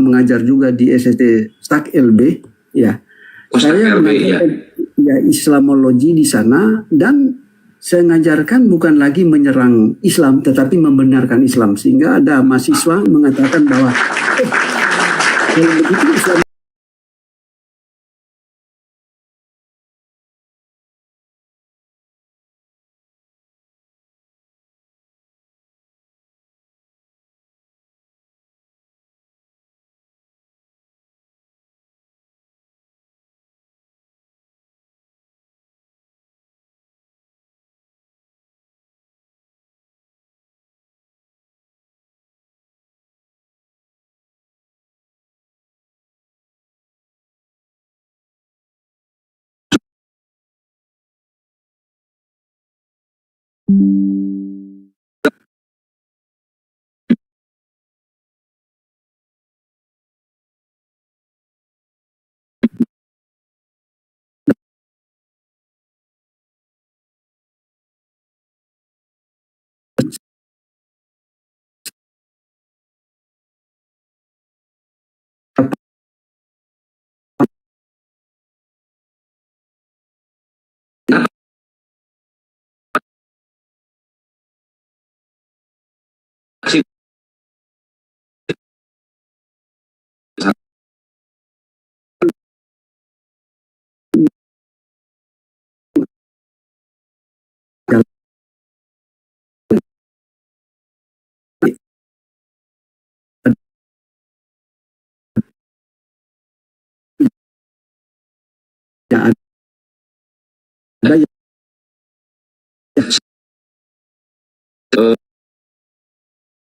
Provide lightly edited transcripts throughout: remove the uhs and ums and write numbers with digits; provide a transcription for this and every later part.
mengajar juga di SST Stak LB, ya. Saya mengajar ya Islamologi di sana, dan saya mengajarkan bukan lagi menyerang Islam, tetapi membenarkan Islam. Sehingga ada mahasiswa mengatakan bahwa kalau begitu Islam ada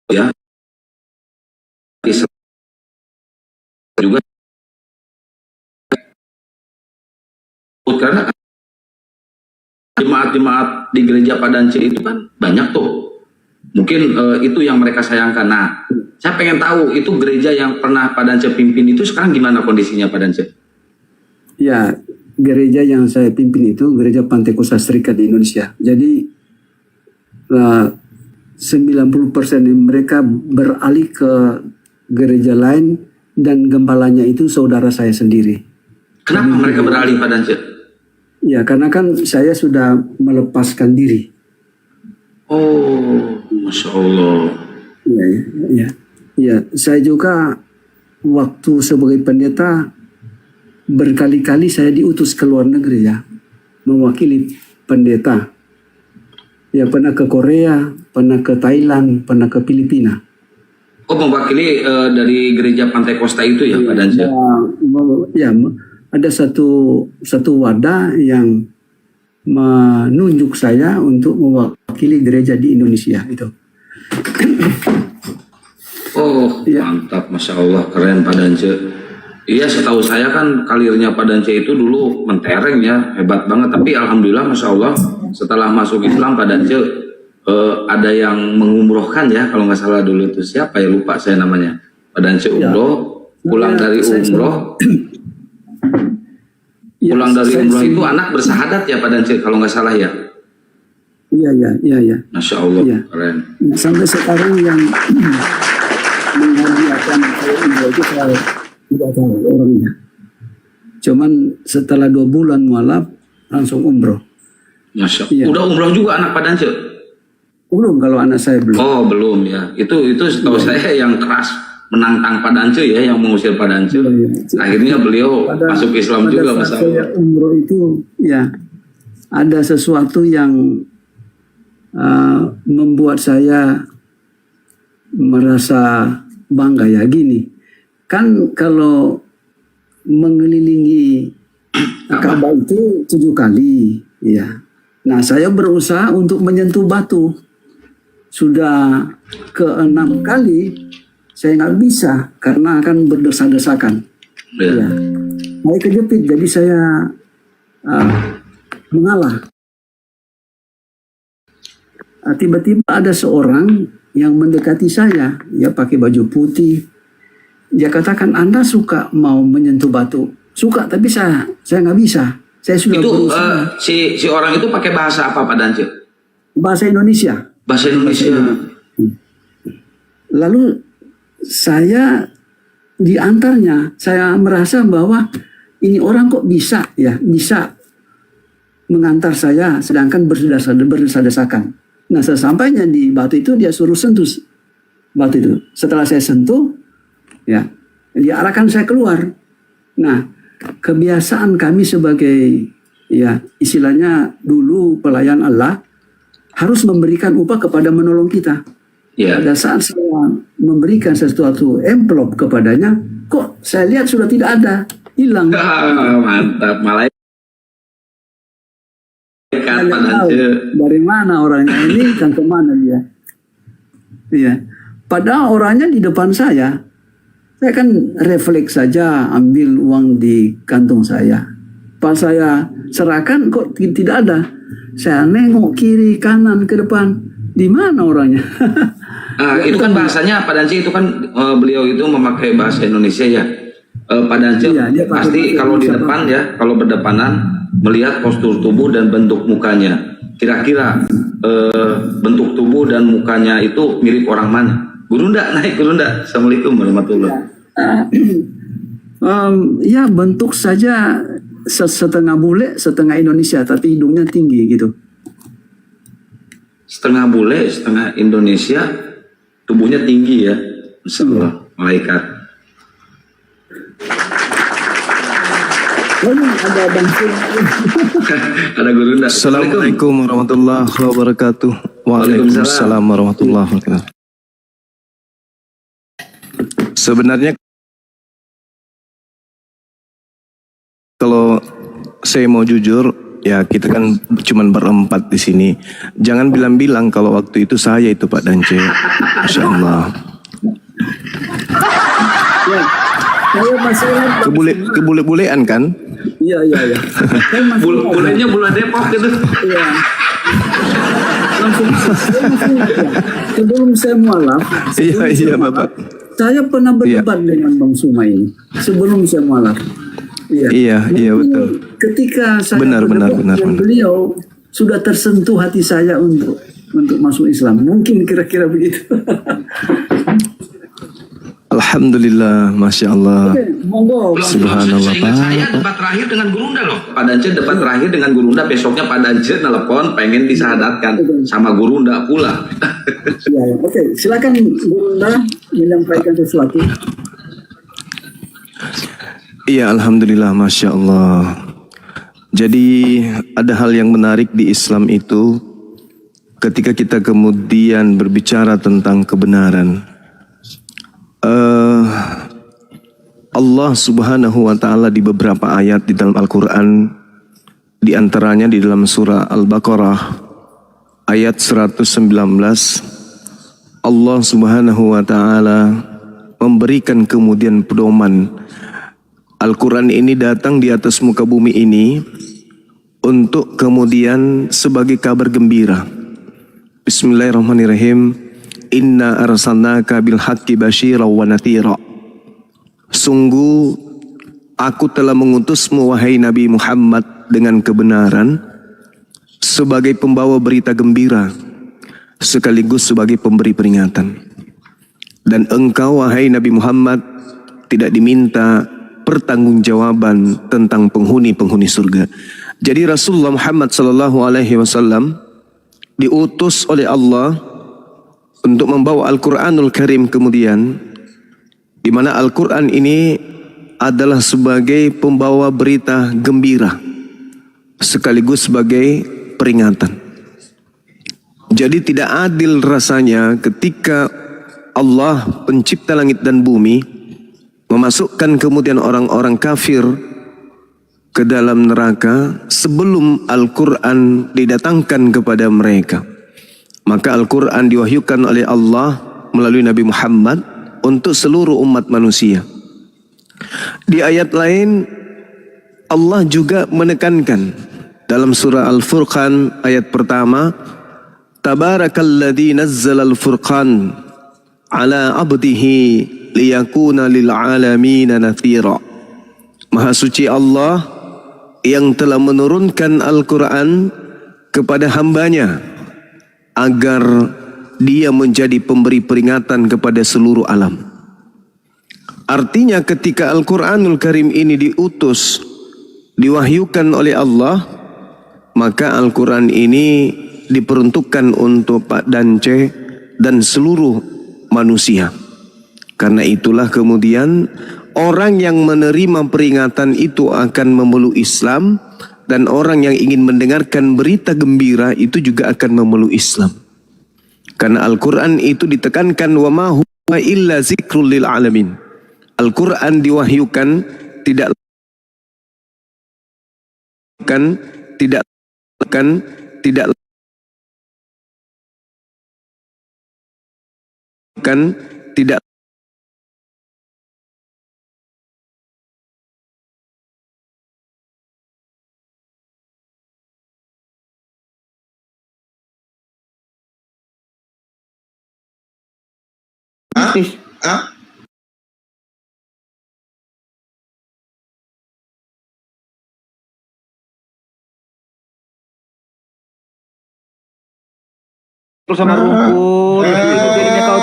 ya Islam juga, karena jemaat-jemaat di gereja Padance itu kan banyak tuh, mungkin itu yang mereka sayangkan. Nah, saya pengen tahu itu gereja yang pernah Padance pimpin itu sekarang gimana kondisinya Padance? ya gereja yang saya pimpin itu gereja Pantai Kosta Serikat di Indonesia. Jadi 90% mereka beralih ke gereja lain, dan gembalanya itu saudara saya sendiri. Kenapa mereka beralih Padance? Ya, karena kan saya sudah melepaskan diri. Oh, Masya Allah. Ya, saya juga waktu sebagai pendeta berkali-kali saya diutus ke luar negeri ya, mewakili pendeta. Ya, pernah ke Korea, pernah ke Thailand, pernah ke Filipina. Oh, mewakili dari gereja Pantai Kosta itu ya, Padance? Ya, ada satu wadah yang menunjuk saya untuk mewakili gereja di Indonesia itu. Oh, ya. Mantap, Masya Allah, keren Padance. Iya, setahu saya kan kalirnya Padance itu dulu mentereng ya, hebat banget. Tapi alhamdulillah, Masya Allah, setelah masuk Islam Padance ada yang mengumrohkan ya, kalau nggak salah dulu itu siapa ya, lupa saya namanya. Padance umroh, pulang dari umroh, pulang dari umroh itu anak bersahadat ya Padance kalau nggak salah ya. Iya. Masya Allah, keren. Sampai sekarang yang menghadiahkan saya umroh itu saya tidak tahu orangnya. Cuman setelah 2 bulan mualaf langsung umroh. Masya Allah. Udah umroh juga anak Padance? Belum, kalau anak saya belum. Oh, belum ya. Itu setahu saya yang keras menantang Padance ya, yang mengusir Padance. Akhirnya beliau masuk Islam juga, Mas. Saya umroh itu ya ada sesuatu yang membuat saya merasa bangga ya, gini. Kan kalau mengelilingi Ka'bah itu 7 kali ya. Nah, saya berusaha untuk menyentuh batu. Sudah ke-6 kali saya nggak bisa karena akan berdesak-desakan. Ya. Saya kejepit, jadi saya mengalah. Tiba-tiba ada seorang yang mendekati saya, ya pakai baju putih. Dia katakan, Anda suka mau menyentuh batu? Suka, tapi saya nggak bisa. Saya sudah itu berusaha. Si orang itu pakai bahasa apa Padance? Bahasa Indonesia. Bahasa Indonesia. Lalu saya di antaranya saya merasa bahwa ini orang kok bisa mengantar saya sedangkan berdesak-desakan. Nah, sesampainya di batu itu dia suruh sentuh batu itu. Setelah saya sentuh, ya, dia arahkan saya keluar. Nah, kebiasaan kami sebagai ya istilahnya dulu pelayan Allah harus memberikan upah kepada menolong kita. Ya. Pada saat saya memberikan sesuatu amplop kepadanya, kok saya lihat sudah tidak ada, hilang. Mantap, malaikat dari mana orangnya ini dan kemana dia? Iya. Padahal orangnya di depan saya kan refleks saja ambil uang di kantong saya. Pas saya serahkan kok tidak ada. Saya nengok kiri kanan ke depan, di mana orangnya? Itu kan bahasanya Pak Dance itu kan beliau itu memakai bahasa Indonesia ya. Pak Dance Iya, pasti kalau di depan ya, kalau berdepanan melihat postur tubuh dan bentuk mukanya. Kira-kira bentuk tubuh dan mukanya itu mirip orang mana? Gurunda, naik Gurunda. Assalamualaikum warahmatullahi wabarakatuh. Ya bentuk saja setengah bule, setengah Indonesia, tapi hidungnya tinggi gitu. Setengah bule, setengah Indonesia, tubuhnya tinggi ya. Masyaallah, malaikat. Ada bangsa. Ada Gurunda. Assalamualaikum warahmatullahi wabarakatuh. Waalaikumsalam warahmatullahi wabarakatuh. Sebenarnya kalau saya mau jujur, ya kita kan cuma berempat di sini. Jangan bilang-bilang kalau waktu itu saya itu Pak Dance. Masya Allah. Ya, saya masih Kebule-bulean kan? Iya. Bulenya bola Depok gitu. Iya. Langsung sebelum saya mualaf. Iya Bapak. Saya pernah berdebat dengan Bang Suma ini sebelum saya mualaf. Iya betul. Ketika saya benar. beliau sudah tersentuh hati saya untuk masuk Islam. Mungkin kira-kira begitu. Alhamdulillah, Masya Allah. Oke, monggo. Subhanallah, Pak. Saya debat terakhir dengan Gurunda loh. Pak Dance debat terakhir dengan Gurunda, besoknya Pak Dance nelpon pengen disahadatkan sama Gurunda pula. Ya. Oke, silakan Gurunda menyampaikan sesuatu. Iya, Alhamdulillah, Masya Allah. Jadi ada hal yang menarik di Islam itu ketika kita kemudian berbicara tentang kebenaran. Allah Subhanahu wa Ta'ala di beberapa ayat di dalam Al-Quran, di antaranya di dalam surah Al-Baqarah ayat 119, Allah Subhanahu wa Ta'ala memberikan kemudian pedoman. Al-Quran ini datang di atas muka bumi ini untuk kemudian sebagai kabar gembira. Bismillahirrahmanirrahim. Inna arsalnaka bil haqqi basyira wa nadhira. Sungguh aku telah mengutusmu wahai Nabi Muhammad dengan kebenaran sebagai pembawa berita gembira sekaligus sebagai pemberi peringatan. Dan engkau wahai Nabi Muhammad tidak diminta pertanggungjawaban tentang penghuni-penghuni surga. Jadi Rasulullah Muhammad SAW diutus oleh Allah untuk membawa Al-Quranul Karim kemudian, di mana Al-Quran ini adalah sebagai pembawa berita gembira sekaligus sebagai peringatan. Jadi tidak adil rasanya ketika Allah pencipta langit dan bumi memasukkan kemudian orang-orang kafir ke dalam neraka sebelum Al-Quran didatangkan kepada mereka. Maka Al-Quran diwahyukan oleh Allah melalui Nabi Muhammad untuk seluruh umat manusia. Di ayat lain Allah juga menekankan dalam surah Al-Furqan ayat pertama, Tabarakalladzi nazzalal furqan ala abdihi liyakuna lil alamin nathira. Maha suci Allah yang telah menurunkan Al-Quran kepada hambanya agar dia menjadi pemberi peringatan kepada seluruh alam. Artinya ketika Al-Quranul Karim ini diutus, diwahyukan oleh Allah, maka Al-Quran ini diperuntukkan untuk Pak Dance dan seluruh manusia. Karena itulah kemudian orang yang menerima peringatan itu akan memeluk Islam, dan orang yang ingin mendengarkan berita gembira itu juga akan memeluk Islam. Karena Al-Quran itu ditekankan wa ma huwa illa zikrul lil alamin. Al-Quran diwahyukan tidak tidak terus sama rumput itu jadinya kau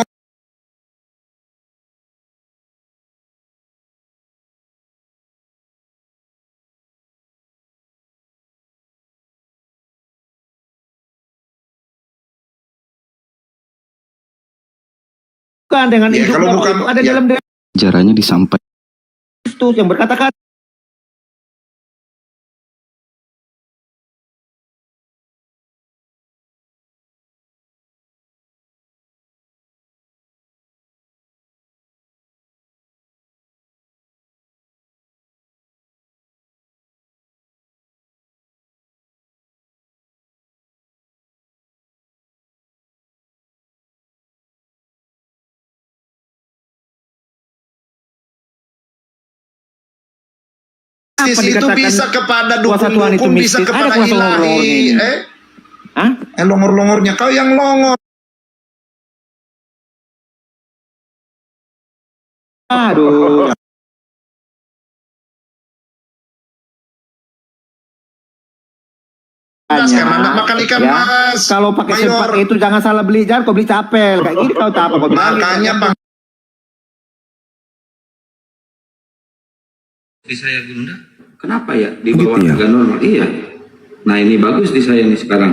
bukan dengan Ya, hidup kalau bukan itu ada ya, dalam Ajarannya disampaikan. Kristus yang berkata-kata apa Mistis itu dikatakan bisa kepada kuasa Tuhan itu dukun-dukun, bisa mistis? Ada kepada kuasa longor-longornya ilahi. ini. Hah? Longor-longornya kau yang longor. Aduh. Karena anak makan ikan Ya, mas. kalau pakai Mayor. sempak itu jangan salah beli, jangan kau beli capel kayak gini kau tak apa kau bilang. Makanya Bang, Di saya Gunda, kenapa ya di bawah Begitu ya? harga normal? Iya. Nah ini bagus di saya nih sekarang.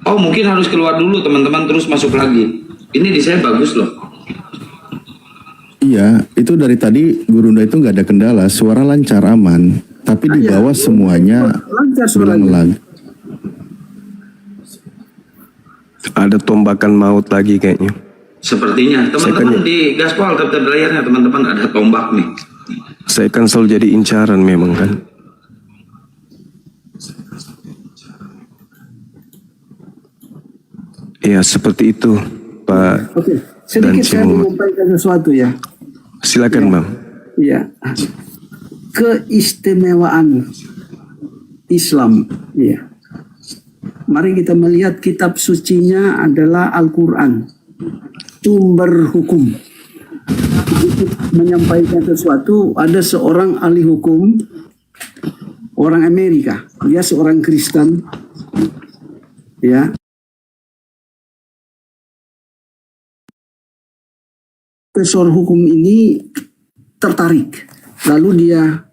Oh mungkin harus keluar dulu teman-teman terus masuk lagi. Ini di saya bagus loh. Iya, itu dari tadi Gurunda itu nggak ada kendala, suara lancar aman, tapi di bawah semuanya Lancar suaranya. belang-belang. ada tombakan maut lagi kayaknya. Sepertinya teman-teman di gaspol tetap layarnya teman-teman ada tombak nih. Saya kan selalu jadi incaran memang kan. Ya seperti itu Pak. Oke, sedikit Dan saya Muhammad. menyampaikan sesuatu ya. Silakan Bang. Ya, keistimewaan Islam. Ya, mari kita melihat kitab sucinya adalah Al-Quran, sumber hukum. Menyampaikan sesuatu, ada seorang ahli hukum, orang Amerika, dia seorang Kristen, ya. Profesor hukum ini tertarik, lalu dia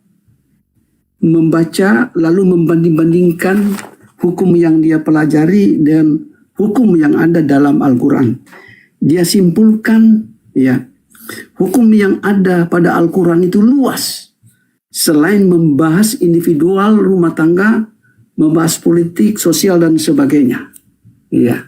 membaca, lalu membanding-bandingkan hukum yang dia pelajari dan hukum yang ada dalam Al-Quran. Dia simpulkan, ya, hukum yang ada pada Al-Quran itu luas. Selain membahas individual, rumah tangga, membahas politik, sosial, dan sebagainya. Ya.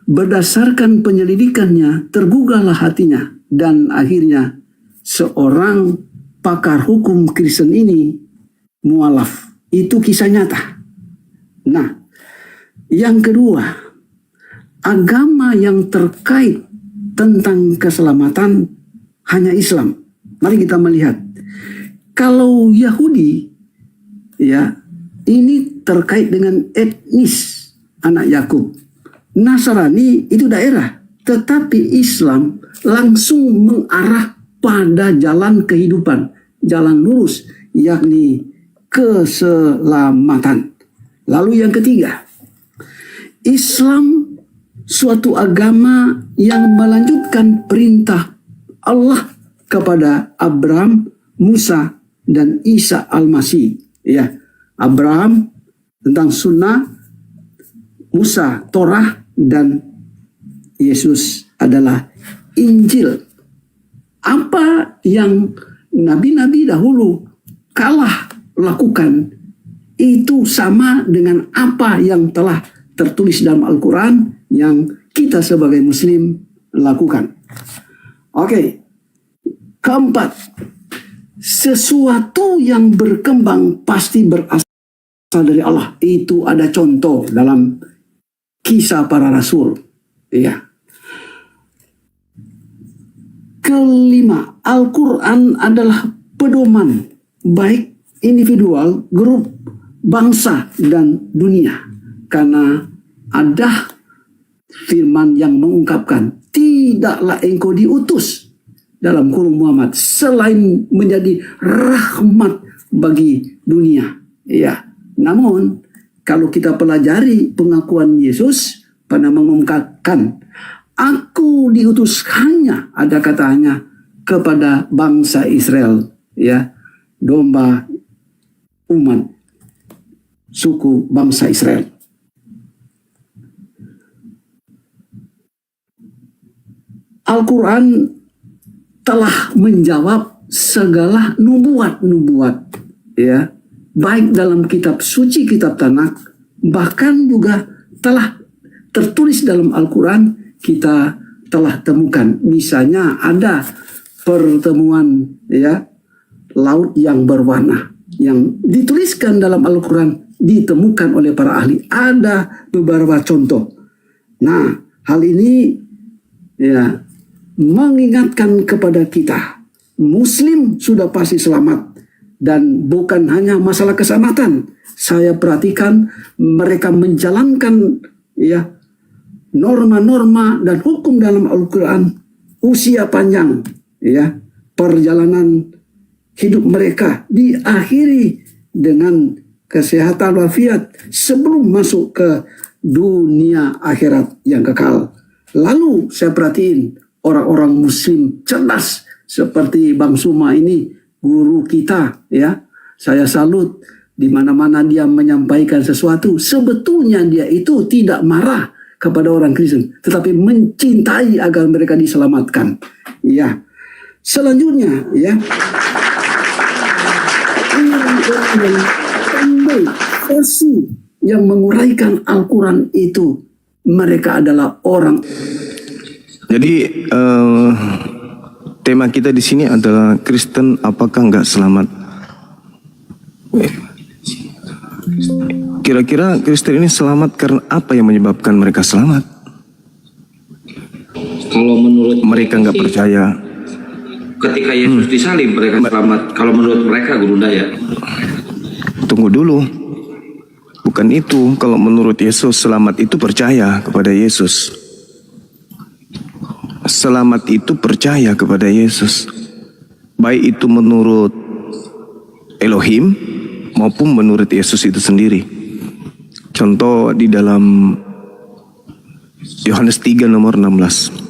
Berdasarkan penyelidikannya, tergugahlah hatinya. Dan akhirnya seorang pakar hukum Kristen ini mualaf. Itu kisah nyata. Nah, yang kedua, agama yang terkait tentang keselamatan hanya Islam. Mari kita melihat. Kalau Yahudi, ya, ini terkait dengan etnis anak Yakub. Nasrani itu daerah, tetapi Islam langsung mengarah pada jalan kehidupan, jalan lurus, yakni keselamatan. Lalu yang ketiga, Islam suatu agama yang melanjutkan perintah Allah kepada Abraham, Musa, dan Isa Al-Masih. Ya, Abraham tentang sunnah, Musa Torah, dan Yesus adalah Injil. Apa yang nabi-nabi dahulu kalah lakukan itu sama dengan apa yang telah tertulis dalam Al-Quran yang kita sebagai Muslim lakukan. Oke, keempat, sesuatu yang berkembang pasti berasal dari Allah. Itu ada contoh dalam kisah para rasul. Ya. Kelima, Al-Quran adalah pedoman baik individual, grup, bangsa, dan dunia. Karena ada firman yang mengungkapkan, tidaklah engkau diutus dalam kurung Muhammad selain menjadi rahmat bagi dunia. Ya, namun kalau kita pelajari pengakuan Yesus pada mengungkapkan, aku diutus hanya, ada katanya, kepada bangsa Israel, ya, domba umat suku bangsa Israel. Al-Quran telah menjawab segala nubuat-nubuat, ya, baik dalam kitab suci, kitab Tanakh, bahkan juga telah tertulis dalam Al-Quran. Kita telah temukan, misalnya ada pertemuan, ya, laut yang berwarna yang dituliskan dalam Al-Quran, ditemukan oleh para ahli. Ada beberapa contoh. Nah, hal ini, ya, mengingatkan kepada kita, Muslim sudah pasti selamat, dan bukan hanya masalah keselamatan. Saya perhatikan mereka menjalankan, ya, norma-norma dan hukum dalam Al-Quran, usia panjang, ya, perjalanan hidup mereka diakhiri dengan kesehatan walafiat sebelum masuk ke dunia akhirat yang kekal. Lalu saya perhatiin orang-orang Muslim cerdas seperti Bang Suma ini, guru kita, ya, saya salut. Di mana-mana dia menyampaikan sesuatu, sebetulnya dia itu tidak marah kepada orang Kristen, tetapi mencintai agar mereka diselamatkan. Ya, selanjutnya, ya, orang-orang yang pandai versi yang menguraikan Al-Quran itu, mereka adalah orang. Jadi tema kita di sini adalah Kristen apakah enggak selamat? Kira-kira Kristen ini selamat karena apa yang menyebabkan mereka selamat? Kalau menurut Mereka nggak sih, percaya. ketika Yesus disalib mereka selamat. Kalau menurut mereka, Gurunda, ya. Tunggu dulu. Bukan itu. Kalau menurut Yesus, selamat itu percaya kepada Yesus. Selamat itu percaya kepada Yesus. Baik itu menurut Elohim maupun menurut Yesus itu sendiri. Contoh di dalam Yohanes 3 nomor 16.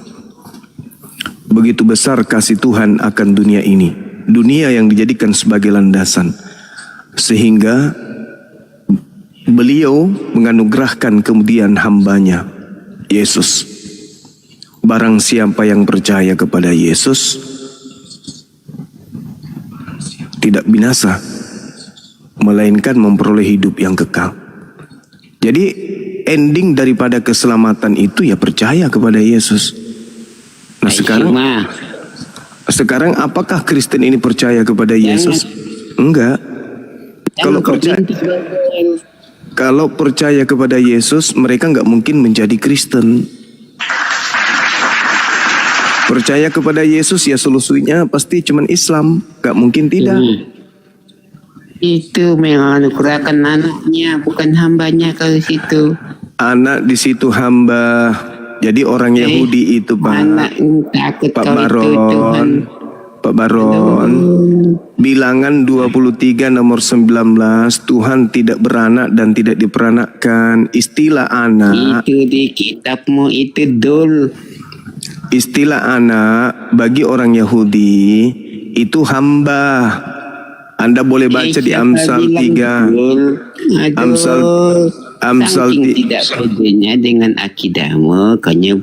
Begitu besar kasih Tuhan akan dunia ini, dunia yang dijadikan sebagai landasan, sehingga beliau menganugerahkan kemudian hambanya, Yesus. Barang siapa yang percaya kepada Yesus tidak binasa, melainkan memperoleh hidup yang kekal. Jadi ending daripada keselamatan itu ya percaya kepada Yesus. Nah sekarang apakah Kristen ini percaya kepada Yesus? Enggak. Kalau percaya kepada Yesus, mereka nggak mungkin menjadi Kristen. Percaya kepada Yesus ya solusinya pasti cuman Islam, nggak mungkin tidak. Itu menganugerahkan anaknya, bukan hambanya kalau situ. Anak di situ hamba. Jadi orang Yahudi itu Pak Baron, Bilangan 23 nomor 19, Tuhan tidak beranak dan tidak diperanakkan. Istilah anak itu di kitabmu itu dul. Istilah anak bagi orang Yahudi itu hamba. Anda boleh baca di Amsal 3. Amsal tidak bedanya dengan akidahmu, kanya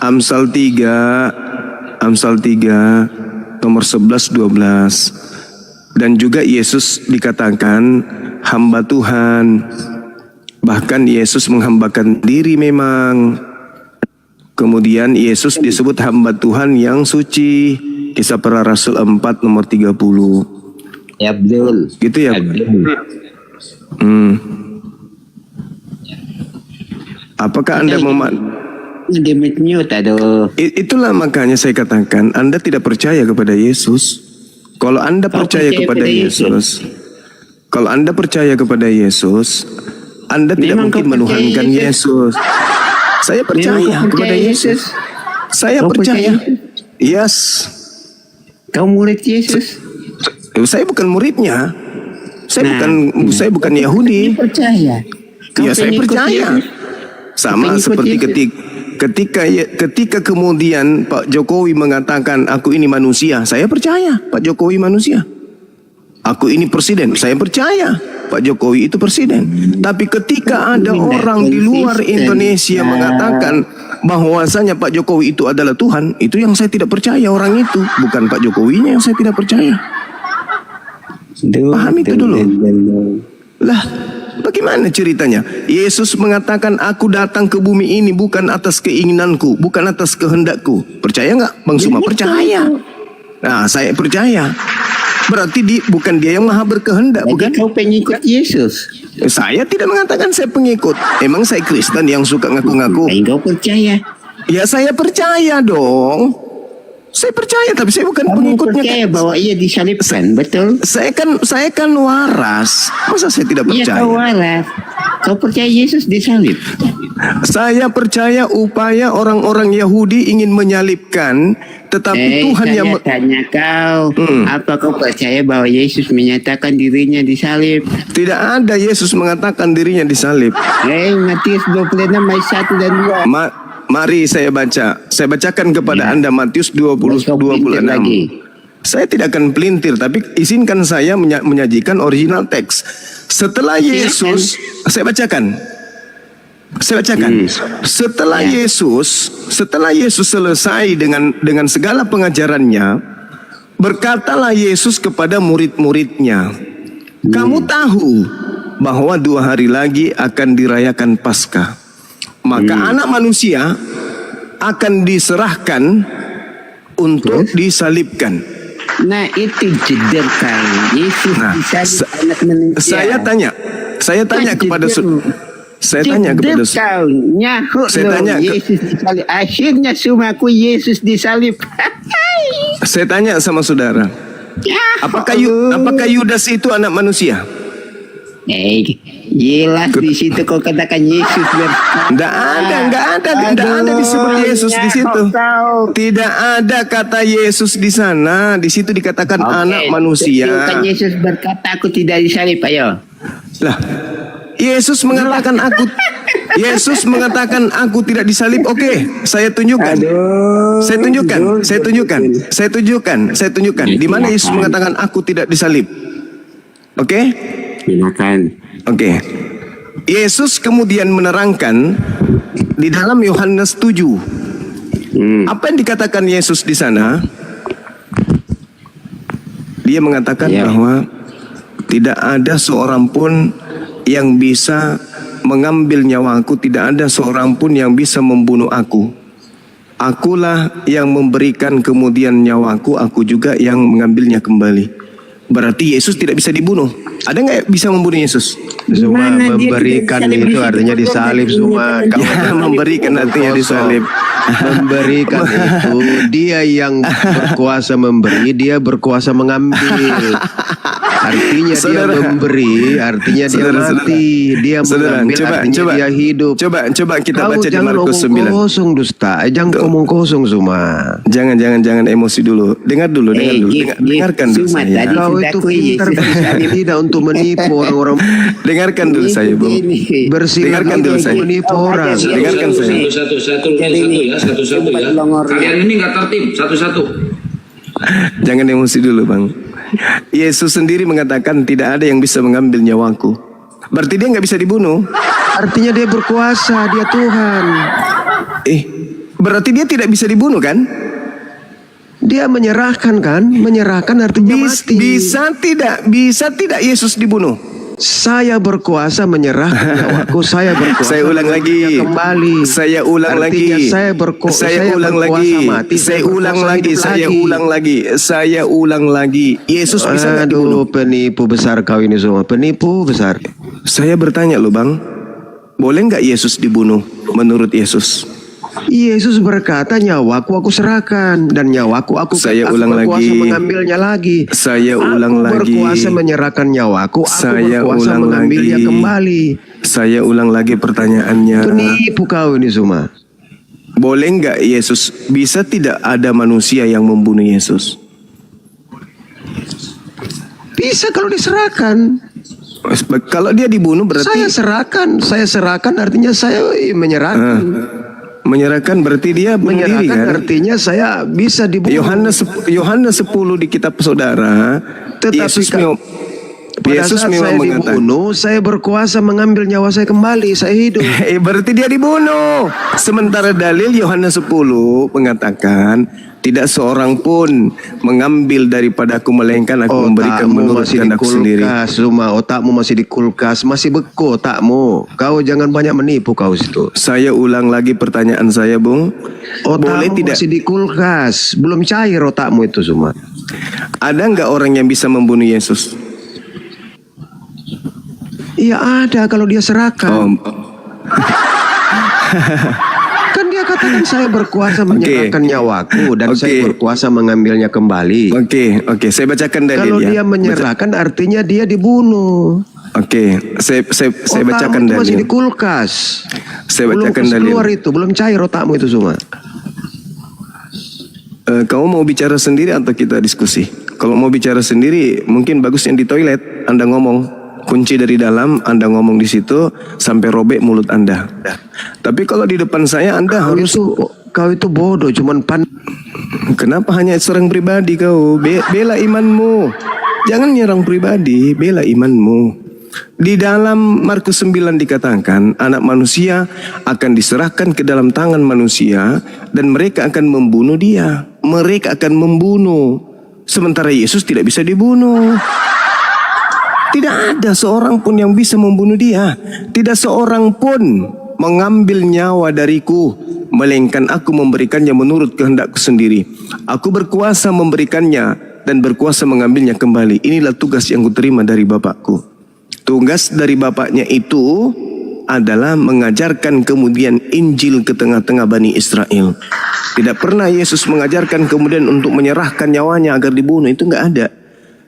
Amsal 3 nomor 11-12. Dan juga Yesus dikatakan hamba Tuhan. Bahkan Yesus menghambakan diri memang. Kemudian Yesus disebut hamba Tuhan yang suci. Kisah Para Rasul 4 nomor 30. Ya betul. Gitu ya. Apakah Anda Demit mute, aduh. Itulah makanya saya katakan Anda tidak percaya kepada Yesus. Kalau Anda percaya kepada Yesus, kalau Anda percaya kepada Yesus, Anda tidak Memang mungkin kau percaya menuhankan Yesus. Saya percaya kepada Yesus. Saya Kau percaya. percaya? Yes. Kau murid Yesus? Saya bukan muridnya. Saya bukan Yahudi. Percaya? Ya saya percaya. Sama seperti ketika kemudian Pak Jokowi mengatakan aku ini manusia, saya percaya Pak Jokowi manusia. Aku ini presiden, saya percaya Pak Jokowi itu presiden. Tapi ketika ada orang di luar Indonesia mengatakan bahwasanya Pak Jokowi itu adalah Tuhan, itu yang saya tidak percaya orang itu, bukan Pak Jokowinya yang saya tidak percaya. Paham itu dulu. Lah, bagaimana ceritanya? Yesus mengatakan aku datang ke bumi ini bukan atas keinginanku, bukan atas kehendakku. Percaya nggak, Bang Suma? Percaya. Nah, saya percaya. Berarti bukan dia yang maha berkehendak, bukan? Kau pengikut Yesus? Saya tidak mengatakan saya pengikut. Emang saya Kristen yang suka ngaku-ngaku? Kau percaya? Ya saya percaya dong. Saya percaya, tapi saya bukan pengikutnya. Percaya bahwa ia disalibkan, betul? Saya kan waras. Masa saya tidak percaya? Iya, kau waras. Kau percaya Yesus disalib? Saya percaya upaya orang-orang Yahudi ingin menyalibkan, tetapi Tuhan yang tanya kau, apa kau percaya bahwa Yesus menyatakan dirinya disalib? Tidak ada Yesus mengatakan dirinya disalib. Matius 26 ayat 1 dan 2. Mari saya baca. Saya bacakan kepada Anda Matius 20-26. Saya tidak akan pelintir, tapi izinkan saya menyajikan original teks. Setelah Yesus, saya bacakan. Setelah Yesus selesai dengan segala pengajarannya, berkatalah Yesus kepada murid-muridnya, kamu tahu bahwa 2 hari lagi akan dirayakan Paskah. Maka anak manusia akan diserahkan untuk disalibkan. Nah itu jeder kan. Yesus disalib anak manusia. Saya tanya kepada Yesus disalib. Akhirnya sumaku Yesus disalib. Saya tanya sama saudara, apakah Yudas itu anak manusia? Jelas di situ kau katakan Yesus Enggak ada disebut Yesus di situ. Tidak ada kata Yesus di sana. Di situ dikatakan anak manusia. Bukan Yesus berkata aku tidak disalib, ayo. Lah, Yesus mengatakan aku tidak disalib. Oke, saya tunjukkan. Saya tunjukkan. Di mana Yesus mengatakan aku tidak disalib? Oke? Silakan. Oke. Yesus kemudian menerangkan di dalam Yohanes 7. Apa yang dikatakan Yesus di sana? Dia mengatakan bahwa tidak ada seorang pun yang bisa mengambil nyawaku, tidak ada seorang pun yang bisa membunuh aku. Akulah yang memberikan kemudian nyawaku, aku juga yang mengambilnya kembali. Berarti Yesus tidak bisa dibunuh. Ada nggak bisa membunuh Yesus? Semua memberikan itu artinya disalib semua. Memberikan artinya disalib. Memberikan itu dia yang berkuasa memberi, dia berkuasa mengambil. Artinya dia memberi, artinya dia mati, dia mengambil, artinya dia hidup. Coba kita baca di Markus 9. Kosong dusta, jangan ngomong kosong semua. Jangan emosi dulu. Dengarkan dulu saya. Kau itu Dakwa pintar Yesus disalib. tidak untuk menipu orang-orang. Dengarkan dulu saya, Bung. Bersilat Dengarkan dulu untuk saya. menipu orang. Dengarkan saya. Satu-satu ya. Kalian ini nggak tertib, satu-satu. Jangan emosi dulu, Bang. Yesus sendiri mengatakan tidak ada yang bisa mengambil nyawaku. Berarti dia nggak bisa dibunuh. Artinya dia berkuasa, dia Tuhan. Berarti dia tidak bisa dibunuh kan? Dia menyerahkan kan? Menyerahkan artinya mati. Bisa tidak Yesus dibunuh? Saya berkuasa menyerahkan nyawaku. Saya berkuasa. Saya ulang lagi. Kembali. Saya ulang Artinya lagi. Saya ulang lagi. Mati. Saya ulang lagi. Yesus bisa nggak dibunuh? Aduh, penipu besar kau ini semua. Penipu besar. Saya bertanya loh, Bang. Boleh nggak Yesus dibunuh menurut Yesus? Yesus berkata, nyawaku aku serahkan, dan nyawaku aku berkuasa mengambilnya lagi. Saya ulang aku lagi. berkuasa menyerahkan nyawaku. Aku Saya berkuasa ulang mengambilnya lagi. kembali. Saya ulang lagi pertanyaannya. Penipu kau ini semua. Boleh nggak Yesus? Bisa tidak ada manusia yang membunuh Yesus? Bisa kalau diserahkan. Kalau dia dibunuh berarti Saya serahkan artinya saya menyerahkan. menyerahkan berarti dia bunuh diri Menyerahkan kan? artinya saya bisa dibunuh. Yohanes 10 di kitab saudara. Tetapi pada saat saya dibunuh, saya berkuasa mengambil nyawa saya kembali, saya hidup. Berarti dia dibunuh. Sementara dalil Yohanes 10 mengatakan tidak seorang pun mengambil daripada aku, melainkan aku memberikan menurut kehendakku sendiri. Otakmu masih di kulkas, masih beku otakmu. Kau jangan banyak menipu kau situ. Saya ulang lagi pertanyaan saya, Bung. Boleh Otakmu tidak? masih di kulkas, belum cair otakmu itu semua. Ada nggak orang yang bisa membunuh Yesus? Iya ada kalau dia serahkan. Kan dia katakan saya berkuasa menyerahkan nyawaku dan saya berkuasa mengambilnya kembali. Oke, saya bacakan dalil Kalau ya. dia menyerahkan artinya dia dibunuh. Saya bacakan dalil. Masih di kulkas. Saya bacakan belum dalil. keluar itu, belum cair otakmu itu semua. Kamu mau bicara sendiri atau kita diskusi? Kalau mau bicara sendiri, mungkin bagus yang di toilet. Anda ngomong. Kunci dari dalam, Anda ngomong di situ sampai robek mulut Anda. Tapi kalau di depan saya Anda harus. Kau itu bodoh, cuman Kenapa hanya serang pribadi kau? Bela imanmu. Jangan nyerang pribadi, bela imanmu. Di dalam Markus 9 dikatakan anak manusia akan diserahkan ke dalam tangan manusia dan mereka akan membunuh dia. Mereka akan membunuh. Sementara Yesus tidak bisa dibunuh. Tidak ada seorang pun yang bisa membunuh dia. Tidak seorang pun mengambil nyawa dariku, melainkan aku memberikannya menurut kehendakku sendiri. Aku berkuasa memberikannya dan berkuasa mengambilnya kembali. Inilah tugas yang kuterima dari Bapakku. Tugas dari Bapaknya itu adalah mengajarkan kemudian Injil ke tengah-tengah Bani Israel. Tidak pernah Yesus mengajarkan kemudian untuk menyerahkan nyawanya agar dibunuh. Itu nggak ada.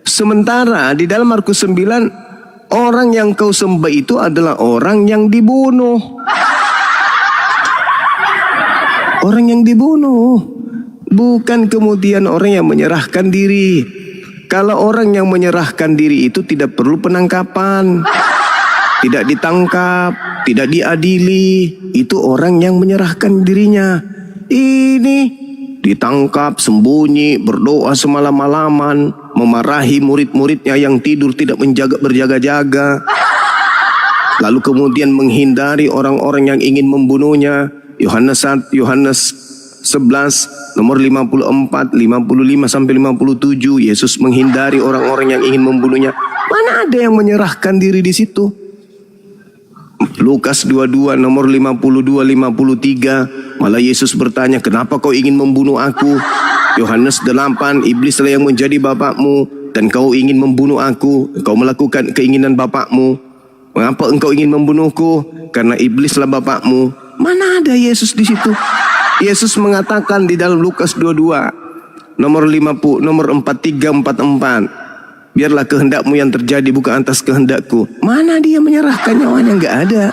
Sementara di dalam Markus 9, orang yang kau sembah itu adalah orang yang dibunuh. Orang yang dibunuh. Bukan kemudian orang yang menyerahkan diri. Kalau orang yang menyerahkan diri itu tidak perlu penangkapan. Tidak ditangkap, tidak diadili. Itu orang yang menyerahkan dirinya. Ini ditangkap, sembunyi, berdoa semalam-malaman, memarahi murid-muridnya yang tidur tidak berjaga-jaga. Lalu kemudian menghindari orang-orang yang ingin membunuhnya. Yohanes 11 nomor 54, 55 sampai 57, Yesus menghindari orang-orang yang ingin membunuhnya. Mana ada yang menyerahkan diri di situ? Lukas 22 nomor 52 53, malah Yesus bertanya, kenapa kau ingin membunuh aku? Yohanes 8, iblislah yang menjadi bapakmu dan kau ingin membunuh aku. Kau melakukan keinginan bapakmu. Mengapa engkau ingin membunuhku? Karena iblislah bapakmu. Mana ada Yesus di situ? Yesus mengatakan di dalam Lukas 22 nomor 50 nomor 4344, biarlah kehendakmu yang terjadi bukan atas kehendakku. Mana dia menyerahkan nyawanya? Enggak ada.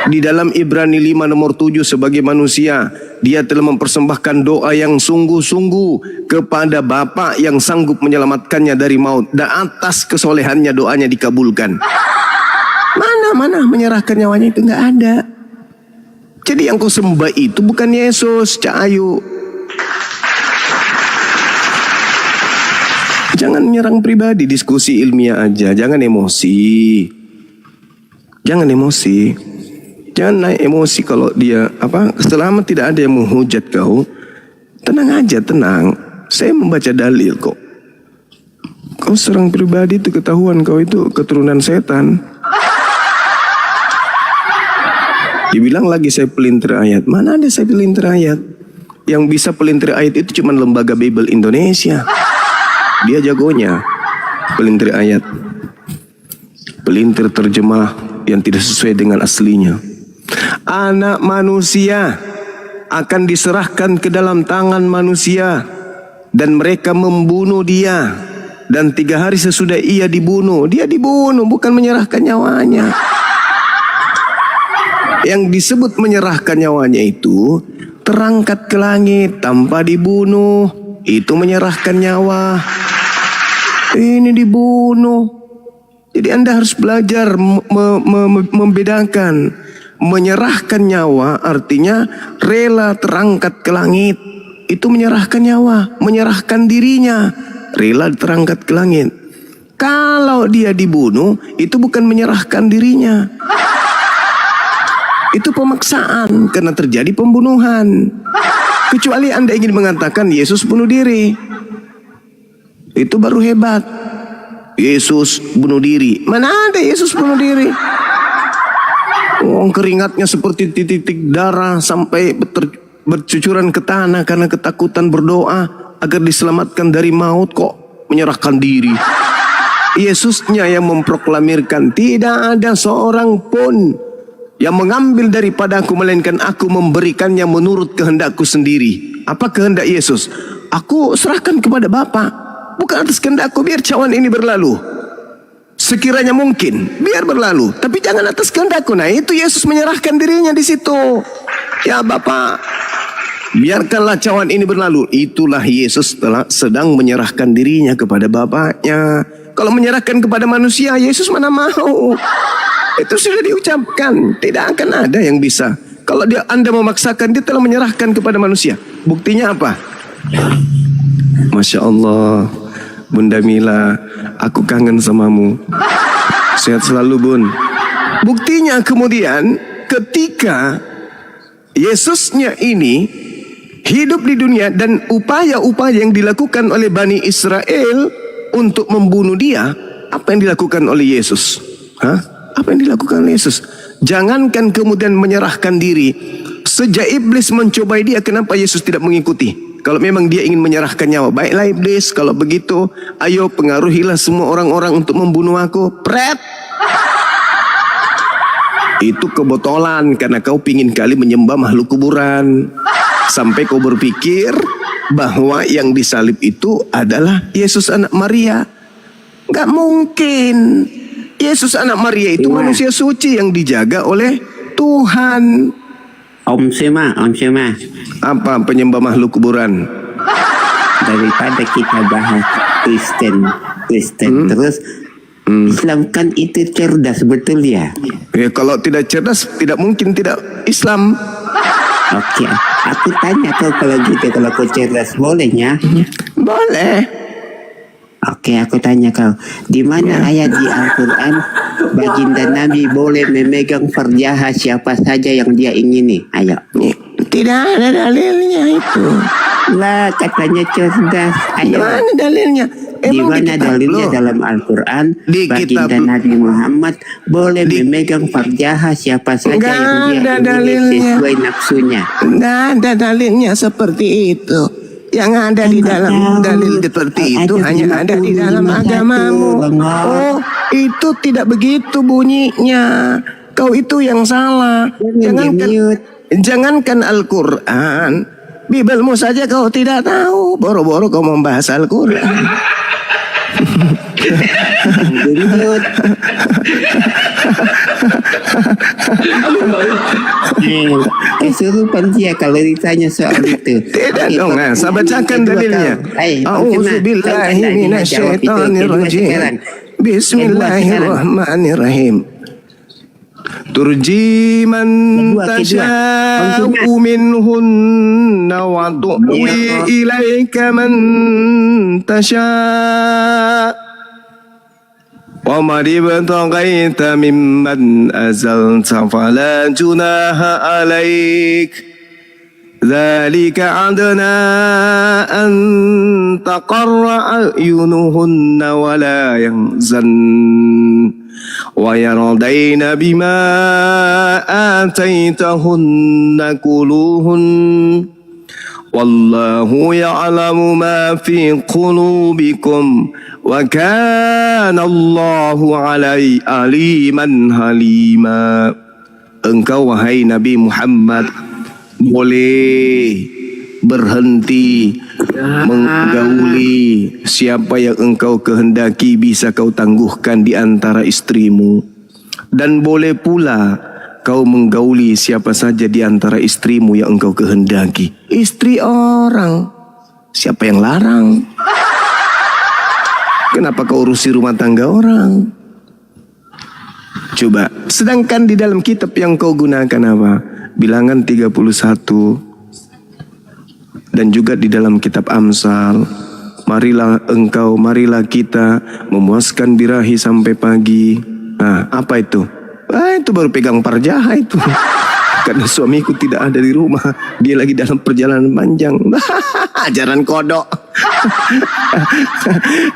Di dalam Ibrani 5 nomor 7 sebagai manusia, dia telah mempersembahkan doa yang sungguh-sungguh kepada Bapa yang sanggup menyelamatkannya dari maut, dan atas kesolehannya doanya dikabulkan. Mana menyerahkan nyawanya itu nggak ada. Jadi yang kau sembah itu bukan Yesus, Cak Ayu. Jangan menyerang pribadi, diskusi ilmiah aja, jangan emosi. Jangan emosi. Jangan naik emosi kalau dia selama tidak ada yang menghujat kau, tenang aja, tenang. Saya membaca dalil kok. Kau serang pribadi itu ketahuan kau itu keturunan setan. Dibilang lagi saya pelintir ayat. Mana ada saya pelintir ayat? Yang bisa pelintir ayat itu cuma lembaga Bible Indonesia. Dia jagonya pelintir ayat. Pelintir terjemah yang tidak sesuai dengan aslinya. Anak manusia akan diserahkan ke dalam tangan manusia, dan mereka membunuh dia, dan 3 hari sesudah ia dibunuh. Dia dibunuh, bukan menyerahkan nyawanya. Yang disebut menyerahkan nyawanya itu terangkat ke langit tanpa dibunuh, itu menyerahkan nyawa. Ini dibunuh. Jadi Anda harus belajar membedakan. Menyerahkan nyawa artinya rela terangkat ke langit. Itu menyerahkan nyawa, menyerahkan dirinya, rela terangkat ke langit. Kalau dia dibunuh, itu bukan menyerahkan dirinya. Itu pemaksaan karena terjadi pembunuhan. Kecuali Anda ingin mengatakan Yesus bunuh diri. Itu baru hebat. Yesus bunuh diri. Mana ada Yesus bunuh diri? Keringatnya seperti titik-titik darah sampai bercucuran ke tanah karena ketakutan berdoa agar diselamatkan dari maut, kok menyerahkan diri. Yesusnya yang memproklamirkan, tidak ada seorang pun yang mengambil daripada aku, melainkan aku memberikannya menurut kehendakku sendiri. Apa kehendak Yesus? Aku serahkan kepada Bapa, bukan atas kehendakku, biar cawan ini berlalu. Sekiranya mungkin, biar berlalu, tapi jangan atas kehendakku. Nah, itu Yesus menyerahkan dirinya di situ. Ya Bapa, biarkanlah cawan ini berlalu. Itulah Yesus sedang menyerahkan dirinya kepada Bapaknya. Kalau menyerahkan kepada manusia, Yesus mana mau? Itu sudah diucapkan, tidak akan ada yang bisa. Kalau Anda memaksakan, dia telah menyerahkan kepada manusia. Buktinya apa? Masya Allah, Bunda Mila, aku kangen samamu. Sehat selalu, Bun. Buktinya kemudian ketika Yesusnya ini hidup di dunia dan upaya-upaya yang dilakukan oleh Bani Israel untuk membunuh dia, apa yang dilakukan oleh Yesus? Apa yang dilakukan oleh Yesus? Jangankan kemudian menyerahkan diri. Sejak iblis mencobai dia, kenapa Yesus tidak mengikuti? Kalau memang dia ingin menyerahkan nyawa, baiklah iblis, kalau begitu ayo pengaruhilah semua orang-orang untuk membunuh aku. Pret. Itu kebotolan karena kau pingin kali menyembah makhluk kuburan. Sampai kau berpikir bahwa yang disalib itu adalah Yesus anak Maria. Gak mungkin. Yesus anak Maria itu manusia suci yang dijaga oleh Tuhan. Om Sema. Apa penyembah makhluk kuburan? Daripada kita bahas Kristen terus, Islam kan itu cerdas, betul ya? Ya, kalau tidak cerdas tidak mungkin tidak Islam. Oke, aku tanya kau kalau gitu, kalau kau cerdas bolehnya? Boleh. Oke, aku tanya kau, di mana ayat di Al-Quran baginda Nabi boleh memegang farjaha siapa saja yang dia ingini? Ayo. Tidak ada dalilnya itu. Lah, katanya cerdas. Ayo. Mana dalilnya? Di mana dalilnya dalam Al-Quran baginda Nabi Muhammad boleh memegang farjaha siapa saja yang dia ingini sesuai nafsunya? Nggak ada dalilnya seperti itu. Yang ada di dalam dalil seperti itu hanya ada di dalam agamamu. Oh, itu tidak begitu bunyinya. Kau itu yang salah. Jangankan Al-Quran, Bibelmu saja kau tidak tahu. Boro-boro kau membahas Al-Quran. Gendut. Kesurupan dia kalau ditanya soal itu. Tidak dong, saya bacakan dalilnya. A'udzubillahi minasyaitonirrajim. Bismillahirrahmanirrahim. Turji man tasha'u minhunna wa tu'wi ilaika man tasha' wa man ibtaghaita mimman azalta fala junaha alaik dzalika adna an taqarra a'yunuhunna wa la yahzan wa yardayna bima ataitahunna kuluhun wallahu ya'lamu ma fi qulubikum wa kana Allahu aliman halima. Engkau wahai Nabi Muhammad boleh berhenti menggauli siapa yang engkau kehendaki bisa kau tangguhkan di antara istrimu, dan boleh pula kau menggauli siapa saja di antara istrimu yang engkau kehendaki. Istri orang, siapa yang larang? Kenapa kau urusi rumah tangga orang? Coba, sedangkan di dalam kitab yang kau gunakan apa? Bilangan 31 dan juga di dalam kitab Amsal, marilah kita memuaskan birahi sampai pagi. Nah, apa itu? Itu baru pegang parjaha itu. Karena suamiku tidak ada di rumah, dia lagi dalam perjalanan panjang. Ajaran kodok.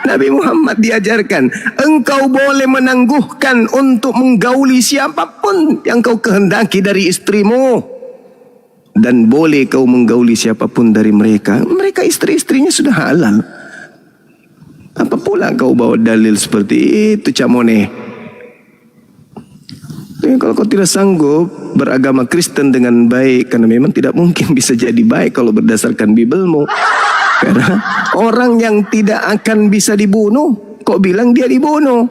Nabi Muhammad diajarkan, engkau boleh menangguhkan untuk menggauli siapapun yang kau kehendaki dari istrimu. Dan boleh kau menggauli siapapun dari mereka. Mereka istri-istrinya sudah halal. Apa pula kau bawa dalil seperti itu, Cak Mone? Kalau kau tidak sanggup beragama Kristen dengan baik, karena memang tidak mungkin bisa jadi baik kalau berdasarkan Bibelmu. Karena orang yang tidak akan bisa dibunuh, kok bilang dia dibunuh?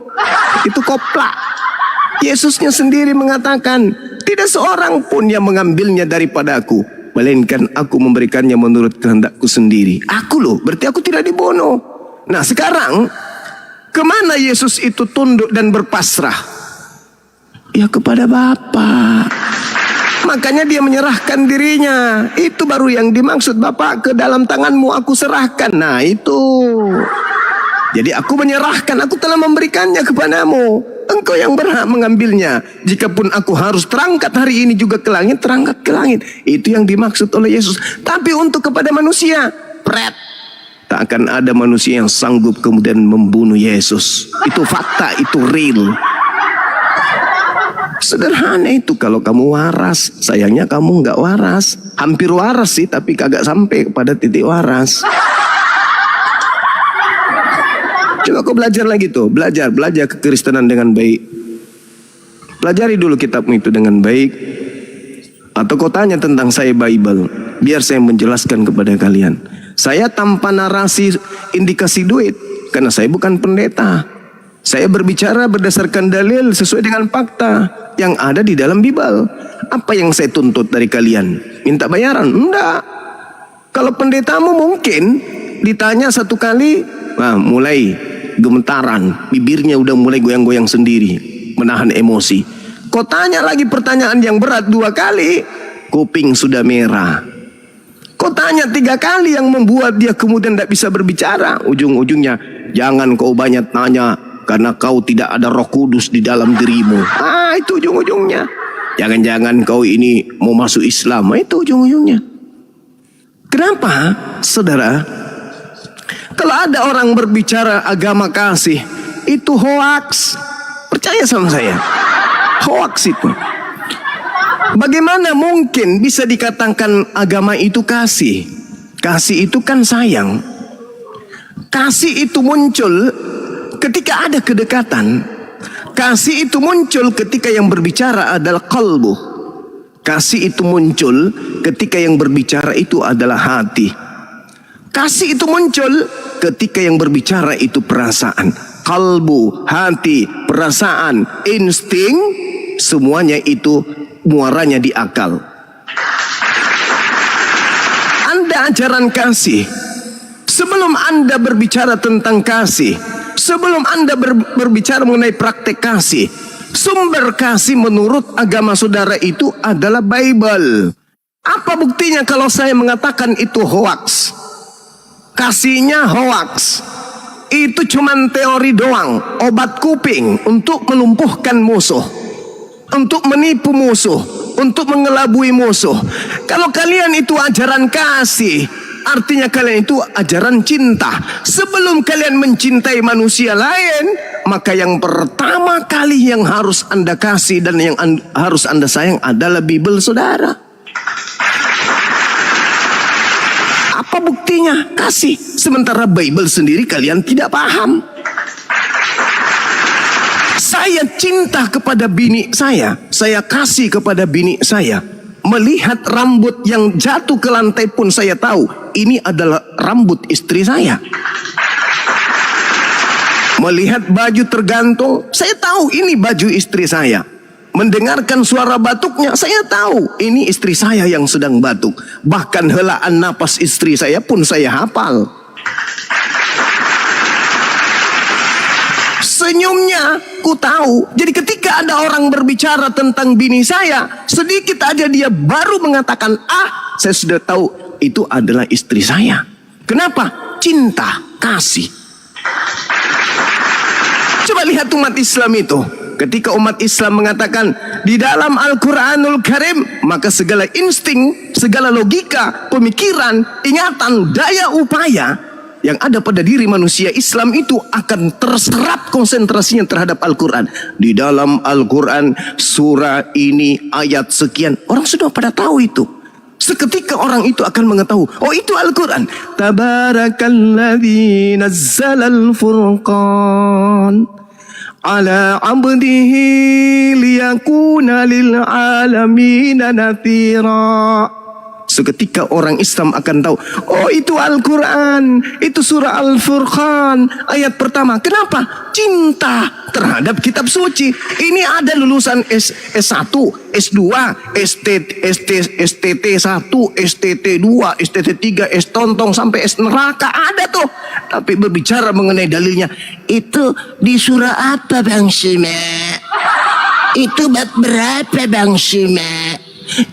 Itu koplak. Yesusnya sendiri mengatakan, tidak seorang pun yang mengambilnya daripada aku, melainkan aku memberikannya menurut kehendakku sendiri. Aku loh, berarti aku tidak dibunuh. Nah sekarang, kemana Yesus itu tunduk dan berpasrah? Ya kepada Bapa. Makanya dia menyerahkan dirinya. Itu baru yang dimaksud, Bapak, ke dalam tanganmu aku serahkan. Nah itu. Jadi aku menyerahkan, aku telah memberikannya kepadamu. Engkau yang berhak mengambilnya. Jikapun aku harus terangkat hari ini juga ke langit, terangkat ke langit. Itu yang dimaksud oleh Yesus. Tapi untuk kepada manusia, tak akan ada manusia yang sanggup kemudian membunuh Yesus. Itu fakta, itu real. Sederhana itu. Kalau kamu waras, sayangnya kamu nggak waras. Hampir waras sih, tapi kagak sampai kepada titik waras. Coba kau belajar lagi tuh, belajar kekristenan dengan baik. Pelajari dulu kitabmu itu dengan baik. Atau kau tanya tentang saya Bible, biar saya menjelaskan kepada kalian. Saya tanpa narasi indikasi duit, karena saya bukan pendeta. Saya berbicara berdasarkan dalil sesuai dengan fakta yang ada di dalam Bible. Apa yang saya tuntut dari kalian? Minta bayaran? Enggak. Kalau pendetamu mungkin ditanya satu kali, mulai gemetaran, bibirnya udah mulai goyang-goyang sendiri, menahan emosi. Kau tanya lagi pertanyaan yang berat 2 kali, kuping sudah merah. Kau tanya 3 kali yang membuat dia kemudian tidak bisa berbicara. Ujung-ujungnya, jangan kau banyak tanya, karena kau tidak ada Roh Kudus di dalam dirimu. Itu ujung-ujungnya. Jangan-jangan kau ini mau masuk Islam. Itu ujung-ujungnya. Kenapa, saudara? Kalau ada orang berbicara agama kasih, itu hoaks. Percaya sama saya, hoaks itu. Bagaimana mungkin bisa dikatakan agama itu kasih? Kasih itu kan sayang. Kasih itu muncul ketika ada kedekatan. Kasih itu muncul ketika yang berbicara adalah qalbu. Kasih itu muncul ketika yang berbicara itu adalah hati. Kasih itu muncul ketika yang berbicara itu perasaan. kalbu, hati, perasaan, insting, semuanya itu muaranya di akal. Anda ajaran kasih, sebelum Anda berbicara tentang kasih, sebelum Anda berbicara mengenai praktek kasih, sumber kasih menurut agama saudara itu adalah Bible. Apa buktinya kalau saya mengatakan itu hoax? Kasihnya hoax. Itu cuman teori doang, obat kuping untuk melumpuhkan musuh, untuk menipu musuh, untuk mengelabui musuh. Kalau kalian itu ajaran kasih, artinya kalian itu ajaran cinta. Sebelum kalian mencintai manusia lain, maka yang pertama kali yang harus Anda kasih dan yang harus Anda sayang adalah Bible saudara. Apa buktinya? Kasih. Sementara Bible sendiri kalian tidak paham. Saya cinta kepada bini saya kasih kepada bini saya. Melihat rambut yang jatuh ke lantai pun saya tahu ini adalah rambut istri saya. Melihat baju tergantung, saya tahu ini baju istri saya. Mendengarkan suara batuknya, saya tahu ini istri saya yang sedang batuk. Bahkan helaan napas istri saya pun saya hafal. Senyumnya ku tahu. Jadi ketika ada orang berbicara tentang bini saya, sedikit aja dia baru mengatakan, ah, saya sudah tahu itu adalah istri saya. Kenapa? Cinta, kasih. Coba lihat umat Islam itu. Ketika umat Islam mengatakan di dalam Al-Quranul Karim, maka segala insting, segala logika, pemikiran, ingatan, daya upaya yang ada pada diri manusia Islam itu akan terserap konsentrasinya terhadap Al-Quran. Di dalam Al-Quran surah ini ayat sekian, orang sudah pada tahu itu. Seketika orang itu akan mengetahui, oh itu Al-Quran. Tabarakalladzi nazzalal furqan ala abdihi liyakuna lil alamina nathira. Seketika orang Islam akan tahu, oh itu Al-Quran, itu surah Al-Furqan ayat pertama. Kenapa? Cinta terhadap kitab suci. Ini ada lulusan S1, S2, STT1, STT2, STT3, S tontong sampai S neraka ada tuh. Tapi berbicara mengenai dalilnya, itu di surah apa Bang Sima? Itu bab berapa Bang Sima?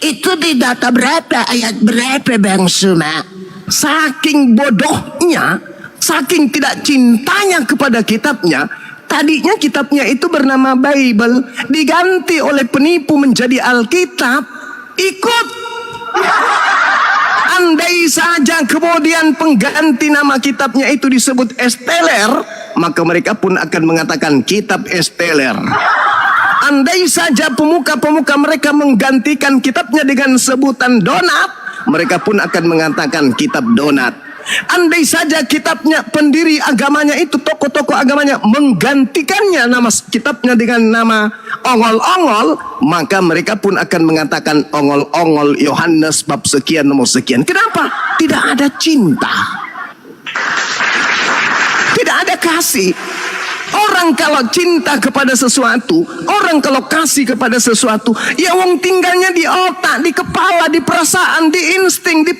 Itu di data berapa, ayat berapa Bang Suma? Saking bodohnya, saking tidak cintanya kepada kitabnya, tadinya kitabnya itu bernama Bible, diganti oleh penipu menjadi Alkitab. Ikut. Andai saja kemudian pengganti nama kitabnya itu disebut Esteller, maka mereka pun akan mengatakan kitab Esteller. Andai saja pemuka-pemuka mereka menggantikan kitabnya dengan sebutan donat, mereka pun akan mengatakan kitab donat. Andai saja kitabnya, pendiri agamanya itu, tokoh-tokoh agamanya menggantikannya nama kitabnya dengan nama ongol-ongol, maka mereka pun akan mengatakan ongol-ongol Yohanes bab sekian nomor sekian. Kenapa? Tidak ada cinta, tidak ada kasih. Orang kalau cinta kepada sesuatu, orang kalau kasih kepada sesuatu, ya wong tinggalnya di otak, di kepala, di perasaan, di insting, di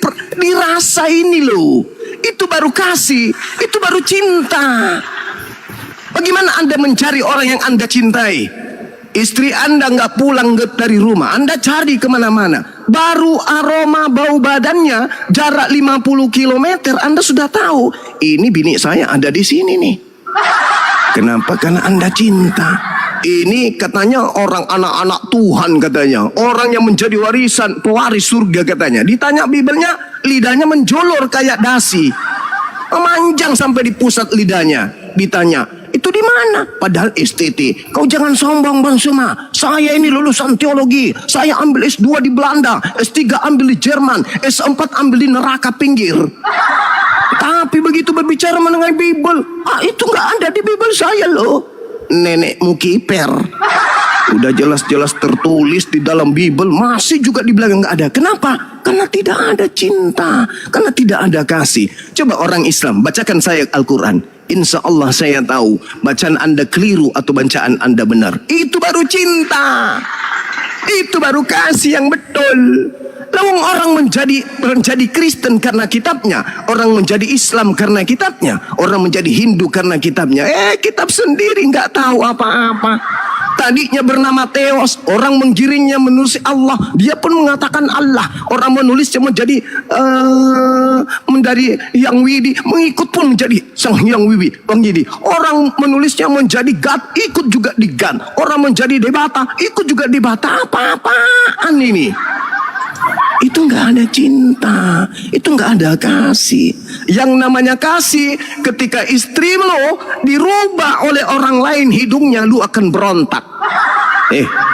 rasa ini loh. Itu baru kasih, itu baru cinta. Bagaimana Anda mencari orang yang Anda cintai? Istri Anda nggak pulang dari rumah, Anda cari kemana-mana. Baru aroma bau badannya, jarak 50 km, Anda sudah tahu, ini bini saya ada di sini nih. Kenapa? Karena Anda cinta. Ini katanya orang anak-anak Tuhan katanya. Orang yang menjadi warisan, pewaris surga katanya. Ditanya Bibelnya, lidahnya menjolor kayak dasi. Memanjang sampai di pusat lidahnya. Ditanya, itu di mana? Padahal STT. Kau jangan sombong Bang Suma. Saya ini lulusan teologi. Saya ambil S2 di Belanda. S3 ambil di Jerman. S4 ambil di neraka pinggir. Tapi begitu berbicara mengenai Bible, itu nggak ada di Bible saya loh. Nenekmu kiper. Udah jelas-jelas tertulis di dalam Bible, masih juga dibilang nggak ada. Kenapa? Karena tidak ada cinta, karena tidak ada kasih. Coba orang Islam, bacakan saya Al-Quran. Insya Allah saya tahu bacaan Anda keliru atau bacaan Anda benar. Itu baru cinta. Itu baru kasih yang betul. Lawang orang menjadi Kristen karena kitabnya, orang menjadi Islam karena kitabnya, orang menjadi Hindu karena kitabnya. Kitab sendiri nggak tahu apa-apa. Tadinya bernama Theos, orang menggiringnya menulis Allah, dia pun mengatakan Allah. Orang menulisnya menjadi dari Yang Widi, mengikut pun menjadi Sang Hyang Widi. Orang menulisnya menjadi God, ikut juga di God. Orang menjadi Debata, ikut juga Debata. Apa-apaan ini? Itu nggak ada cinta, itu nggak ada kasih. Yang namanya kasih, ketika istri lo dirubah oleh orang lain hidungnya, lu akan berontak.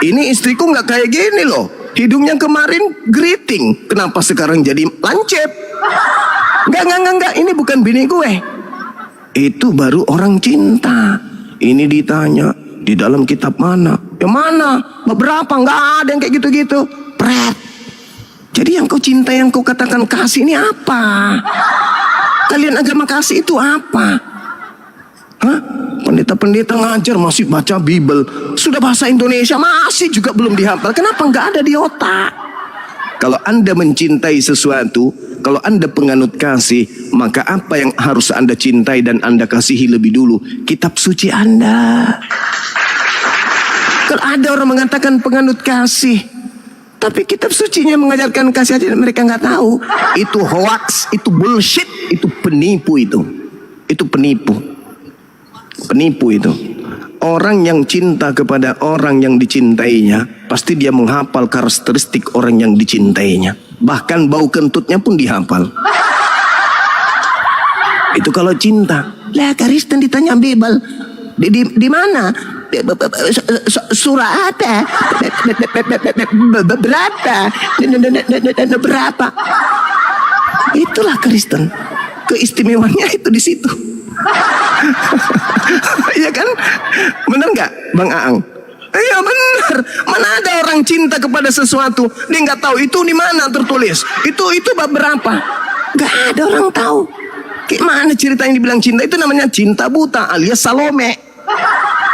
Ini istriku nggak kayak gini loh, hidungnya kemarin geriting, kenapa sekarang jadi lancip? Enggak, ini bukan bini gue. Itu baru orang cinta. Ini ditanya di dalam kitab mana? Yang mana? Beberapa, nggak ada yang kayak gitu-gitu. Pret. Jadi yang kau cinta, yang kau katakan kasih ini apa? Kalian agama kasih itu apa? Hah? Pendeta-pendeta ngajar masih baca Bible, sudah bahasa Indonesia masih juga belum dihafal. Kenapa nggak ada di otak? Kalau Anda mencintai sesuatu, kalau Anda penganut kasih, maka apa yang harus Anda cintai dan Anda kasihi lebih dulu? Kitab suci Anda. Kalau ada orang mengatakan penganut kasih, tapi kitab sucinya mengajarkan kasih aja mereka nggak tahu. Itu hoax, itu bullshit, itu penipu itu. Itu penipu. Penipu itu. Orang yang cinta kepada orang yang dicintainya, pasti dia menghafal karakteristik orang yang dicintainya. Bahkan bau kentutnya pun dihafal. Itu kalau cinta. Lah Kristen ditanya Bible, di mana? Surah apa? Berapa? Itulah Kristen. Keistimewaannya itu di situ. Iya kan? Benar nggak, Bang Aang? Iya benar. Mana ada orang cinta kepada sesuatu dia nggak tahu itu di mana tertulis. Itu bab berapa? Nggak ada orang tahu. Gimana ceritanya dibilang cinta? Itu namanya cinta buta alias Salome.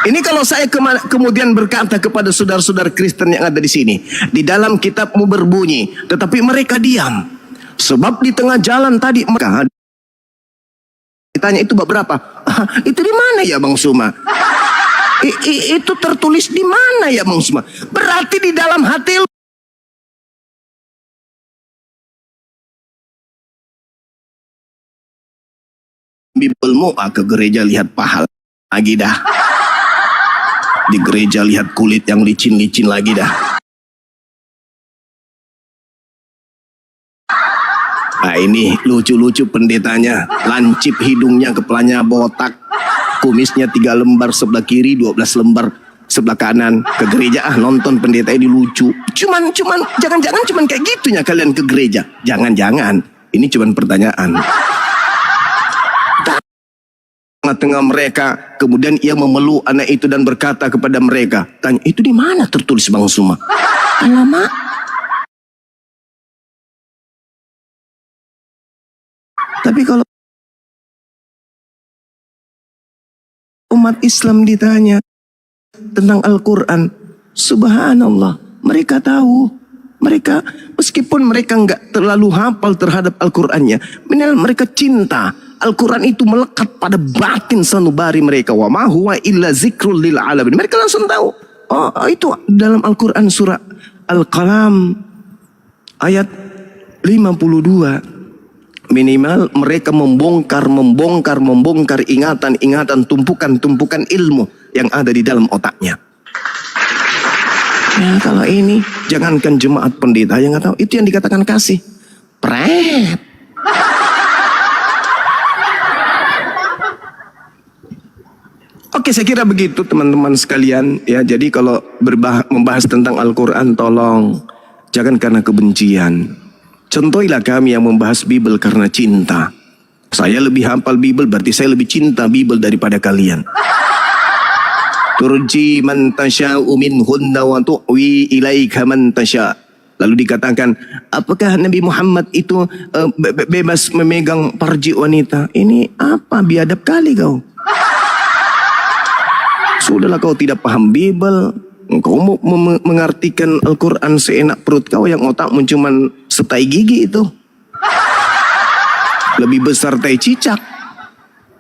Ini kalau saya kemudian berkata kepada saudara-saudara Kristen yang ada di sini, di dalam kitabmu berbunyi, tetapi mereka diam. Sebab di tengah jalan tadi mereka ditanya itu bab berapa? Itu di mana ya Bang Suma? Itu tertulis di mana ya Bang Suma? Berarti di dalam hati lu. Bibelmu ke gereja lihat pahala lagi dah. Di gereja lihat kulit yang licin-licin lagi dah. Nah ini lucu-lucu pendetanya, lancip hidungnya, kepalanya botak, kumisnya 3 lembar sebelah kiri, 12 lembar sebelah kanan. Ke gereja nonton pendeta ini lucu. Jangan cuman kayak gitunya kalian ke gereja. Jangan. Ini cuman pertanyaan. Tengah-tengah mereka, kemudian ia memeluk anak itu dan berkata kepada mereka, tanya, itu di mana tertulis Bang Suma? Alamak. Tapi kalau umat Islam ditanya tentang Al-Quran, subhanallah, mereka tahu. Mereka, meskipun mereka nggak terlalu hafal terhadap Al-Qurannya, minimal mereka cinta. Al-Quran itu melekat pada batin sanubari mereka. Wa ma huwa illa zikrul lil alamin. Mereka langsung tahu. Oh, itu dalam Al-Quran surah Al-Qalam ayat 52. Minimal mereka membongkar ingatan-ingatan, tumpukan ilmu yang ada di dalam otaknya. Ya, kalau ini jangankan jemaat pendeta yang nggak tahu, itu yang dikatakan kasih. Pret. Oke, saya kira begitu teman-teman sekalian ya. Jadi kalau membahas tentang Al-Quran, tolong jangan karena kebencian. Contohilah kami yang membahas Bible karena cinta. Saya lebih hafal Bible, berarti saya lebih cinta Bible daripada kalian. turji man tasya'u minhunna wa tu'wi ilaika man tasya'. Lalu dikatakan, apakah Nabi Muhammad itu bebas memegang farji wanita? Ini apa, biadab kali kau. Sudahlah, kau tidak paham Bible. Kau mau mengartikan Al-Quran seenak perut kau yang otakmu cuman setai gigi itu. Lebih besar tai cicak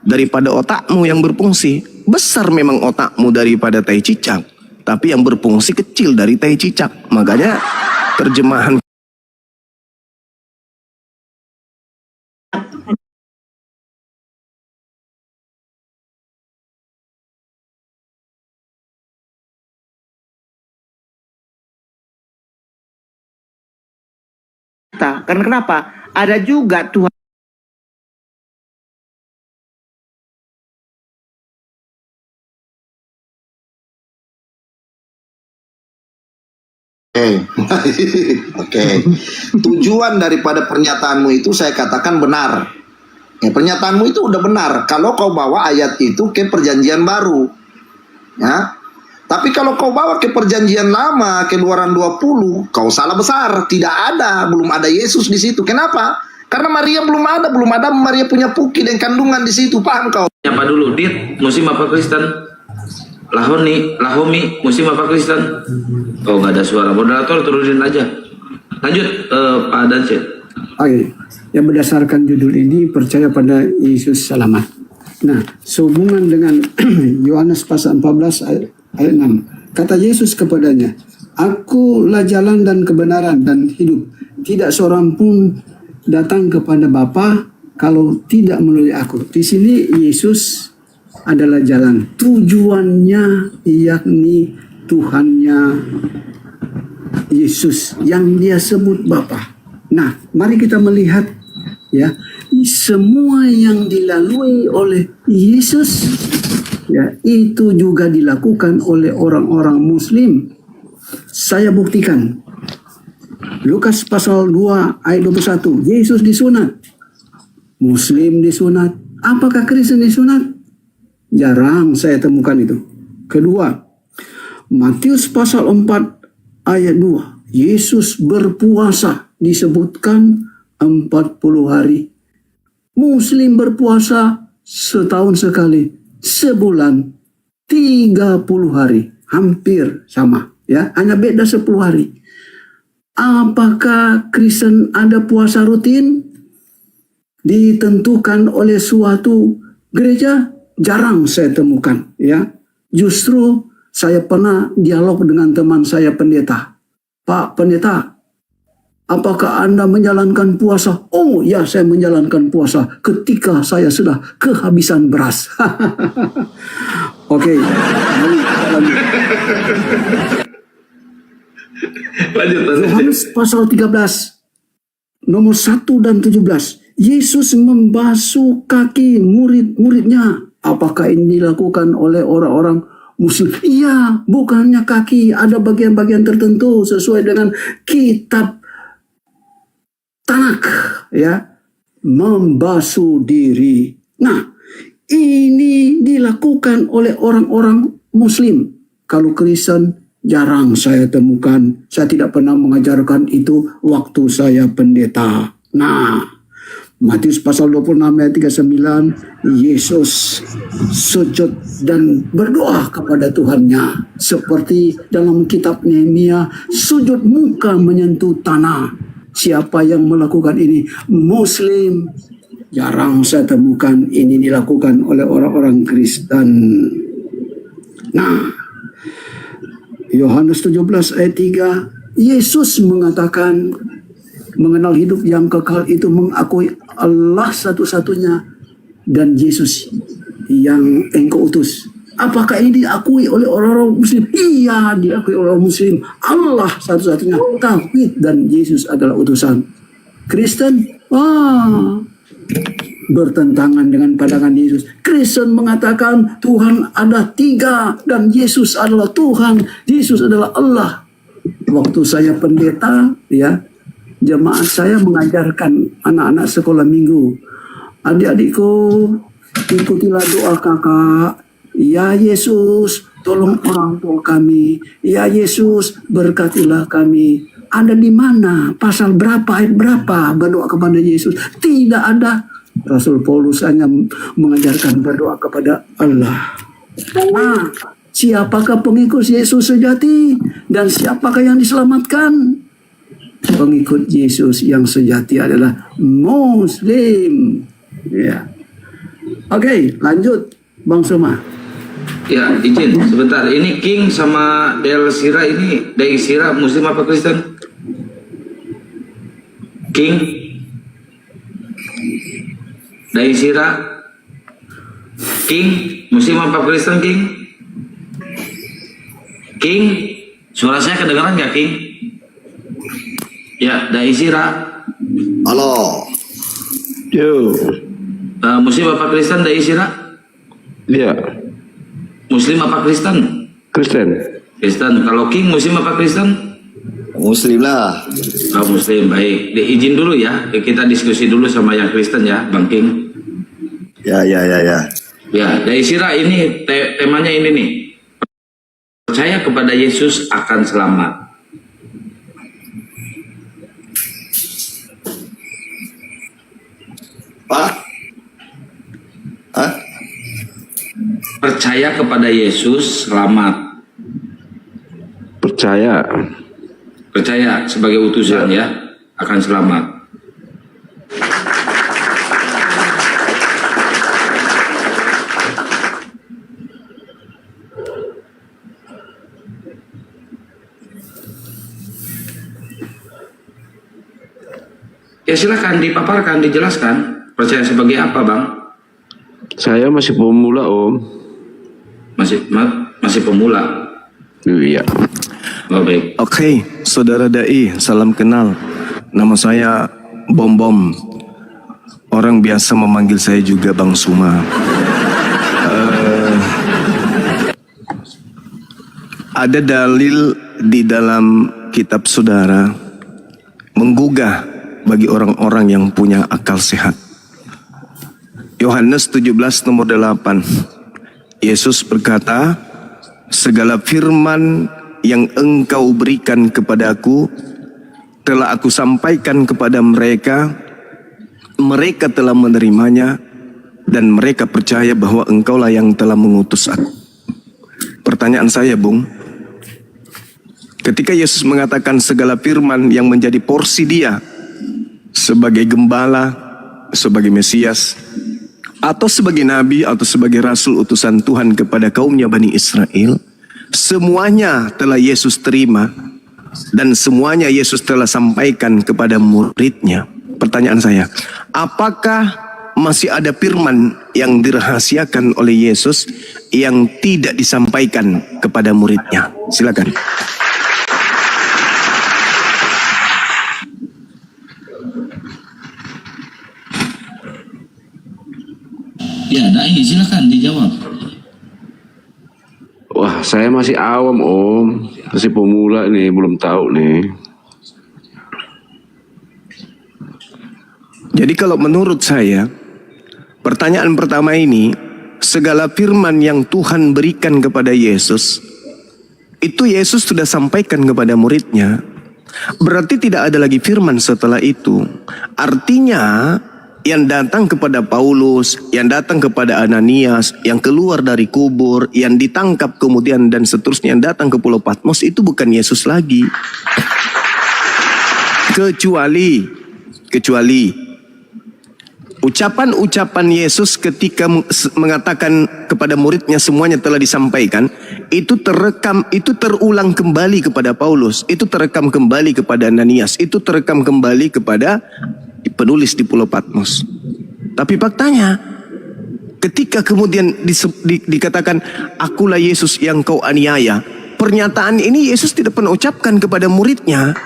daripada otakmu yang berfungsi. Besar memang otakmu daripada tai cicak, tapi yang berfungsi kecil dari tai cicak. Makanya terjemahan karena kenapa? Ada juga Tuhan Oke. Tujuan daripada pernyataanmu itu saya katakan benar. Ya, pernyataanmu itu udah benar kalau kau bawa ayat itu ke perjanjian baru. Ya. Tapi kalau kau bawa ke perjanjian lama, Keluaran 20, kau salah besar. Tidak ada, belum ada Yesus di situ. Kenapa? Karena Maria belum ada Maria punya puki dan kandungan di situ. Paham kau? Apa dulu, Dit? Muslim apa Kristen? Lahomi, Muslim apa Kristen? Oh, nggak ada suara. Moderator turunin aja. Lanjut, Pak Dance. Oke, yang berdasarkan judul ini percaya pada Yesus selamat. Nah, sehubungan dengan Yohanes pasal 14 ayat 6. Kata Yesus kepadanya, Akulah jalan dan kebenaran dan hidup. Tidak seorang pun datang kepada Bapa kalau tidak melalui aku. Di sini Yesus adalah jalan. Tujuannya yakni Tuhannya Yesus yang dia sebut Bapa. Nah, mari kita melihat ya, semua yang dilalui oleh Yesus ya, itu juga dilakukan oleh orang-orang Muslim. Saya buktikan. Lukas pasal 2 ayat 21. Yesus disunat. Muslim disunat. Apakah Kristen disunat? Jarang saya temukan itu. Kedua, Matius pasal 4 ayat 2. Yesus berpuasa. Disebutkan 40 hari. Muslim berpuasa setahun sekali. Sebulan 30 hari. Hampir sama. Ya, hanya beda 10 hari. Apakah Kristen ada puasa rutin? Ditentukan oleh suatu gereja? Jarang saya temukan. Ya, justru saya pernah dialog dengan teman saya pendeta. Pak pendeta, apakah Anda menjalankan puasa? Oh ya, saya menjalankan puasa ketika saya sudah kehabisan beras. Oke. Lanjut. Yohanes pasal 13 nomor 1 dan 17. Yesus membasuh kaki murid-muridnya. Apakah ini dilakukan oleh orang-orang Muslim? Iya, bukannya kaki, ada bagian-bagian tertentu sesuai dengan kitab Tanak, ya, membasuh diri. Nah, ini dilakukan oleh orang-orang Muslim. Kalau Kristen jarang saya temukan. Saya tidak pernah mengajarkan itu waktu saya pendeta. Nah, Matius pasal 26 ayat 39, Yesus sujud dan berdoa kepada Tuhannya. Seperti dalam kitab Nehemia, sujud muka menyentuh tanah. Siapa yang melakukan ini? Muslim. Jarang saya temukan ini dilakukan oleh orang-orang Kristen. Nah, Yohanes 17 ayat 3, Yesus mengatakan, mengenal hidup yang kekal itu mengakui Allah satu-satunya dan Yesus yang engkau utus. Apakah ini diakui oleh orang-orang Muslim? Iya, diakui oleh orang Muslim. Allah satu-satunya, tauhid dan Yesus adalah utusan. Kristen, bertentangan dengan pandangan Yesus. Kristen mengatakan Tuhan ada 3 dan Yesus adalah Tuhan. Yesus adalah Allah. Waktu saya pendeta, ya, jemaat saya mengajarkan anak-anak sekolah minggu. Adik-adikku, ikutilah doa kakak. Ya Yesus, tolong orang tua kami. Ya Yesus, berkatilah kami. Ada di mana? Pasal berapa, ayat berapa berdoa kepada Yesus? Tidak ada. Rasul Paulus hanya mengajarkan berdoa kepada Allah. Nah, siapakah pengikut Yesus sejati? Dan siapakah yang diselamatkan? Pengikut Yesus yang sejati adalah Muslim. Ya. Oke, lanjut Bang Suma. Ya, izin sebentar. Ini King sama Del Sira ini, Dai Sira Muslim apa Kristen? King, Dai Sira, King Muslim apa Kristen King? King, suara saya kedengaran nggak King? Ya, Dai Sira. Halo. Yo. Muslim apa Kristen Dai Sira? Iya. Muslim apa Kristen? Kristen. Kristen. Kalau King Muslim apa Kristen? Muslim lah. Oh, Muslim, baik. Izin dulu ya, kita diskusi dulu sama yang Kristen ya, Bang King. Ya. Ya, dari Sira ini temanya ini nih. Percaya kepada Yesus akan selamat. Pak? Hah? Percaya kepada Yesus selamat. Percaya. Percaya sebagai utusan ya, akan selamat. Ya silakan dipaparkan, dijelaskan. Percaya sebagai apa, Bang? Saya masih pemula, Om. Masih pemula. Iya. Oh, baik. Oke, Saudara Dai, salam kenal. Nama saya Bom Bom. Orang biasa memanggil saya juga Bang Suma. Ada dalil di dalam kitab saudara menggugah bagi orang-orang yang punya akal sehat. Yohanes 17 nomor 8. Yesus berkata, segala firman yang engkau berikan kepadaku telah aku sampaikan kepada mereka. Mereka telah menerimanya dan mereka percaya bahwa engkaulah yang telah mengutus aku. Pertanyaan saya, Bung, ketika Yesus mengatakan segala firman yang menjadi porsi dia sebagai gembala, sebagai Mesias, atau sebagai nabi, atau sebagai rasul utusan Tuhan kepada kaumnya Bani Israel, semuanya telah Yesus terima dan semuanya Yesus telah sampaikan kepada muridnya. Pertanyaan saya, apakah masih ada firman yang dirahasiakan oleh Yesus yang tidak disampaikan kepada muridnya? Silakan. Ya, Dai, silakan dijawab. Wah, saya masih awam, Om. Masih pemula nih, belum tahu nih. Jadi kalau menurut saya, pertanyaan pertama ini, segala firman yang Tuhan berikan kepada Yesus, itu Yesus sudah sampaikan kepada muridnya. Berarti tidak ada lagi firman setelah itu. Artinya, yang datang kepada Paulus, yang datang kepada Ananias, yang keluar dari kubur, yang ditangkap kemudian dan seterusnya, yang datang ke Pulau Patmos, itu bukan Yesus lagi. Kecuali ucapan-ucapan Yesus ketika mengatakan kepada muridnya semuanya telah disampaikan, itu terekam, itu terulang kembali kepada Paulus, itu terekam kembali kepada Ananias, itu terekam kembali kepada penulis di Pulau Patmos. Tapi faktanya, ketika kemudian dikatakan akulah Yesus yang kau aniaya, pernyataan ini Yesus tidak pernah ucapkan kepada muridnya.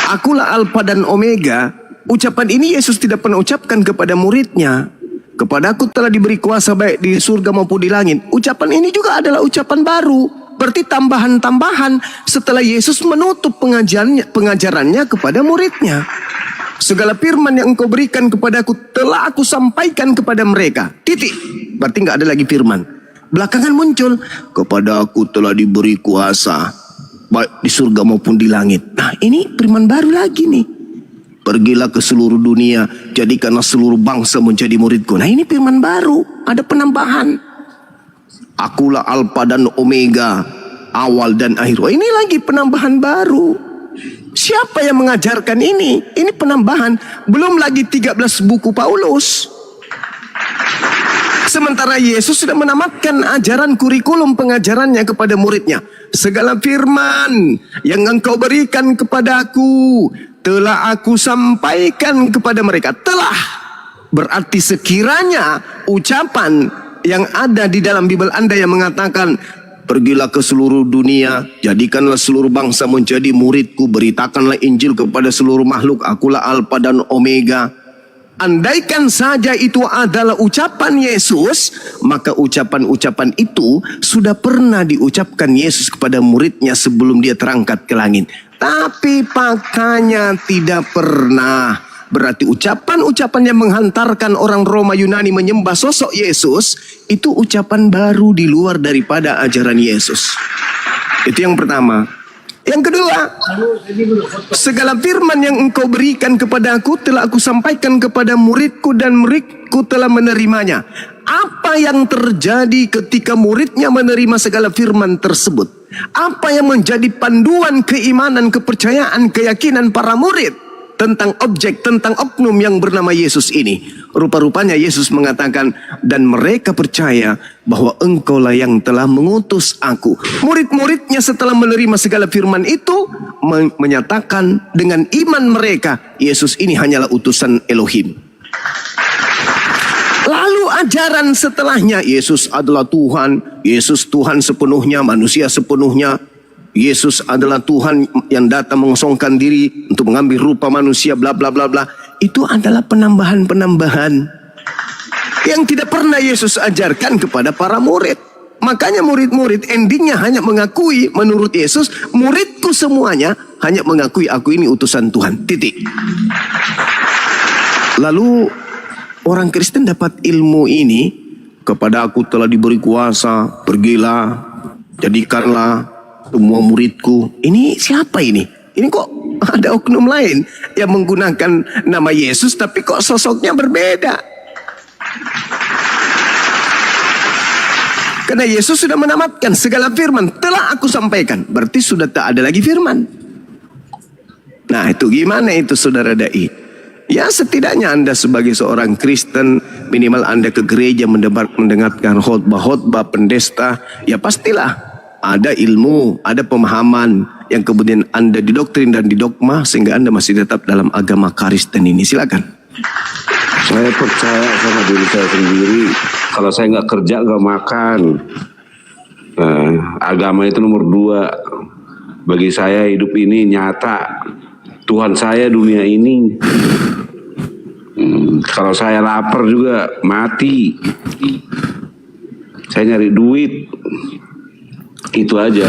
Akulah Alfa dan Omega. Ucapan ini Yesus tidak pernah ucapkan kepada muridnya. Kepadaku telah diberi kuasa baik di surga maupun di langit. Ucapan ini juga adalah ucapan baru. Berarti tambahan-tambahan setelah Yesus menutup pengajarannya kepada muridnya. Segala firman yang engkau berikan kepadaku telah aku sampaikan kepada mereka. Titik. berarti nggak ada lagi firman. Belakangan muncul, kepada aku telah diberi kuasa, baik di surga maupun di langit. Nah ini firman baru lagi nih. Pergilah ke seluruh dunia, jadikanlah seluruh bangsa menjadi muridku. Nah ini firman baru, ada penambahan. Akulah Alfa dan Omega, awal dan akhir. Oh, ini lagi penambahan baru. Siapa yang mengajarkan ini? Ini penambahan. Belum lagi 13 buku Paulus. Sementara Yesus sudah menamatkan ajaran kurikulum pengajarannya kepada muridnya. Segala firman yang engkau berikan kepadaku telah aku sampaikan kepada mereka. Telah berarti sekiranya ucapan yang ada di dalam Bible Anda yang mengatakan pergilah ke seluruh dunia, jadikanlah seluruh bangsa menjadi muridku, beritakanlah Injil kepada seluruh makhluk, akulah Alfa dan Omega. Andaikan saja itu adalah ucapan Yesus, maka ucapan-ucapan itu sudah pernah diucapkan Yesus kepada muridnya sebelum dia terangkat ke langit. Tapi pakanya tidak pernah. Berarti ucapan-ucapan yang menghantarkan orang Roma Yunani menyembah sosok Yesus, itu ucapan baru di luar daripada ajaran Yesus. Itu yang pertama. Yang kedua, segala firman yang engkau berikan kepadaku telah aku sampaikan kepada muridku dan muridku telah menerimanya. Apa yang terjadi ketika muridnya menerima segala firman tersebut? Apa yang menjadi panduan keimanan, kepercayaan, keyakinan para murid tentang objek, tentang oknum yang bernama Yesus ini? Rupa-rupanya Yesus mengatakan, dan mereka percaya bahwa engkaulah yang telah mengutus aku. Murid-muridnya setelah menerima segala firman itu menyatakan dengan iman mereka, Yesus ini hanyalah utusan Elohim. Lalu ajaran setelahnya, Yesus adalah Tuhan, Yesus Tuhan sepenuhnya, manusia sepenuhnya. Yesus adalah Tuhan yang datang mengosongkan diri untuk mengambil rupa manusia, bla bla bla bla. Itu adalah penambahan-penambahan yang tidak pernah Yesus ajarkan kepada para murid. Makanya murid-murid endingnya hanya mengakui menurut Yesus, muridku semuanya hanya mengakui aku ini utusan Tuhan. Titik. Lalu orang Kristen dapat ilmu ini, kepada aku telah diberi kuasa, pergilah, jadikanlah semua muridku. Ini siapa ini? Ini kok ada oknum lain yang menggunakan nama Yesus tapi kok sosoknya berbeda. Karena Yesus sudah menamatkan segala firman telah aku sampaikan. Berarti sudah tak ada lagi firman. Nah itu gimana itu saudara dai? Ya setidaknya Anda sebagai seorang Kristen, minimal Anda ke gereja mendengarkan khotbah-khotbah pendeta, ya pastilah ada ilmu, ada pemahaman yang kemudian Anda didoktrin dan didogma sehingga Anda masih tetap dalam agama Kristen ini. Silakan. Saya percaya sama diri saya sendiri. Kalau saya nggak kerja nggak makan. Agama itu nomor 2. Bagi saya hidup ini nyata. Tuhan saya dunia ini. Kalau saya lapar juga mati. Saya nyari duit. Itu aja.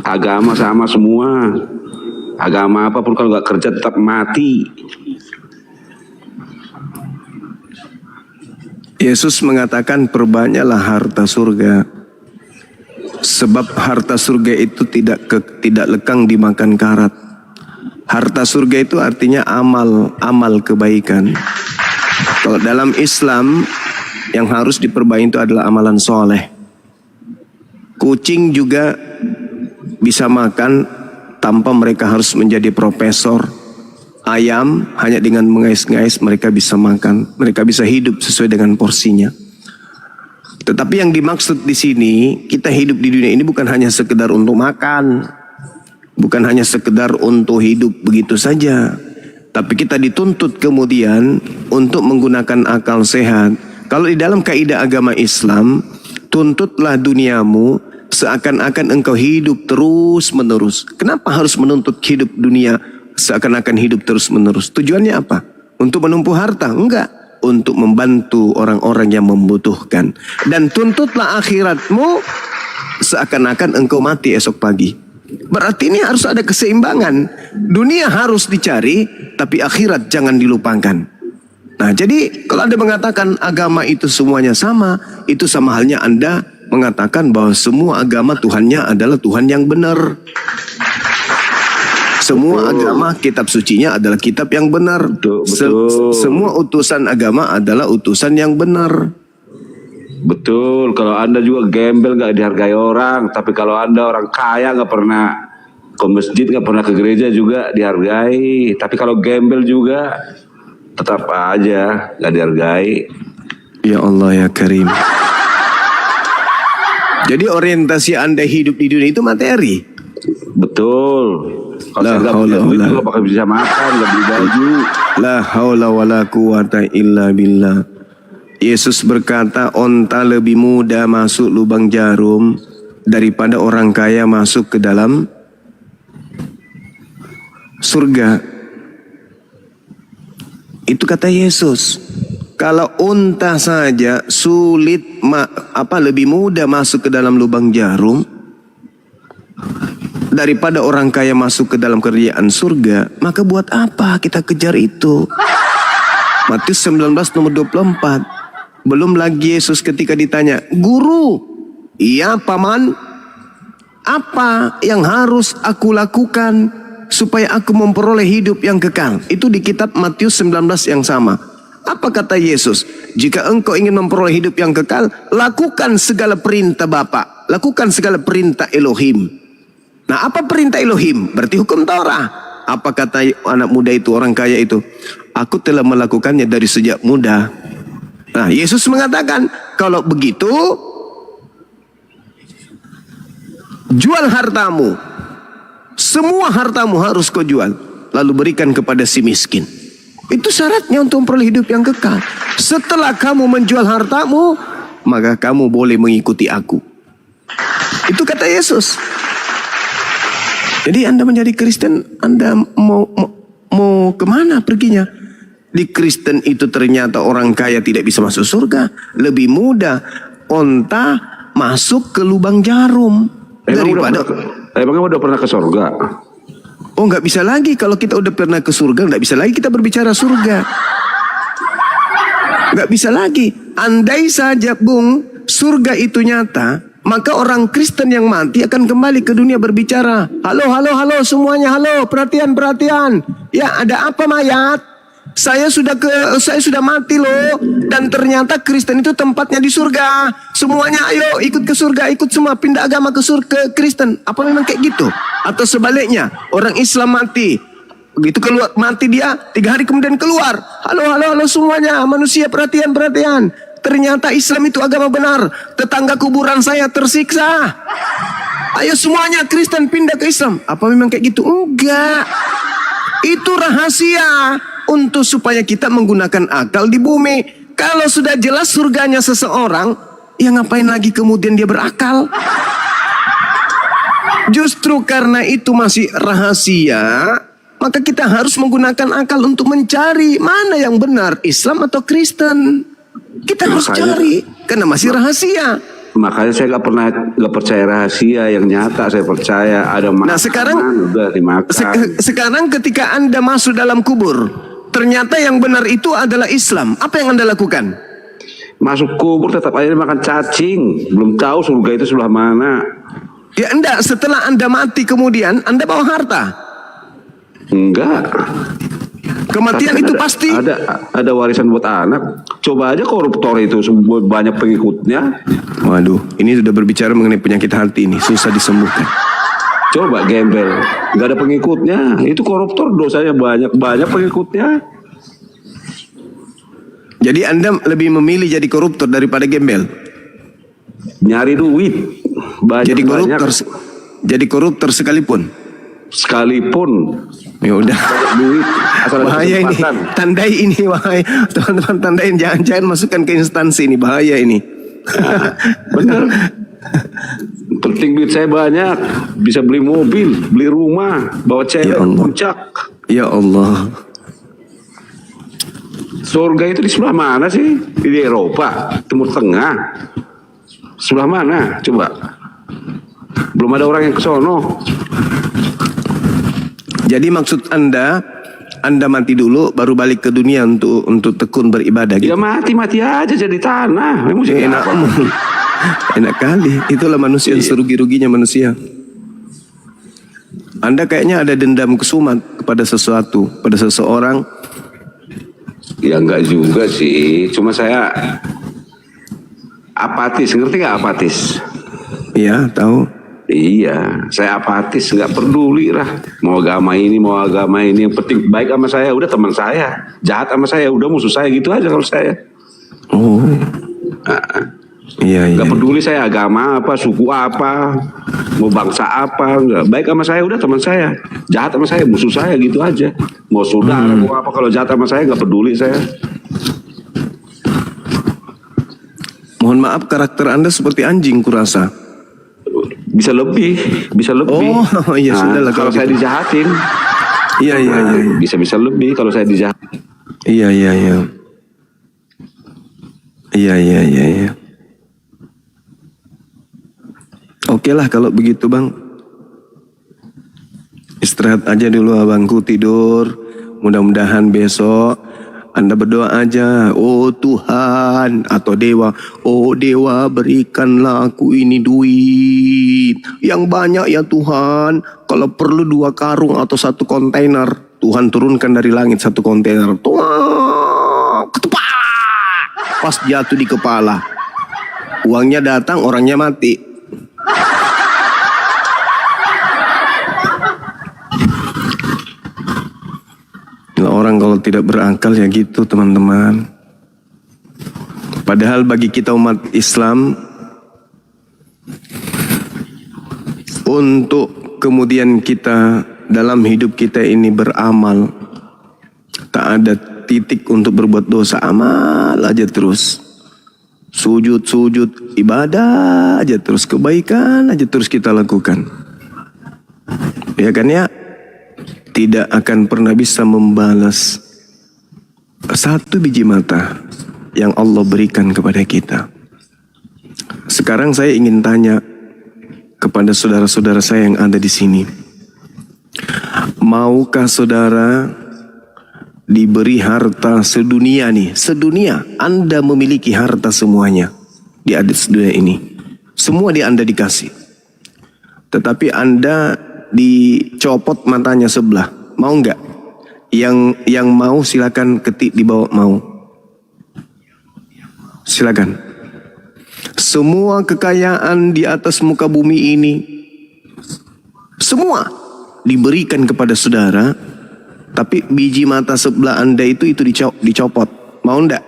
Agama sama semua. Agama apapun kalau nggak kerja tetap mati. Yesus mengatakan perbanyaklah harta surga. Sebab harta surga itu tidak lekang dimakan karat. Harta surga itu artinya amal kebaikan. Kalau dalam Islam yang harus diperbaiki itu adalah amalan soleh. Kucing juga bisa makan tanpa mereka harus menjadi profesor. Ayam hanya dengan mengais-ngais mereka bisa makan. Mereka bisa hidup sesuai dengan porsinya. Tetapi yang dimaksud di sini, kita hidup di dunia ini bukan hanya sekedar untuk makan. Bukan hanya sekedar untuk hidup begitu saja. Tapi kita dituntut kemudian untuk menggunakan akal sehat. Kalau di dalam kaidah agama Islam, tuntutlah duniamu seakan-akan engkau hidup terus-menerus. Kenapa harus menuntut hidup dunia seakan-akan hidup terus-menerus? Tujuannya apa? Untuk menumpuk harta? Enggak. Untuk membantu orang-orang yang membutuhkan. Dan tuntutlah akhiratmu seakan-akan engkau mati esok pagi. Berarti ini harus ada keseimbangan. Dunia harus dicari, tapi akhirat jangan dilupakan. Nah, jadi kalau Anda mengatakan agama itu semuanya sama, itu sama halnya Anda mengatakan bahwa semua agama Tuhannya adalah Tuhan yang benar. Semua agama kitab sucinya adalah kitab yang benar. Semua utusan agama adalah utusan yang benar. Betul, kalau Anda juga gembel gak dihargai orang, tapi kalau Anda orang kaya gak pernah ke masjid, gak pernah ke gereja juga dihargai. Tapi kalau gembel juga tetap aja gak dihargai. Ya Allah ya Karim. Jadi orientasi Anda hidup di dunia itu materi. Betul. Kalau saya gak punya duit, gak bakal bisa makan, gak beli baju. La haula wala quwata illa billah. Yesus berkata, onta lebih mudah masuk lubang jarum daripada orang kaya masuk ke dalam surga. Itu kata Yesus. Kalau unta saja sulit lebih mudah masuk ke dalam lubang jarum daripada orang kaya masuk ke dalam kerajaan surga, maka buat apa kita kejar itu? Matius 19 nomor 24. Belum lagi Yesus ketika ditanya, "Guru, iya paman, apa yang harus aku lakukan supaya aku memperoleh hidup yang kekal?" Itu di kitab Matius 19 yang sama. Apa kata Yesus? Jika engkau ingin memperoleh hidup yang kekal, lakukan segala perintah Bapa, lakukan segala perintah Elohim. Nah, apa perintah Elohim? Berarti hukum Taurat. Apa kata anak muda itu, orang kaya itu? Aku telah melakukannya dari sejak muda. Nah, Yesus mengatakan, kalau begitu, jual hartamu. Semua hartamu harus kau jual. Lalu berikan kepada si miskin. Itu syaratnya untuk memperoleh hidup yang kekal. Setelah kamu menjual hartamu, maka kamu boleh mengikuti aku. Itu kata Yesus. Jadi Anda menjadi Kristen, Anda mau kemana perginya? Di Kristen itu ternyata orang kaya tidak bisa masuk surga. Lebih mudah onta masuk ke lubang jarum daripada. Emangnya udah pernah ke surga? Oh, nggak bisa lagi. Kalau kita udah pernah ke surga, nggak bisa lagi kita berbicara surga. Nggak bisa lagi. Andai saja, Bung, surga itu nyata, maka orang Kristen yang mati akan kembali ke dunia berbicara. Halo semuanya, halo, perhatian. Ya, ada apa mayat? Saya sudah mati loh, dan ternyata Kristen itu tempatnya di surga. Semuanya ayo ikut ke surga, ikut semua pindah agama ke surga Kristen. Apa memang kayak gitu? Atau sebaliknya, orang Islam mati, begitu keluar mati dia 3 hari kemudian keluar. Halo semuanya, manusia perhatian. Ternyata Islam itu agama benar. Tetangga kuburan saya tersiksa. Ayo semuanya Kristen pindah ke Islam. Apa memang kayak gitu? Enggak. Itu rahasia untuk supaya kita menggunakan akal di bumi. Kalau sudah jelas surganya seseorang, ya ngapain lagi kemudian dia berakal? Justru karena itu masih rahasia, maka kita harus menggunakan akal untuk mencari mana yang benar, Islam atau Kristen. Kita harus cari karena masih rahasia. Makanya saya nggak percaya rahasia yang nyata. Saya percaya ada makanan. Nah sekarang udah dimakan. Sekarang ketika Anda masuk dalam kubur, ternyata yang benar itu adalah Islam. Apa yang Anda lakukan? Masuk kubur tetap aja makan cacing. Belum tahu surga itu sebelah mana. Ya enggak, setelah Anda mati kemudian Anda bawa harta. Enggak. Kematian itu pasti ada warisan buat anak. Coba aja koruptor itu banyak pengikutnya. Waduh, ini sudah berbicara mengenai penyakit hati ini, susah disembuhkan. Coba gembel, nggak ada pengikutnya. Itu koruptor dosanya banyak pengikutnya. Jadi Anda lebih memilih jadi koruptor daripada gembel? Nyari duit banyak. Jadi koruptor sekalipun. Ya udah. Duit, bahaya ini. Tandai ini bahaya. Teman-teman tandain, jangan masukkan ke instansi ini, bahaya ini. Benar. Penting duit saya banyak, bisa beli mobil, beli rumah, bawa cewek puncak. Ya Allah. Surga itu di sebelah mana sih? Di Eropa, Timur Tengah. Sebelah mana? Coba. Belum ada orang yang ke sono. Jadi maksud Anda, Anda mati dulu baru balik ke dunia untuk tekun beribadah gitu. Ya mati aja jadi tanah. Enak, enak kali. Itulah manusia, serugi-ruginya manusia. Anda kayaknya ada dendam kesumat kepada sesuatu, pada seseorang. Ya enggak juga sih. Cuma saya apatis, ngerti nggak apatis? Iya, tahu. Iya, saya apatis, nggak peduli lah. Mau agama ini, yang penting baik sama saya, udah teman saya. Jahat sama saya, udah musuh saya, gitu aja kalau saya. Oh. Iya. Nggak peduli saya agama apa, suku apa, mau bangsa apa, nggak. Baik sama saya, udah teman saya. Jahat sama saya, musuh saya, gitu aja. Mau saudara, mau apa, kalau jahat sama saya nggak peduli saya. Mohon maaf, karakter Anda seperti anjing kurasa. Bisa lebih. Oh, iya sudahlah kalau saya dijahatin. Iya. Bisa lebih kalau saya dijahatin. Iya. Oke lah kalau begitu Bang. Istirahat aja dulu abangku, tidur. Mudah-mudahan besok Anda berdoa aja, oh Tuhan atau Dewa, oh Dewa berikanlah aku ini duit yang banyak ya Tuhan. Kalau perlu 2 karung atau 1 kontainer, Tuhan turunkan dari langit 1 kontainer. Tuang, ketepak, pas jatuh di kepala, uangnya datang, orangnya mati. Orang kalau tidak berakal ya gitu teman-teman. Padahal bagi kita umat Islam, untuk kemudian kita dalam hidup kita ini beramal, tak ada titik untuk berbuat dosa, amal aja terus. Sujud, ibadah aja terus, kebaikan aja terus kita lakukan. Ya kan ya? Tidak akan pernah bisa membalas 1 biji mata yang Allah berikan kepada kita. Sekarang saya ingin tanya kepada saudara-saudara saya yang ada di sini. Maukah saudara diberi harta sedunia nih? Sedunia, Anda memiliki harta semuanya di atas dunia ini. Semua di Anda dikasih. Tetapi Anda dicopot matanya sebelah, mau nggak? Yang mau silakan ketik di bawah, mau. Silakan. Semua kekayaan di atas muka bumi ini, semua diberikan kepada saudara, tapi biji mata sebelah Anda itu dicopot, mau nggak?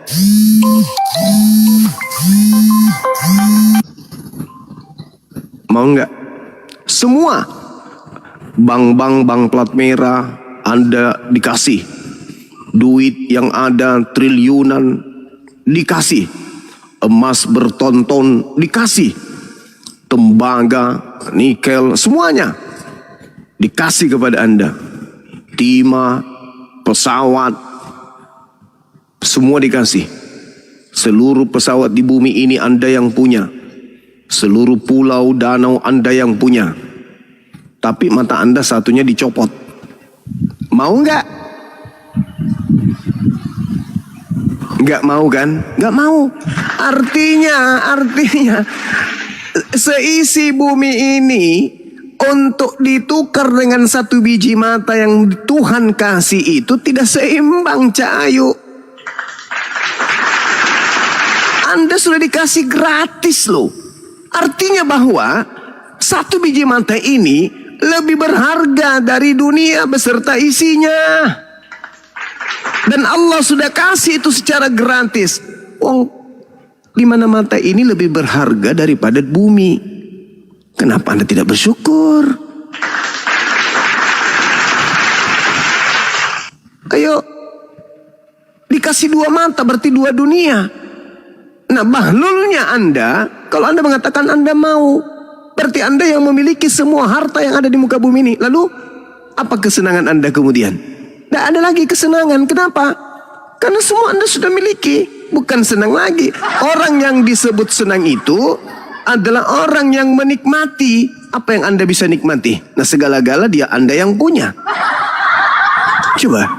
Mau nggak? Semua. Bank plat merah Anda dikasih, duit yang ada triliunan dikasih, emas bertonton dikasih, tembaga, nikel, semuanya dikasih kepada Anda. Timah, pesawat, semua dikasih. Seluruh pesawat di bumi ini Anda yang punya. Seluruh pulau, danau Anda yang punya. Tapi mata Anda satunya dicopot. Mau nggak? Nggak mau kan? Nggak mau. Artinya seisi bumi ini untuk ditukar dengan 1 biji mata yang Tuhan kasih itu tidak seimbang, Cak Ayu. Anda sudah dikasih gratis loh. Artinya bahwa 1 biji mata ini lebih berharga dari dunia beserta isinya. Dan Allah sudah kasih itu secara gratis. Di mana mata ini lebih berharga daripada bumi. Kenapa Anda tidak bersyukur? Ayo, dikasih 2 mata berarti 2 dunia. Nah, bahlulnya Anda, kalau Anda mengatakan Anda mau, berarti Anda yang memiliki semua harta yang ada di muka bumi ini. Lalu, apa kesenangan Anda kemudian? Tidak ada lagi kesenangan. Kenapa? Karena semua Anda sudah miliki. Bukan senang lagi. Orang yang disebut senang itu adalah orang yang menikmati. Apa yang Anda bisa nikmati? Nah, segala-gala dia Anda yang punya. Coba.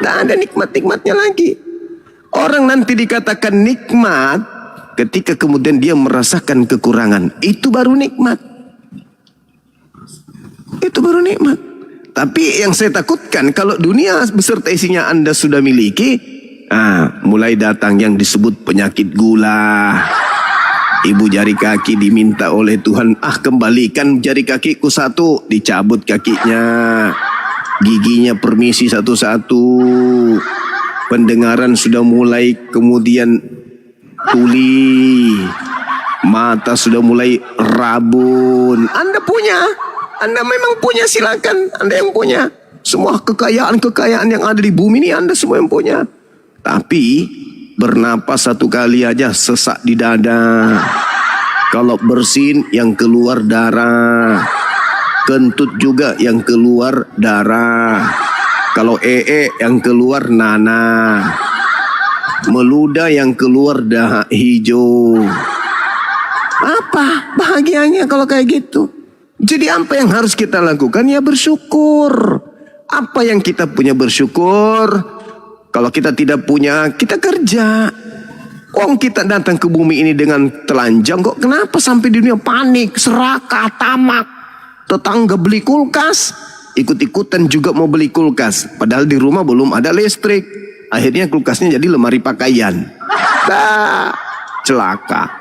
Nggak ada nikmat-nikmatnya lagi. Orang nanti dikatakan nikmat ketika kemudian dia merasakan kekurangan. Itu baru nikmat. Itu baru nikmat. Tapi yang saya takutkan kalau dunia beserta isinya Anda sudah miliki, mulai datang yang disebut penyakit gula. Ibu jari kaki diminta oleh Tuhan, kembalikan jari kakiku satu, dicabut kakinya. Giginya permisi satu-satu. Pendengaran sudah mulai kemudian tuli. Mata sudah mulai rabun. Anda punya, Anda memang punya, silakan. Anda yang punya. Semua kekayaan-kekayaan yang ada di bumi ini Anda semua yang punya. Tapi bernapas satu kali aja sesak di dada. Kalau bersin yang keluar darah. Kentut juga yang keluar darah. Kalau yang keluar nanah. Meludah yang keluar dahak hijau. Apa bahagianya kalau kayak gitu? Jadi apa yang harus kita lakukan? Ya bersyukur. Apa yang kita punya bersyukur. Kalau kita tidak punya, kita kerja. Wong kita datang ke bumi ini dengan telanjang kok. Kenapa sampai di dunia panik, serakah, tamak. Tetangga beli kulkas, ikut-ikutan juga mau beli kulkas. Padahal di rumah belum ada listrik. Akhirnya kulkasnya jadi lemari pakaian. Celaka.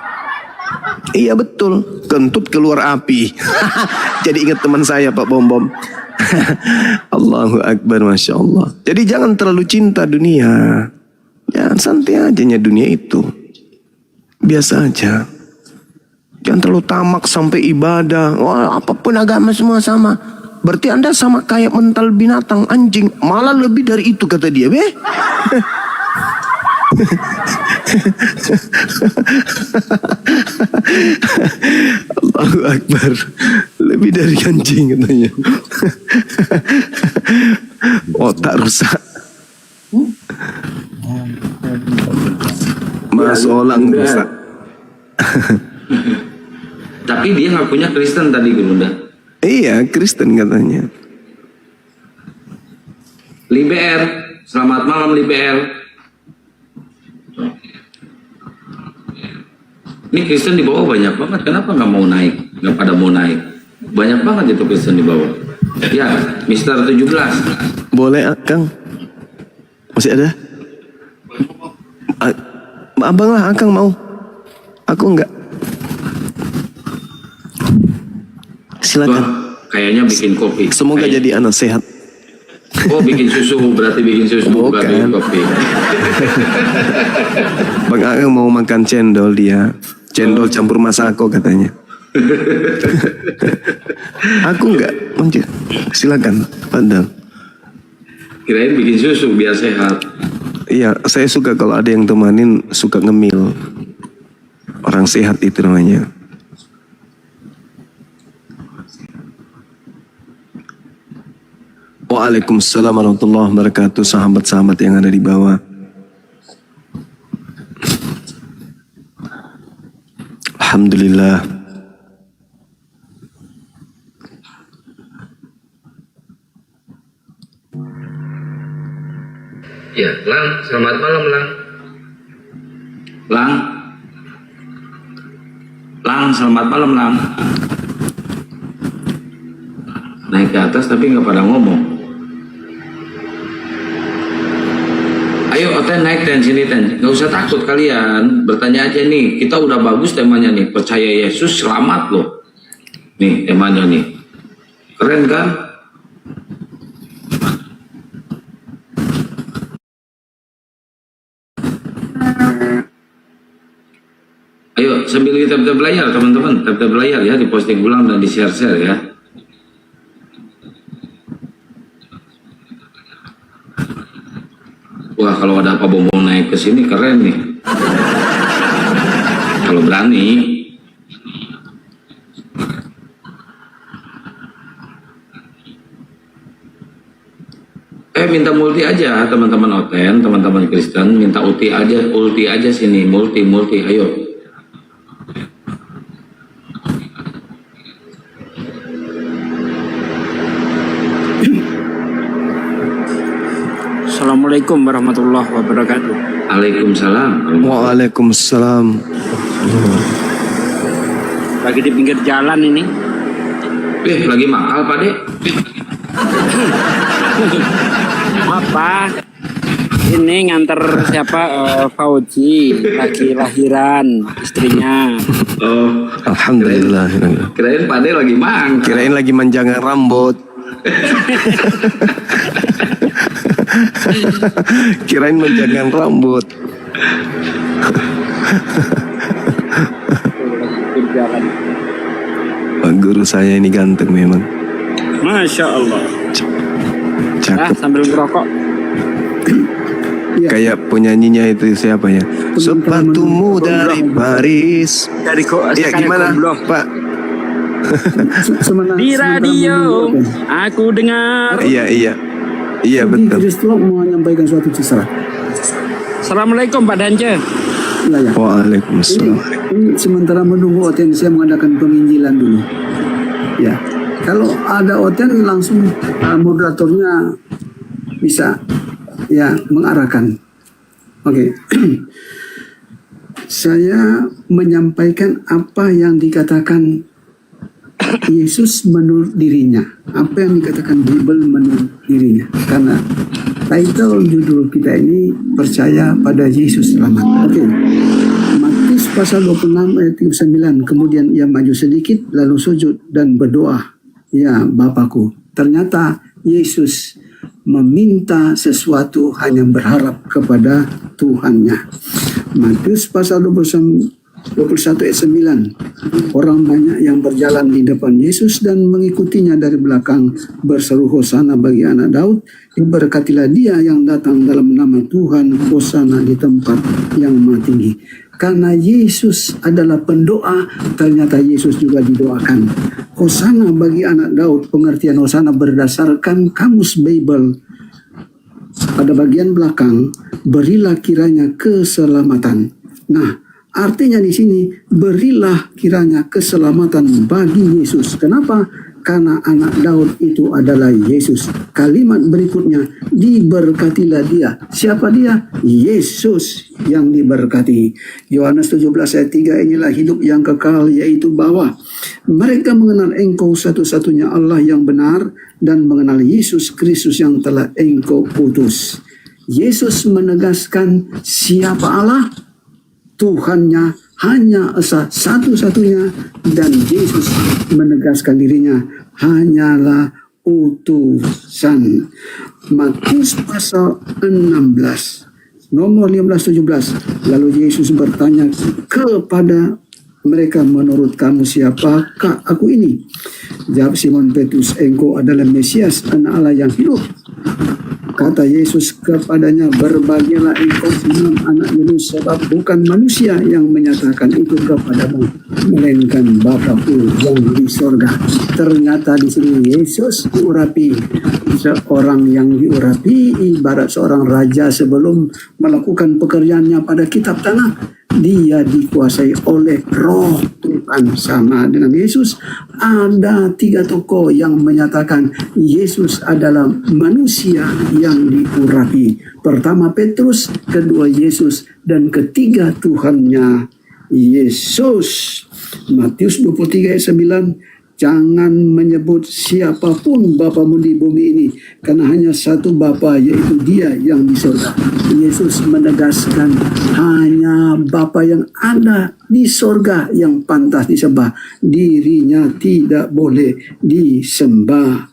Iya betul, kentut keluar api. Jadi ingat teman saya Pak Bom. Allahu Akbar, Masya Allah. Jadi jangan terlalu cinta dunia. Jangan, santai aja dunia itu. Biasa aja. Jangan terlalu tamak sampai ibadah. Wah, apapun agama semua sama. Berarti Anda sama kayak mental binatang, anjing. Malah lebih dari itu kata dia. Allahu Akbar. Lebih dari anjing katanya. Otak rusak. Mas Olang rusak. Tapi dia ngakunya Kristen tadi Gurunda. Iya, Kristen katanya. LIBR, selamat malam LIBR. Ini Kristen di bawah banyak banget. Kenapa nggak mau naik? Nggak pada mau naik. Banyak banget itu Kristen di bawah. Ya, Mister 17. Boleh, Kang? Masih ada? Abang lah, Kang mau. Aku enggak. Silakan. Wah, kayaknya bikin kopi. Semoga jadi anak sehat. Oh, bikin susu, berarti bikin susu, bukan bikin kopi. Bang Akang mau makan cendol dia. Cendol campur masako katanya. Aku enggak, silakan, padahal. Kirain bikin susu biar sehat. Iya, saya suka kalau ada yang temanin, suka ngemil. Orang sehat itu namanya. Waalaikumsalam warahmatullahi wabarakatuh, sahabat-sahabat yang ada di bawah. Alhamdulillah. Ya, Lang, selamat malam Lang. Lang, selamat malam Lang. Naik ke atas tapi nggak pada ngomong. Ayo Oten naik Ten, sini Ten. Nggak usah takut kalian. Bertanya aja nih. Kita udah bagus temanya nih. Percaya Yesus selamat loh. Nih temanya nih. Keren kan? Ayo sambil kita layar teman-teman. Tap layar ya. Diposting ulang dan di share-share ya. Wah, kalau ada apa bom naik ke sini keren nih. Kalau berani. Minta multi aja teman-teman Oten, teman-teman Kristen, minta ulti aja sini, multi, ayo. Assalamualaikum warahmatullahi wabarakatuh. Waalaikumsalam. Waalaikumsalam. Lagi di pinggir jalan ini. Lagi mahal Pak Dek. Apa? Ini nganter siapa? Fauji lagi lahiran istrinya. Oh, Alhamdulillah. kirain Pak Dek lagi mang. Kirain lagi manjangin rambut. Kirain manjangin rambut. Pak guru saya ini ganteng memang. Masya Allah. Cakep. Sambil ngerokok. Kayak penyanyinya itu siapa ya? Sepatumu dari Paris. Dari ya gimana Pak? Di radio aku dengar. Iya betul. Kristo mau menyampaikan suatu kisah. Assalamualaikum Pak Dance. Ya. Waalaikumsalam. Ini sementara menunggu Oten, saya mengadakan penginjilan dulu. Ya, kalau ada Oten langsung moderatornya bisa ya mengarahkan. Oke. Saya menyampaikan apa yang dikatakan Yesus menurut dirinya, apa yang dikatakan Bible menurut dirinya. Karena title judul kita ini percaya pada Yesus selamat. Oke. Matius pasal 26 ayat 39. Kemudian ia maju sedikit lalu sujud dan berdoa, ya Bapakku. Ternyata Yesus meminta sesuatu, hanya berharap kepada Tuhannya. Matius pasal 21 ayat 9. Orang banyak yang berjalan di depan Yesus dan mengikutinya dari belakang berseru Hosana bagi anak Daud. Diberkatilah dia yang datang dalam nama Tuhan, Hosana di tempat yang maha tinggi. Karena Yesus adalah pendoa, ternyata Yesus juga didoakan. Hosana bagi anak Daud, pengertian Hosana berdasarkan kamus Bible. Pada bagian belakang, berilah kiranya keselamatan. Nah, artinya di sini berilah kiranya keselamatan bagi Yesus. Kenapa? Karena anak Daud itu adalah Yesus. Kalimat berikutnya, diberkatilah dia. Siapa dia? Yesus yang diberkati. Yohanes 17 ayat 3, inilah hidup yang kekal, yaitu bahwa mereka mengenal Engkau satu-satunya Allah yang benar dan mengenal Yesus Kristus yang telah Engkau utus. Yesus menegaskan siapa Allah? Tuhannya hanya esa satu-satunya, dan Yesus menegaskan dirinya hanyalah utusan. Matius pasal 16 nomor 15-17. Lalu Yesus bertanya kepada mereka, menurut kamu siapakah aku ini? Jawab Simon Petrus, engkau adalah Mesias, anak Allah yang hidup. Kata Yesus kepadanya, berbahagialah engkau Simon anak Yunus, sebab bukan manusia yang menyatakan itu kepadamu, melainkan Bapa-Ku yang di sorga. Ternyata di sini Yesus diurapi. Seorang yang diurapi ibarat seorang raja sebelum melakukan pekerjaannya pada kitab tanah. Dia dikuasai oleh Roh Tuhan. Sama dengan Yesus, ada 3 tokoh yang menyatakan Yesus adalah manusia yang diurapi. Pertama Petrus, kedua Yesus, dan ketiga Tuhannya Yesus. Matius 23 ayat 9. Jangan menyebut siapapun Bapamu di bumi ini, karena hanya satu Bapa, yaitu Dia yang di surga. Yesus menegaskan hanya Bapa yang ada di surga yang pantas disembah. Dirinya tidak boleh disembah.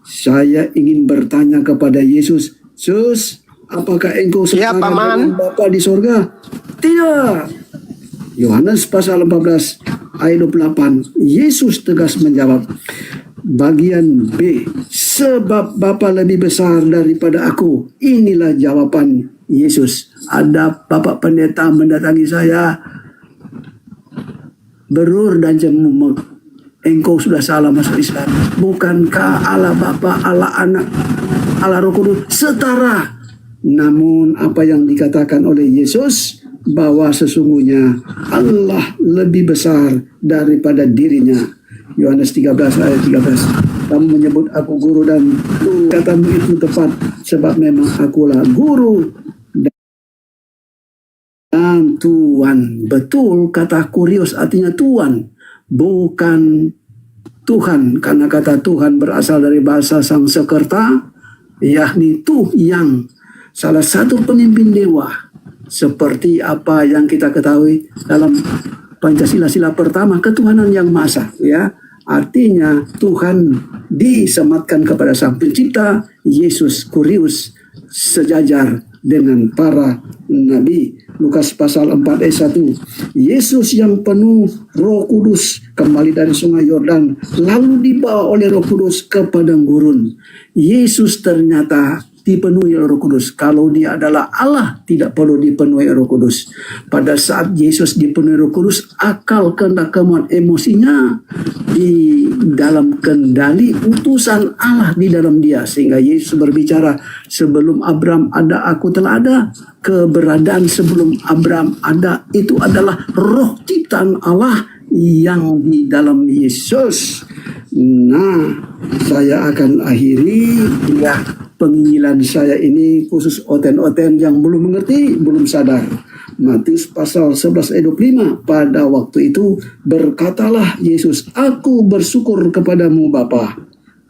Saya ingin bertanya kepada Yesus, Yesus, apakah engkau setara dengan Bapa di surga? Tidak. Yohanes pasal 14 ayat 28, Yesus tegas menjawab. Bagian B, sebab Bapa lebih besar daripada aku. Inilah jawaban Yesus. Ada Bapak Pendeta mendatangi saya, berur dan cemumuk. Engkau sudah salah masuk Islam. Bukankah Allah Bapa, Allah Anak, Allah Roh Kudus setara? Namun apa yang dikatakan oleh Yesus, bahwa sesungguhnya Allah lebih besar daripada dirinya. Yohanes 13 ayat 13. Kamu menyebut aku guru dan katamu itu tepat, sebab memang akulah guru dan Tuhan. Betul, kata kurios artinya Tuhan, bukan Tuhan, karena kata Tuhan berasal dari bahasa Sanskerta, yakni tuh yang salah satu pemimpin dewa, seperti apa yang kita ketahui dalam Pancasila sila pertama, ketuhanan yang Maha Esa, ya. Artinya Tuhan disematkan kepada Sang Pencipta, Yesus Kurius sejajar dengan para nabi. Lukas pasal 4 ayat 1. Yesus yang penuh Roh Kudus kembali dari sungai Yordan, lalu dibawa oleh Roh Kudus ke padang gurun. Yesus ternyata dipenuhi Roh Kudus. Kalau dia adalah Allah, tidak perlu dipenuhi Roh Kudus. Pada saat Yesus dipenuhi Roh Kudus, akal, kehendak, kemauan, emosinya di dalam kendali utusan Allah di dalam dia, sehingga Yesus berbicara, sebelum Abraham ada, aku telah ada. Keberadaan sebelum Abraham ada itu adalah roh ciptaan Allah yang di dalam Yesus. Nah, saya akan akhiri ya penginjilan saya ini khusus oten-oten yang belum mengerti, belum sadar. Matius pasal 11 ayat 25, pada waktu itu berkatalah Yesus, aku bersyukur kepadamu Bapa,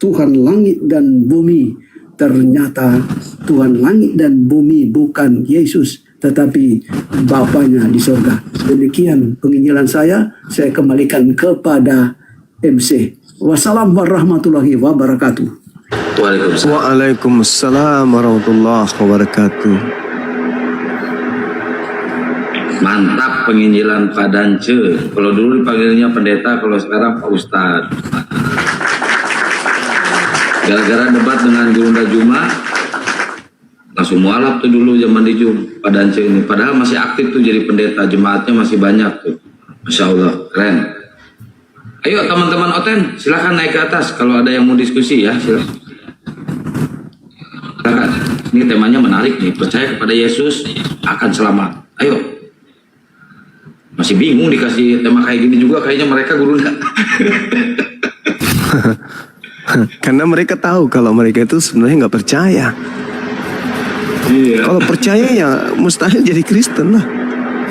Tuhan langit dan bumi. Ternyata Tuhan langit dan bumi bukan Yesus, tetapi Bapanya di surga. Demikian penginjilan saya kembalikan kepada MC. Wassalamu warahmatullahi wabarakatuh. Waalaikumsalam warahmatullahi wabarakatuh. Mantap penginjilan Pak Dance. Kalau dulu dipanggilnya pendeta, kalau sekarang Pak Ustadz. Gara-gara debat dengan Gurunda Juma, langsung mualaf tuh dulu zaman di Jum, Pak Dance ini. Padahal masih aktif tuh jadi pendeta, jemaatnya masih banyak tuh. Masya Allah, keren. Ayo teman-teman Oten, silahkan naik ke atas kalau ada yang mau diskusi ya, silahkan. Ini temanya menarik nih, percaya kepada Yesus akan selamat. Ayo. Masih bingung dikasih tema kayak gini juga, kayaknya mereka Gurunda. Karena mereka tahu kalau mereka itu sebenarnya nggak percaya. Iya. Kalau percaya ya mustahil jadi Kristen lah.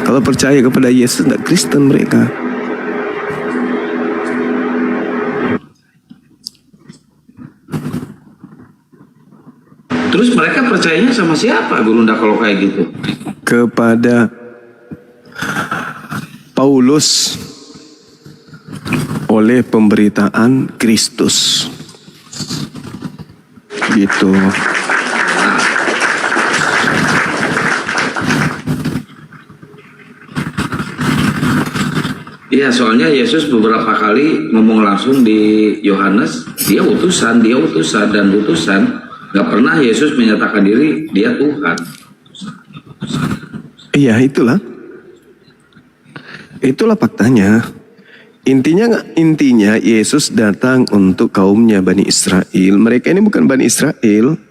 Kalau percaya kepada Yesus nggak Kristen mereka. Terus mereka percayanya sama siapa Gurunda kalau kayak gitu? Kepada Paulus oleh pemberitaan Kristus. Gitu. Iya, soalnya Yesus beberapa kali ngomong langsung di Yohanes, dia utusan, dan utusan. Gak pernah Yesus menyatakan diri dia Tuhan. Iya, itulah faktanya. Intinya Yesus datang untuk kaumnya Bani Israel. Mereka ini bukan Bani Israel.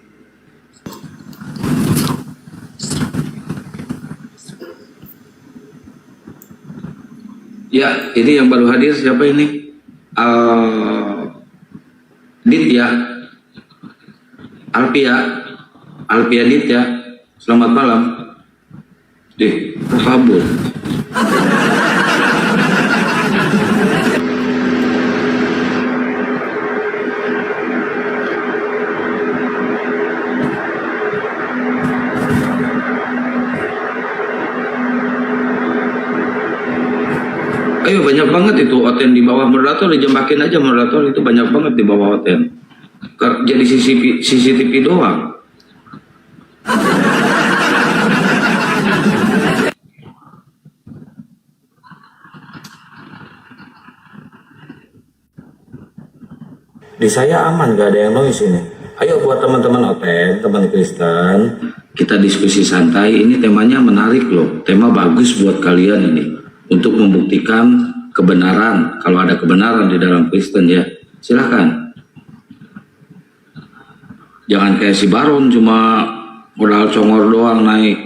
Ya, ini yang baru hadir siapa ini? Ditya, Alpia Ditya. Selamat malam. Kabur. Ayo, banyak banget itu Oten di bawah moderator, dijembakin aja moderator, itu banyak banget di bawah Oten. Jadi CCTV doang. Di saya aman, gak ada yang noise ini. Ayo buat teman-teman Oten, teman Kristen, kita diskusi santai. Ini temanya menarik loh, tema bagus buat kalian ini. Untuk membuktikan kebenaran, kalau ada kebenaran di dalam Kristen ya, silahkan. Jangan kayak si Baron cuma modal congor doang naik,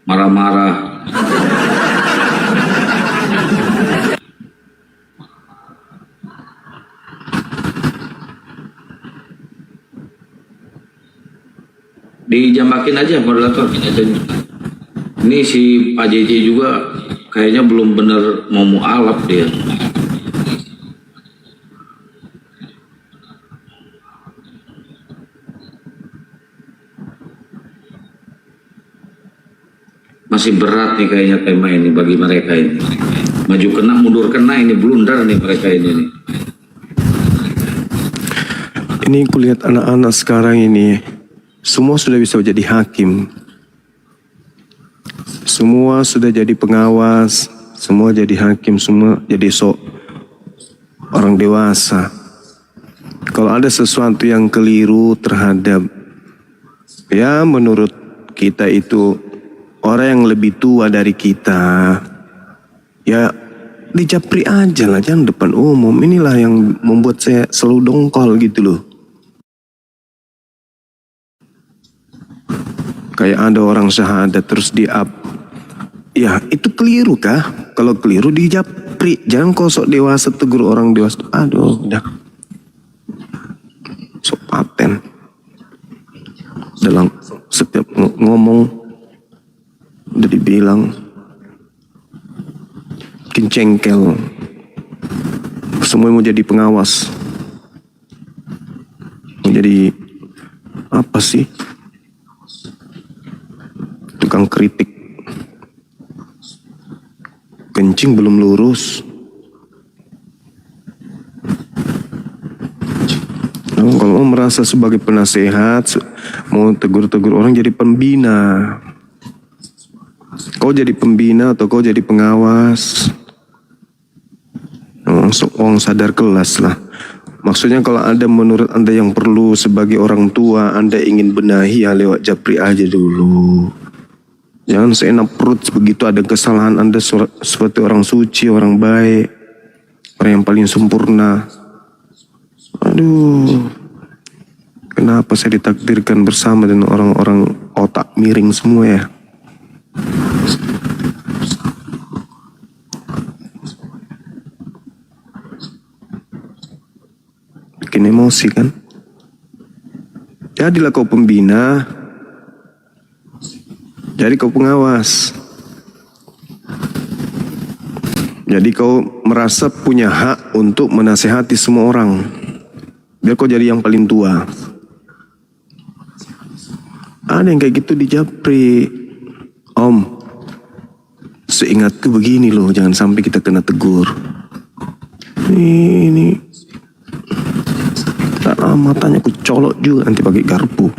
marah-marah. Dijambakin aja moderator. Ini si Pak JJ juga kayaknya belum bener mau mualaf dia. Masih berat nih kayaknya tema ini bagi mereka ini. Maju kena, mundur kena, ini blunder nih mereka ini. Ini kulihat anak-anak sekarang ini, semua sudah bisa jadi hakim. Semua sudah jadi pengawas, semua jadi hakim, semua jadi orang dewasa. Kalau ada sesuatu yang keliru terhadap, ya menurut kita itu orang yang lebih tua dari kita, ya dijapri aja lah, jangan depan umum. Inilah yang membuat saya selalu dongkol gitu loh. Kayak ada orang syahadat terus di-up. Ya itu keliru kah? Kalau keliru dijapri. Jangan kosok dewasa tegur orang dewasa. Aduh udah. Sok paten. Dalam setiap ngomong udah dibilang kincengkel. Semua mau jadi pengawas. Mau jadi apa sih? Tukang kritik. Kencing belum lurus. Nah, kalau merasa sebagai penasehat, mau tegur-tegur orang jadi pembina. Kau jadi pembina atau kau jadi pengawas? Orang sadar kelas lah. Maksudnya kalau ada menurut Anda yang perlu sebagai orang tua, Anda ingin benahi ya lewat japri aja dulu. Jangan seenak perut begitu ada kesalahan Anda seperti orang suci, orang baik, orang yang paling sempurna. Aduh, kenapa saya ditakdirkan bersama dengan orang-orang otak miring semua ya? Bikin emosi kan? Jadilah kau pembina. Jadi kau pengawas. Jadi kau merasa punya hak untuk menasehati semua orang. Biar kau jadi yang paling tua. Ada yang kayak gitu di japri. Om, seingatku begini loh, jangan sampai kita kena tegur. Ini matanya aku colok juga nanti pakai garpu.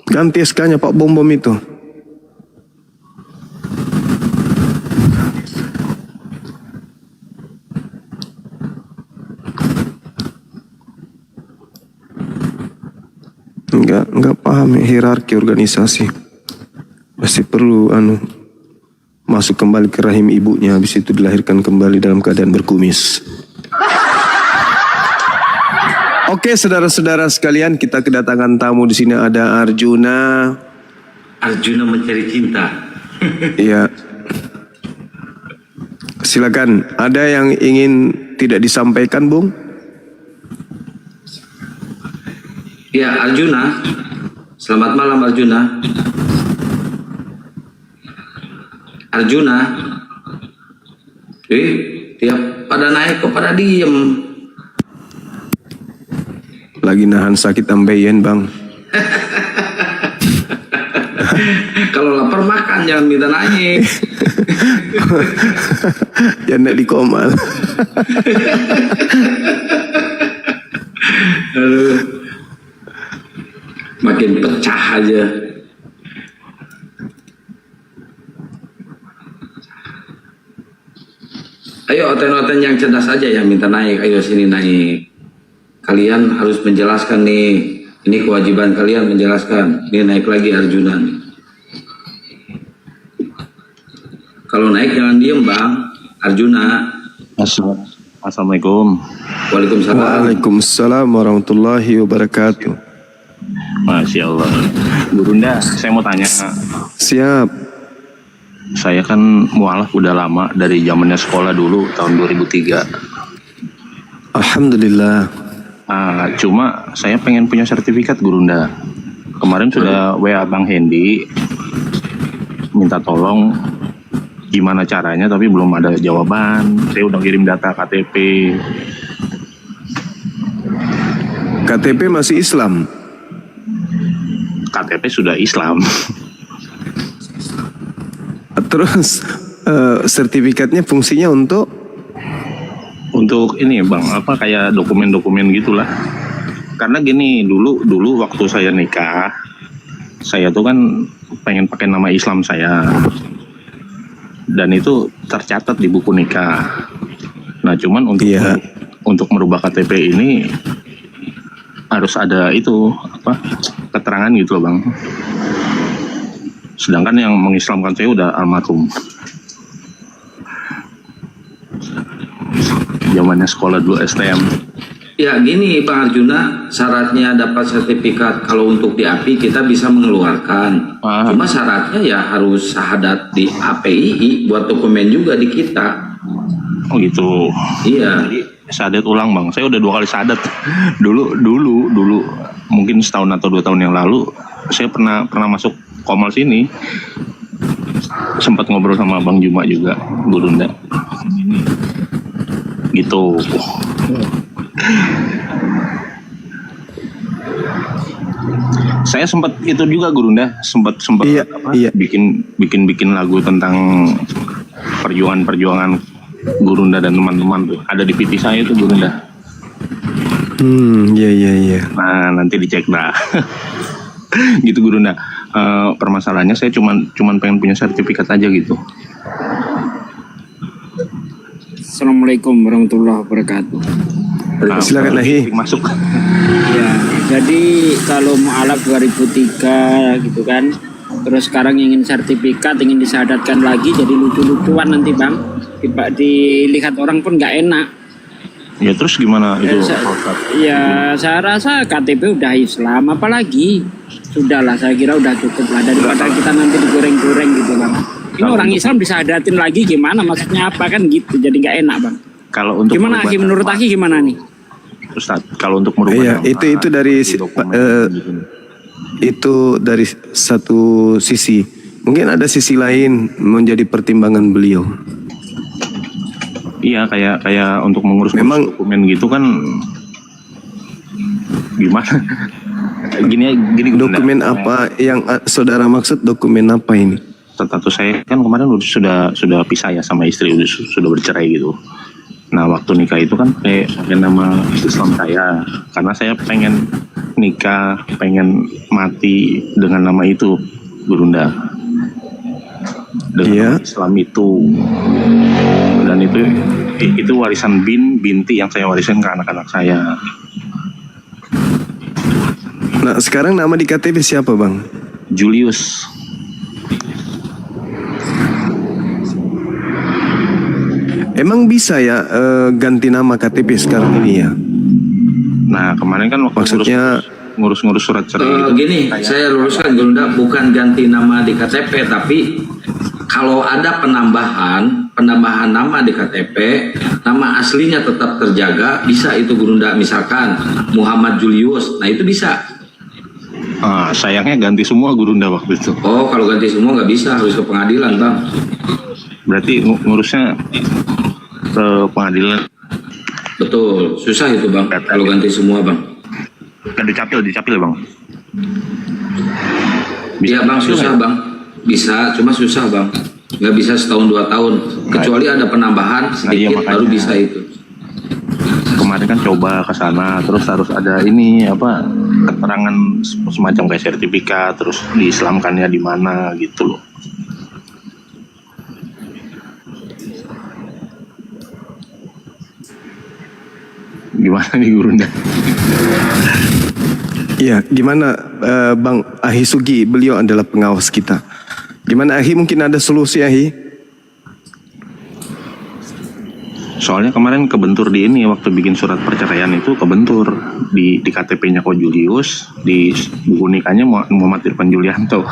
Ganti SK-nya Pak Bom itu. Enggak paham hierarki organisasi. Pasti perlu masuk kembali ke rahim ibunya, habis itu dilahirkan kembali dalam keadaan berkumis. Oke, saudara-saudara sekalian, kita kedatangan tamu di sini. Ada Arjuna. Arjuna mencari cinta. Iya. Silakan. Ada yang ingin tidak disampaikan, Bung? Ya, Arjuna. Selamat malam, Arjuna. Arjuna. Tiap pada naik kok pada diem. Lagi nahan sakit ambeien, Bang. Kalau lapar makan, jangan minta naik. Jangan di komal. Aduh. Makin pecah aja. Ayo oten-oten yang cerdas aja yang minta naik, ayo sini naik. Kalian harus menjelaskan nih, ini kewajiban kalian menjelaskan. Ini naik lagi Arjuna nih. Kalau naik jangan diem Bang, Arjuna. Assalamualaikum. Waalaikumsalam. Waalaikumsalam warahmatullahi wabarakatuh. Masya Allah. Bu Bunda, saya mau tanya. Siap. Saya kan mualaf udah lama dari zamannya sekolah dulu tahun 2003. Alhamdulillah. Cuma saya pengen punya sertifikat Gurunda. Kemarin sudah WA Bang Hendy minta tolong gimana caranya, tapi belum ada jawaban. Saya udah kirim data KTP. KTP masih Islam. KTP sudah Islam. Terus sertifikatnya fungsinya untuk ini Bang, apa kayak dokumen-dokumen gitulah. Karena gini, dulu waktu saya nikah, saya tuh kan pengen pakai nama Islam saya. Dan itu tercatat di buku nikah. Nah, cuman untuk merubah KTP ini harus ada itu keterangan gitu loh Bang. Sedangkan yang mengislamkan saya udah almarhum. Zamannya sekolah dulu STM. Ya gini Bang Arjuna, syaratnya dapat sertifikat kalau untuk di API kita bisa mengeluarkan. Cuma syaratnya ya harus syahadat di API buat dokumen juga di kita. Oh gitu. Iya. Jadi syahadat ulang Bang. Saya udah 2 kali syahadat. Dulu mungkin setahun atau 2 tahun yang lalu saya pernah masuk Komal sini. Sempat ngobrol sama Bang Juma juga, Gurunda. Gitu. Saya sempat itu juga Gurunda, sempat bikin lagu tentang perjuangan Gurunda dan teman-teman tuh. Ada di PT saya itu Gurunda. Iya. Nah, nanti dicek dah. Gitu Gurunda. Permasalahannya saya cuman pengen punya sertifikat aja gitu. Assalamualaikum warahmatullahi wabarakatuh. Silakan Nahi. Masuk. Ya, jadi kalau mualaf 2003 gitu kan, terus sekarang ingin sertifikat, ingin disyahadatkan lagi, jadi lucu-lucuan nanti Bang. Dilihat orang pun nggak enak. Ya terus gimana itu? Saya rasa KTP udah Islam, apalagi sudahlah, saya kira udah cukup lah daripada kita nanti digoreng-goreng gitu Bang. Ini orang Islam disadatin lagi gimana? Maksudnya apa kan gitu? Jadi nggak enak Bang. Kalau untuk gimana Aki, menurut Aki gimana nih? Ustaz, kalau untuk merubah itu dari itu dari satu sisi. Mungkin ada sisi lain menjadi pertimbangan beliau. Iya, kayak untuk mengurus dokumen gitu kan gimana? Gini dokumen apa yang saudara maksud, dokumen apa ini? Status saya kan kemarin sudah pisah ya sama istri, sudah bercerai gitu. Nah, waktu nikah itu kan pakai nama Islam saya, karena saya pengen nikah, pengen mati dengan nama itu, Gurunda. Dengan nama Islam itu. Dan itu warisan binti yang saya warisin ke anak-anak saya. Nah, sekarang nama di KTP siapa, Bang? Julius. Emang bisa ya ganti nama KTP sekarang ini ya? Nah, kemarin kan maksudnya ngurus-ngurus surat cerai. Gini, saya luruskan Gurunda, bukan ganti nama di KTP, tapi kalau ada penambahan nama di KTP, nama aslinya tetap terjaga, bisa itu Gurunda, misalkan Muhammad Julius, nah itu bisa. Sayangnya ganti semua Gurunda waktu itu. Oh, kalau ganti semua nggak bisa, harus ke pengadilan Bang. Berarti ngurusnya ke pengadilan. Betul, susah itu Bang, kalau ganti semua Bang. Kan dicapil Bang. Iya Bang, susah Bang. Bisa, cuma susah Bang. Nggak bisa setahun 2 tahun. Kecuali ada penambahan sedikit, baru bisa itu. Kemarin kan coba ke sana, terus harus ada keterangan semacam kayak sertifikat, terus diislamkannya di mana gitu loh. Gimana nih Gurunda? Iya, gimana Bang Ahi Sugi, beliau adalah pengawas kita. Gimana Ahi, mungkin ada solusi Ahi? Soalnya kemarin kebentur di ini, waktu bikin surat perceraian itu kebentur di KTP-nya Ko Julius, di buku nikahnya Muhammad Irfan Julianto.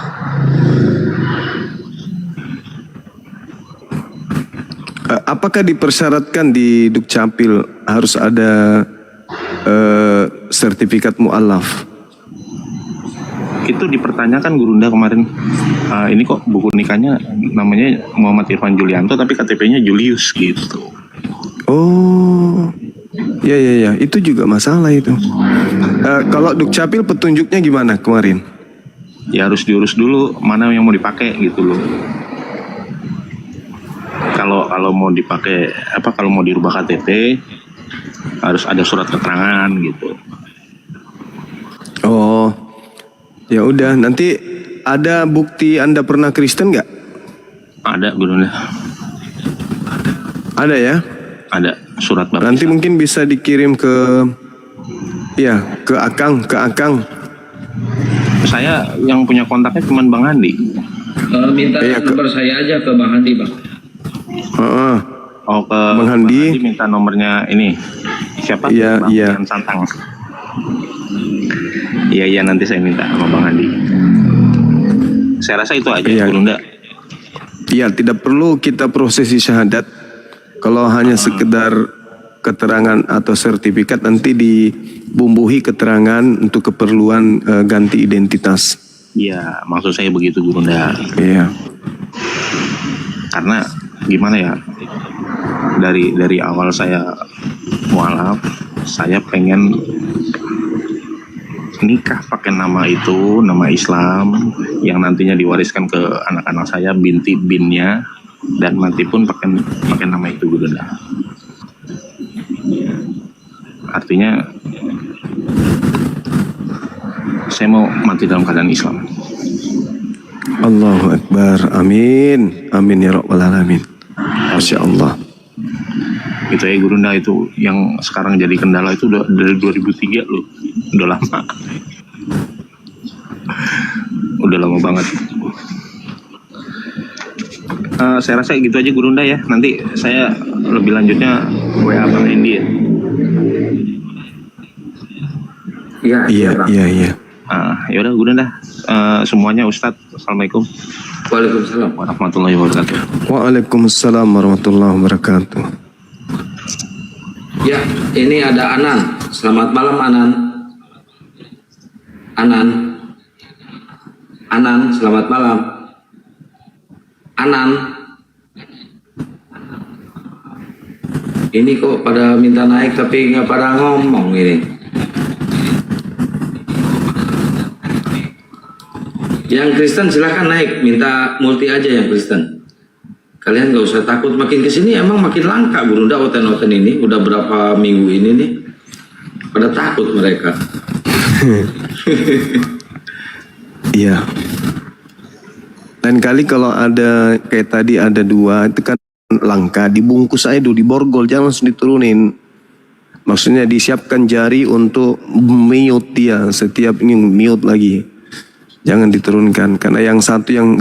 Apakah dipersyaratkan di Dukcapil harus ada sertifikat mu'alaf? Itu dipertanyakan Gurunda kemarin. Ini kok buku nikahnya namanya Muhammad Irfan Julianto tapi KTP-nya Julius gitu. Oh, ya, itu juga masalah itu. Kalau Dukcapil petunjuknya gimana kemarin? Ya harus diurus dulu mana yang mau dipakai gitu loh. Kalau mau dipakai kalau mau dirubah KTP harus ada surat keterangan gitu. Oh, ya udah. Nanti ada bukti Anda pernah Kristen nggak? Ada Gurunda. Ada ya? Ada surat baptisan. Nanti mungkin bisa dikirim ke Akang. Saya yang punya kontaknya cuma Bang Andi. Minta nomor saya aja ke Bang Andi, Bang. Oh, ke Bang Andi minta nomornya ini. Siapa? Iya, Bang iya. Santang. Iya, nanti saya minta sama Bang Andi. Saya rasa itu aja, Gurunda. Iya, tidak perlu kita prosesi syahadat. Kalau hanya sekedar keterangan atau sertifikat, nanti dibumbuhi keterangan untuk keperluan ganti identitas. Iya, maksud saya begitu Gurunda. Iya. Karena gimana ya? Dari awal saya mualaf, saya pengen nikah pakai nama itu, nama Islam yang nantinya diwariskan ke anak-anak saya, binti-binnya, dan mati pun pakai nama itu Gurunda. Artinya saya mau mati dalam keadaan Islam. Allahu Akbar. Amin. Amin ya rabbal alamin. Masya Allah. Gitu ya Gurunda, itu yang sekarang jadi kendala itu udah dari 2003 loh. Udah lama. Udah lama banget. Saya rasa gitu aja Gurunda ya. Nanti saya lebih lanjutnya WA Bang Endi ya. Iya. Ya udah Gurunda. Semuanya Ustadz. Assalamualaikum. Waalaikumsalam warahmatullahi wabarakatuh. Waalaikumsalam warahmatullahi wabarakatuh. Ya, ini ada Anan. Selamat malam Anan. Anan, selamat malam. Anan. Ini kok pada minta naik tapi nggak pada ngomong ini. Yang Kristen silahkan naik, minta multi aja yang Kristen. Kalian nggak usah takut, makin kesini emang makin langka Gurunda oten-oten ini. Udah berapa minggu ini nih, pada takut mereka. Iya. Lain kali kalau ada kayak tadi ada 2 itu kan langka, dibungkus aja dulu, diborgol, jangan langsung diturunin. Maksudnya disiapkan jari untuk mute dia, setiap ini mute lagi. Jangan diturunkan karena yang satu yang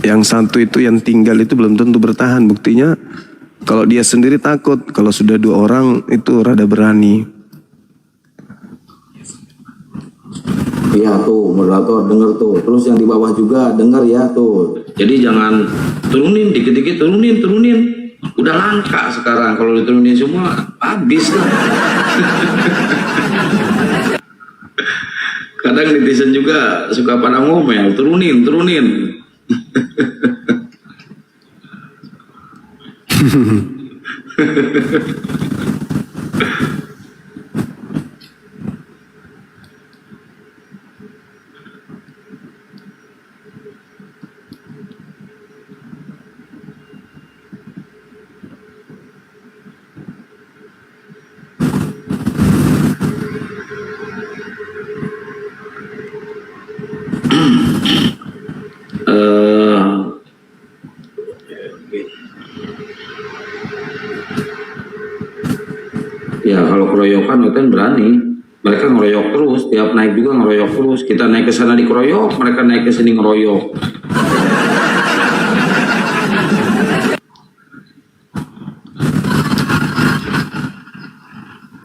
yang satu itu yang tinggal itu belum tentu bertahan. Buktinya kalau dia sendiri takut, kalau sudah 2 orang itu rada berani. Iya tuh, moderator denger tuh. Terus yang di bawah juga denger ya tuh. Jadi jangan turunin, dikit-dikit turunin. Udah langka sekarang, kalau diturunin semua habis lah. Kadang netizen juga suka pada ngomel, turunin. Ya kalau keroyokan Oten berani, mereka ngeroyok terus, tiap naik juga ngeroyok terus. Kita naik ke sana dikeroyok, mereka naik ke sini ngeroyok.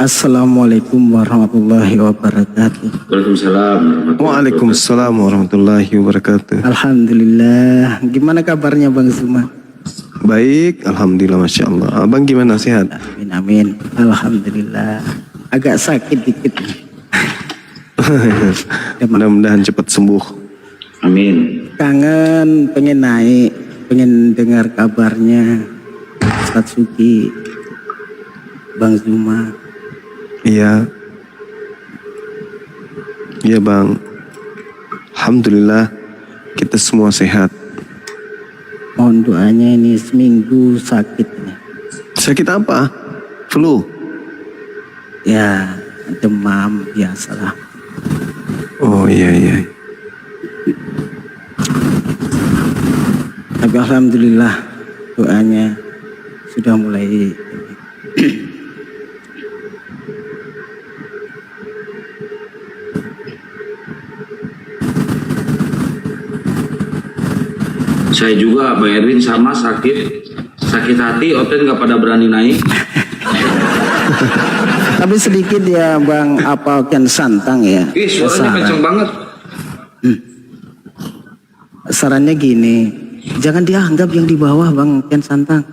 Assalamualaikum warahmatullahi wabarakatuh. Waalaikumsalam warahmatullahi wabarakatuh. Alhamdulillah. Gimana kabarnya Bang Zuma? Baik, alhamdulillah, masya Allah. Abang gimana, sehat? Amin amin. Alhamdulillah. Agak sakit dikit. Mudah-mudahan cepat sembuh. Amin. Kangen, pengen naik, pengen dengar kabarnya Ustadz Suki, Bang Zuma. Iya. Iya Bang. Alhamdulillah kita semua sehat. Mohon doanya, ini seminggu sakit nih. Sakit apa? Flu? Ya, demam biasalah. Oh iya. Tapi alhamdulillah doanya sudah mulai. Saya juga, Bang Erwin, sama sakit hati, Oten nggak pada berani naik. Tapi sedikit ya Bang, apa Kian Santang ya. Ih, suaranya kenceng banget. Sarannya gini, jangan dianggap yang di bawah Bang Kian Santang.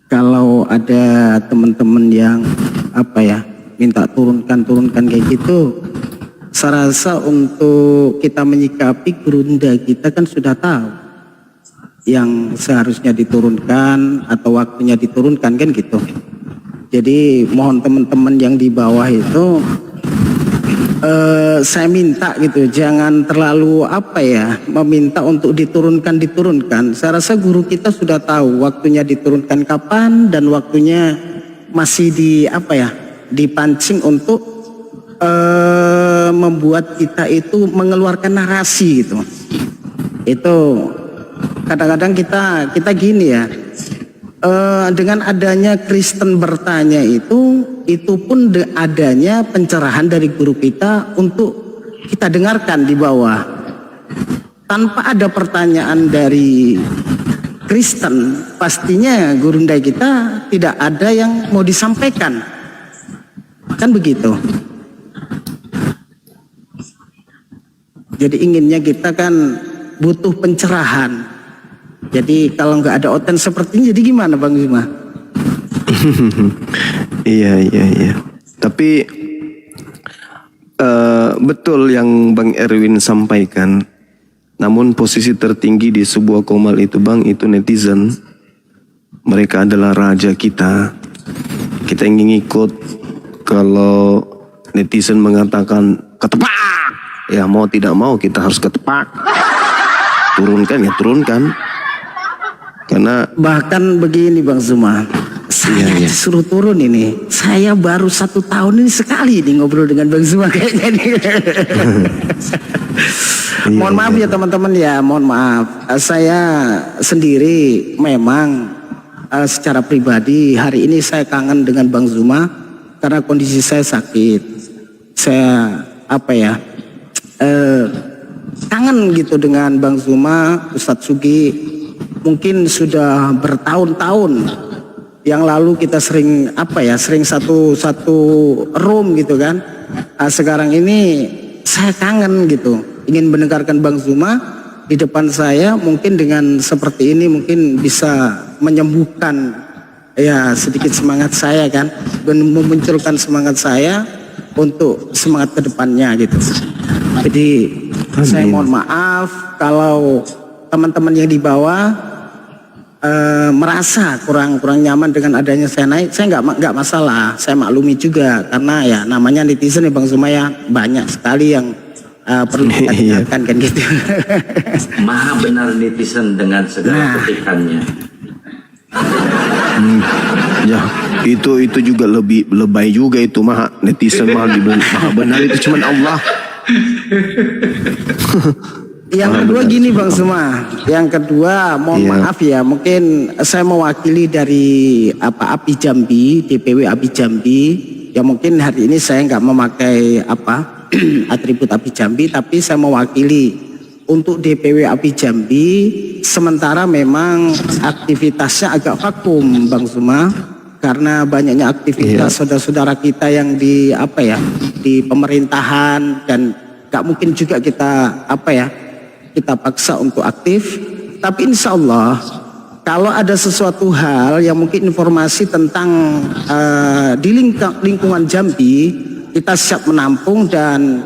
Kalau ada teman-teman yang apa ya, minta turunkan kayak gitu, saya rasa untuk kita menyikapi Gurunda kita kan sudah tahu yang seharusnya diturunkan atau waktunya diturunkan kan gitu. Jadi mohon teman-teman yang di bawah itu saya minta gitu, jangan terlalu apa ya, meminta untuk diturunkan. Saya rasa guru kita sudah tahu waktunya diturunkan kapan dan waktunya masih dipancing untuk membuat kita itu mengeluarkan narasi gitu. Itu kadang-kadang kita gini ya, dengan adanya Kristen bertanya itu pun adanya pencerahan dari guru kita untuk kita dengarkan di bawah. Tanpa ada pertanyaan dari Kristen, pastinya gurunda kita tidak ada yang mau disampaikan, kan begitu. Jadi inginnya kita kan butuh pencerahan. Jadi kalau nggak ada Oten seperti ini, jadi gimana Bang Zuma? Iya. Tapi betul yang Bang Erwin sampaikan. Namun posisi tertinggi di sebuah komal itu Bang, itu netizen. Mereka adalah raja kita. Kita ingin ikut. Kalau netizen mengatakan ketepak, ya mau tidak mau kita harus ketepak. Turunkan. Karena bahkan begini Bang Zuma, saya disuruh turun ini. Saya baru 1 tahun ini sekali nih ngobrol dengan Bang Zuma kayaknya nih. Mohon maaf ya teman-teman ya, mohon maaf. Saya sendiri memang secara pribadi hari ini saya kangen dengan Bang Zuma karena kondisi saya sakit. Saya kangen gitu dengan Bang Zuma, Ustadz Sugi. Mungkin sudah bertahun-tahun yang lalu kita sering satu room gitu kan. Sekarang ini saya kangen gitu, ingin mendengarkan Bang Zuma di depan saya. Mungkin dengan seperti ini mungkin bisa menyembuhkan ya sedikit semangat saya kan, dan memunculkan semangat saya untuk semangat ke depannya gitu. Jadi saya mohon maaf kalau teman-teman yang di bawah merasa kurang nyaman dengan adanya saya naik. Saya nggak masalah, saya maklumi juga karena ya namanya netizen ya Bang Zuma ya, banyak sekali yang perlu kita dengarkan kan gitu. Maha benar netizen dengan segala ketikannya. Ya itu juga lebih lebay juga itu maha netizen maha benar itu cuman Allah. Yang kedua gini Bang Zuma, yang kedua mohon maaf ya, mungkin saya mewakili dari API Jambi, DPW API Jambi. Ya mungkin hari ini saya nggak memakai atribut API Jambi, tapi saya mewakili untuk DPW API Jambi. Sementara memang aktivitasnya agak vakum Bang Zuma, karena banyaknya aktivitas saudara-saudara kita yang di apa ya, di pemerintahan, dan gak mungkin juga kita apa ya, kita paksa untuk aktif. Tapi insya Allah kalau ada sesuatu hal yang mungkin informasi tentang di lingkungan Jambi, kita siap menampung, dan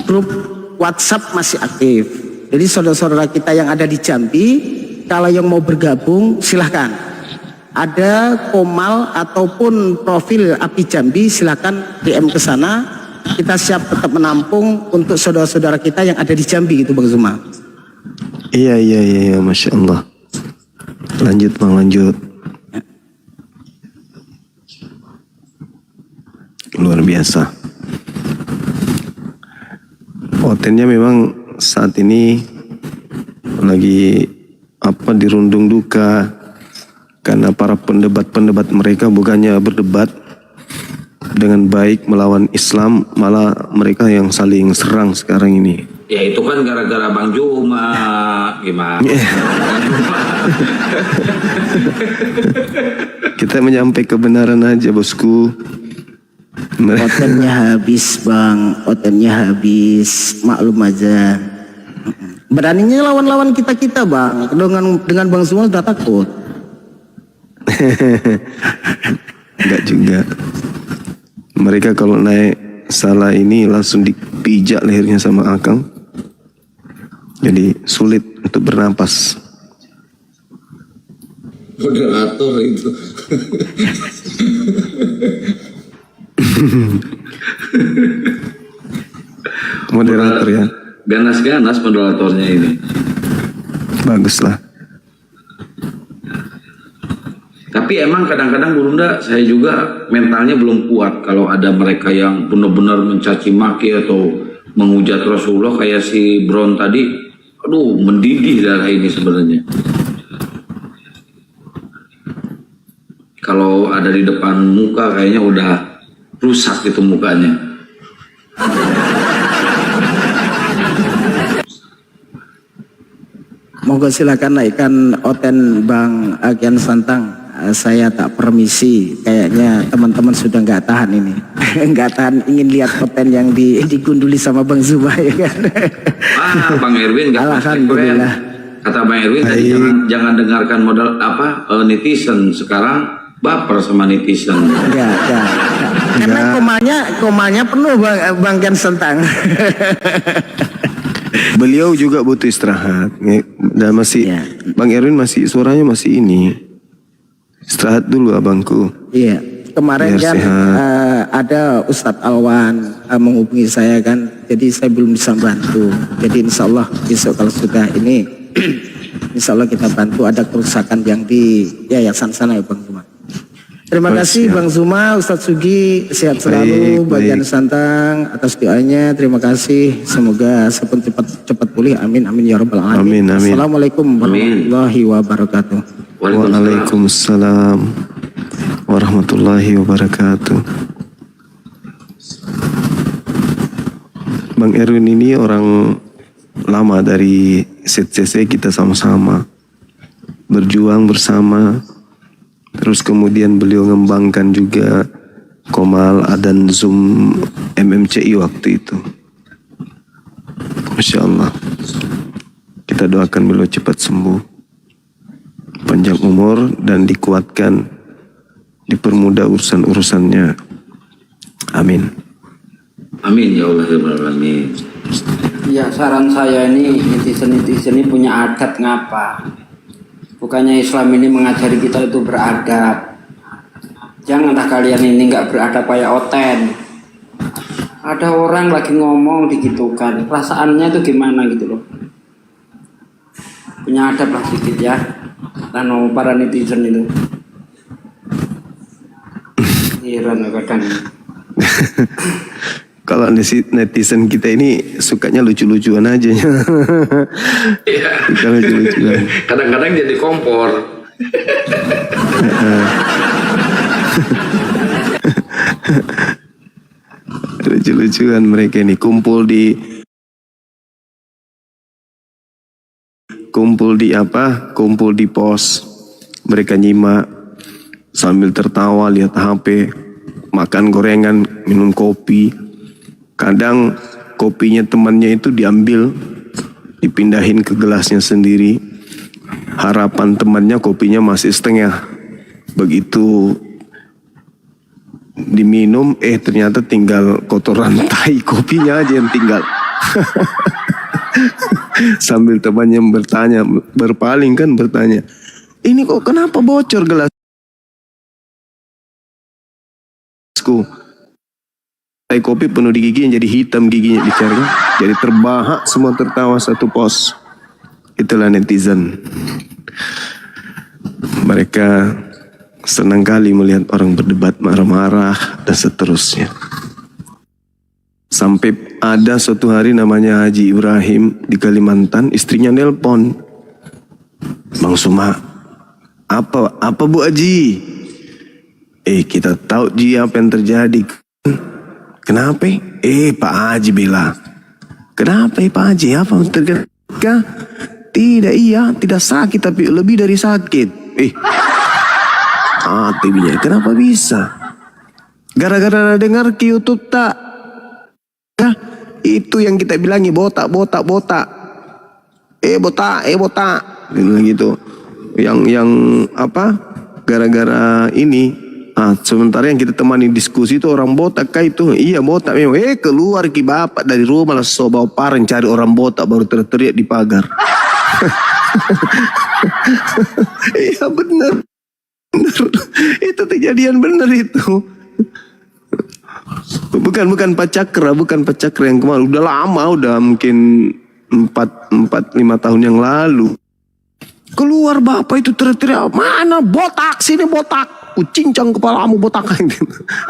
grup WhatsApp masih aktif. Jadi saudara-saudara kita yang ada di Jambi, kalau yang mau bergabung silahkan. Ada Komal ataupun profil Api Jambi, silahkan DM ke sana. Kita siap tetap menampung untuk saudara-saudara kita yang ada di Jambi gitu Bang Zuma. Iya, Masya Allah. Lanjut Bang, lanjut. Luar biasa. Otennya memang saat ini lagi dirundung duka karena para pendebat-pendebat mereka bukannya berdebat dengan baik melawan Islam, malah mereka yang saling serang sekarang ini. Ya itu kan gara-gara Bang Juma, gimana? Kita menyampaikan kebenaran aja bosku. Otennya habis Bang, otennya habis, maklum aja. Beraninya lawan-lawan kita Bang, dengan Bang Zuma sudah takut. Enggak juga. Mereka kalau naik salah ini langsung dipijak lehernya sama Akang. Jadi sulit untuk bernapas. Moderator itu. Moderator ya. Ganas-ganas moderatornya ini. Baguslah. Tapi emang kadang-kadang Burunda saya juga mentalnya belum kuat kalau ada mereka yang benar-benar mencaci maki atau menghujat Rasulullah kayak si Bron tadi. Aduh, mendidih darah ini sebenarnya. Kalau ada di depan muka kayaknya udah rusak itu mukanya. Monggo silakan naikkan oten Bang Agian Santang. Saya tak permisi, kayaknya teman-teman sudah nggak tahan ini. Nggak tahan ingin lihat oten yang digunduli sama Bang Zuma ya kan. Bang Erwin nggak. Alhamdulillah. Kata Bang Erwin tadi jangan dengarkan modal netizen, sekarang baper sama netizen. Enggak. Karena komanya penuh Bang Agian Santang. Beliau juga butuh istirahat. Dan masih Bang Erwin masih suaranya masih ini. Istirahat dulu abangku. Iya, kemarin kan ada Ustadz Alwan menghubungi saya kan, jadi saya belum bisa bantu. Jadi insya Allah besok kalau sudah ini, insya Allah kita bantu. Ada kerusakan yang di yayasan sana ya Bang Zuma. Terima kasih Bang Zuma, Ustadz Sugi, sehat selalu, bagian Santang atas doanya. Terima kasih, semoga cepat pulih. Amin ya rabbal alamin. Amin. Assalamualaikum warahmatullahi wabarakatuh. Waalaikumsalam warahmatullahi wabarakatuh. Bang Erwin ini orang lama dari CC, kita sama-sama berjuang bersama. Terus kemudian beliau ngembangkan juga Komal, Adan, Zoom, MMCI waktu itu. Masya Allah. Kita doakan beliau cepat sembuh, panjang umur, dan dikuatkan, dipermudah urusan-urusannya. Amin. Amin ya Allah ya Alamin. Ya, saran saya ini netizen ini punya adat ngapa? Bukannya Islam ini mengajari kita itu beradab. Janganlah kalian ini nggak beradab kayak Oten. Ada orang lagi ngomong digitukan, perasaannya itu gimana gitu loh. Punya adab lah sedikit ya. Karena para netizen itu. Heran kadang. Kalau netizen kita ini sukanya lucu-lucuan aja. Iya. Lucu-lucuan. Kadang-kadang jadi kompor. Lucu-lucuan mereka ini kumpul di pos, mereka nyimak sambil tertawa lihat HP, makan gorengan, minum kopi. Kadang kopinya temannya itu diambil, dipindahin ke gelasnya sendiri. Harapan temannya kopinya masih setengah. Begitu diminum, ternyata tinggal kotoran tai kopinya aja yang tinggal. Sambil temannya bertanya, berpaling kan bertanya, ini kok kenapa bocor gelasku? Tai kopi penuh di giginya, jadi hitam giginya bicaranya, jadi terbahak semua tertawa satu pos. Itulah netizen. Mereka senang kali melihat orang berdebat marah-marah dan seterusnya. Sampai ada suatu hari namanya Haji Ibrahim di Kalimantan, istrinya nelpon, Bang Suma, apa Bu Haji? Kita tahu Ji apa yang terjadi. Kenapa? Pak Haji bilang. Kenapa Pak Haji? Apa yang terjadi? Tidak sakit, tapi lebih dari sakit. TV-nya kenapa bisa? Gara-gara dengar ke YouTube tak? Itu yang kita bilangi botak. Botak. Gitu. Yang apa? Gara-gara ini. Sementara yang kita temani diskusi itu orang botak kah itu? Iya botak memang. Keluar ki bapak dari rumah langsung bawa parang cari orang botak baru teriak di pagar. Iya benar. Itu kejadian benar itu. Bukan Pak Cakra yang kemarin. Udah lama, udah mungkin 4-5 tahun yang lalu. Keluar bapak itu teriak, mana botak, sini botak. Kucincang kepalamu botak.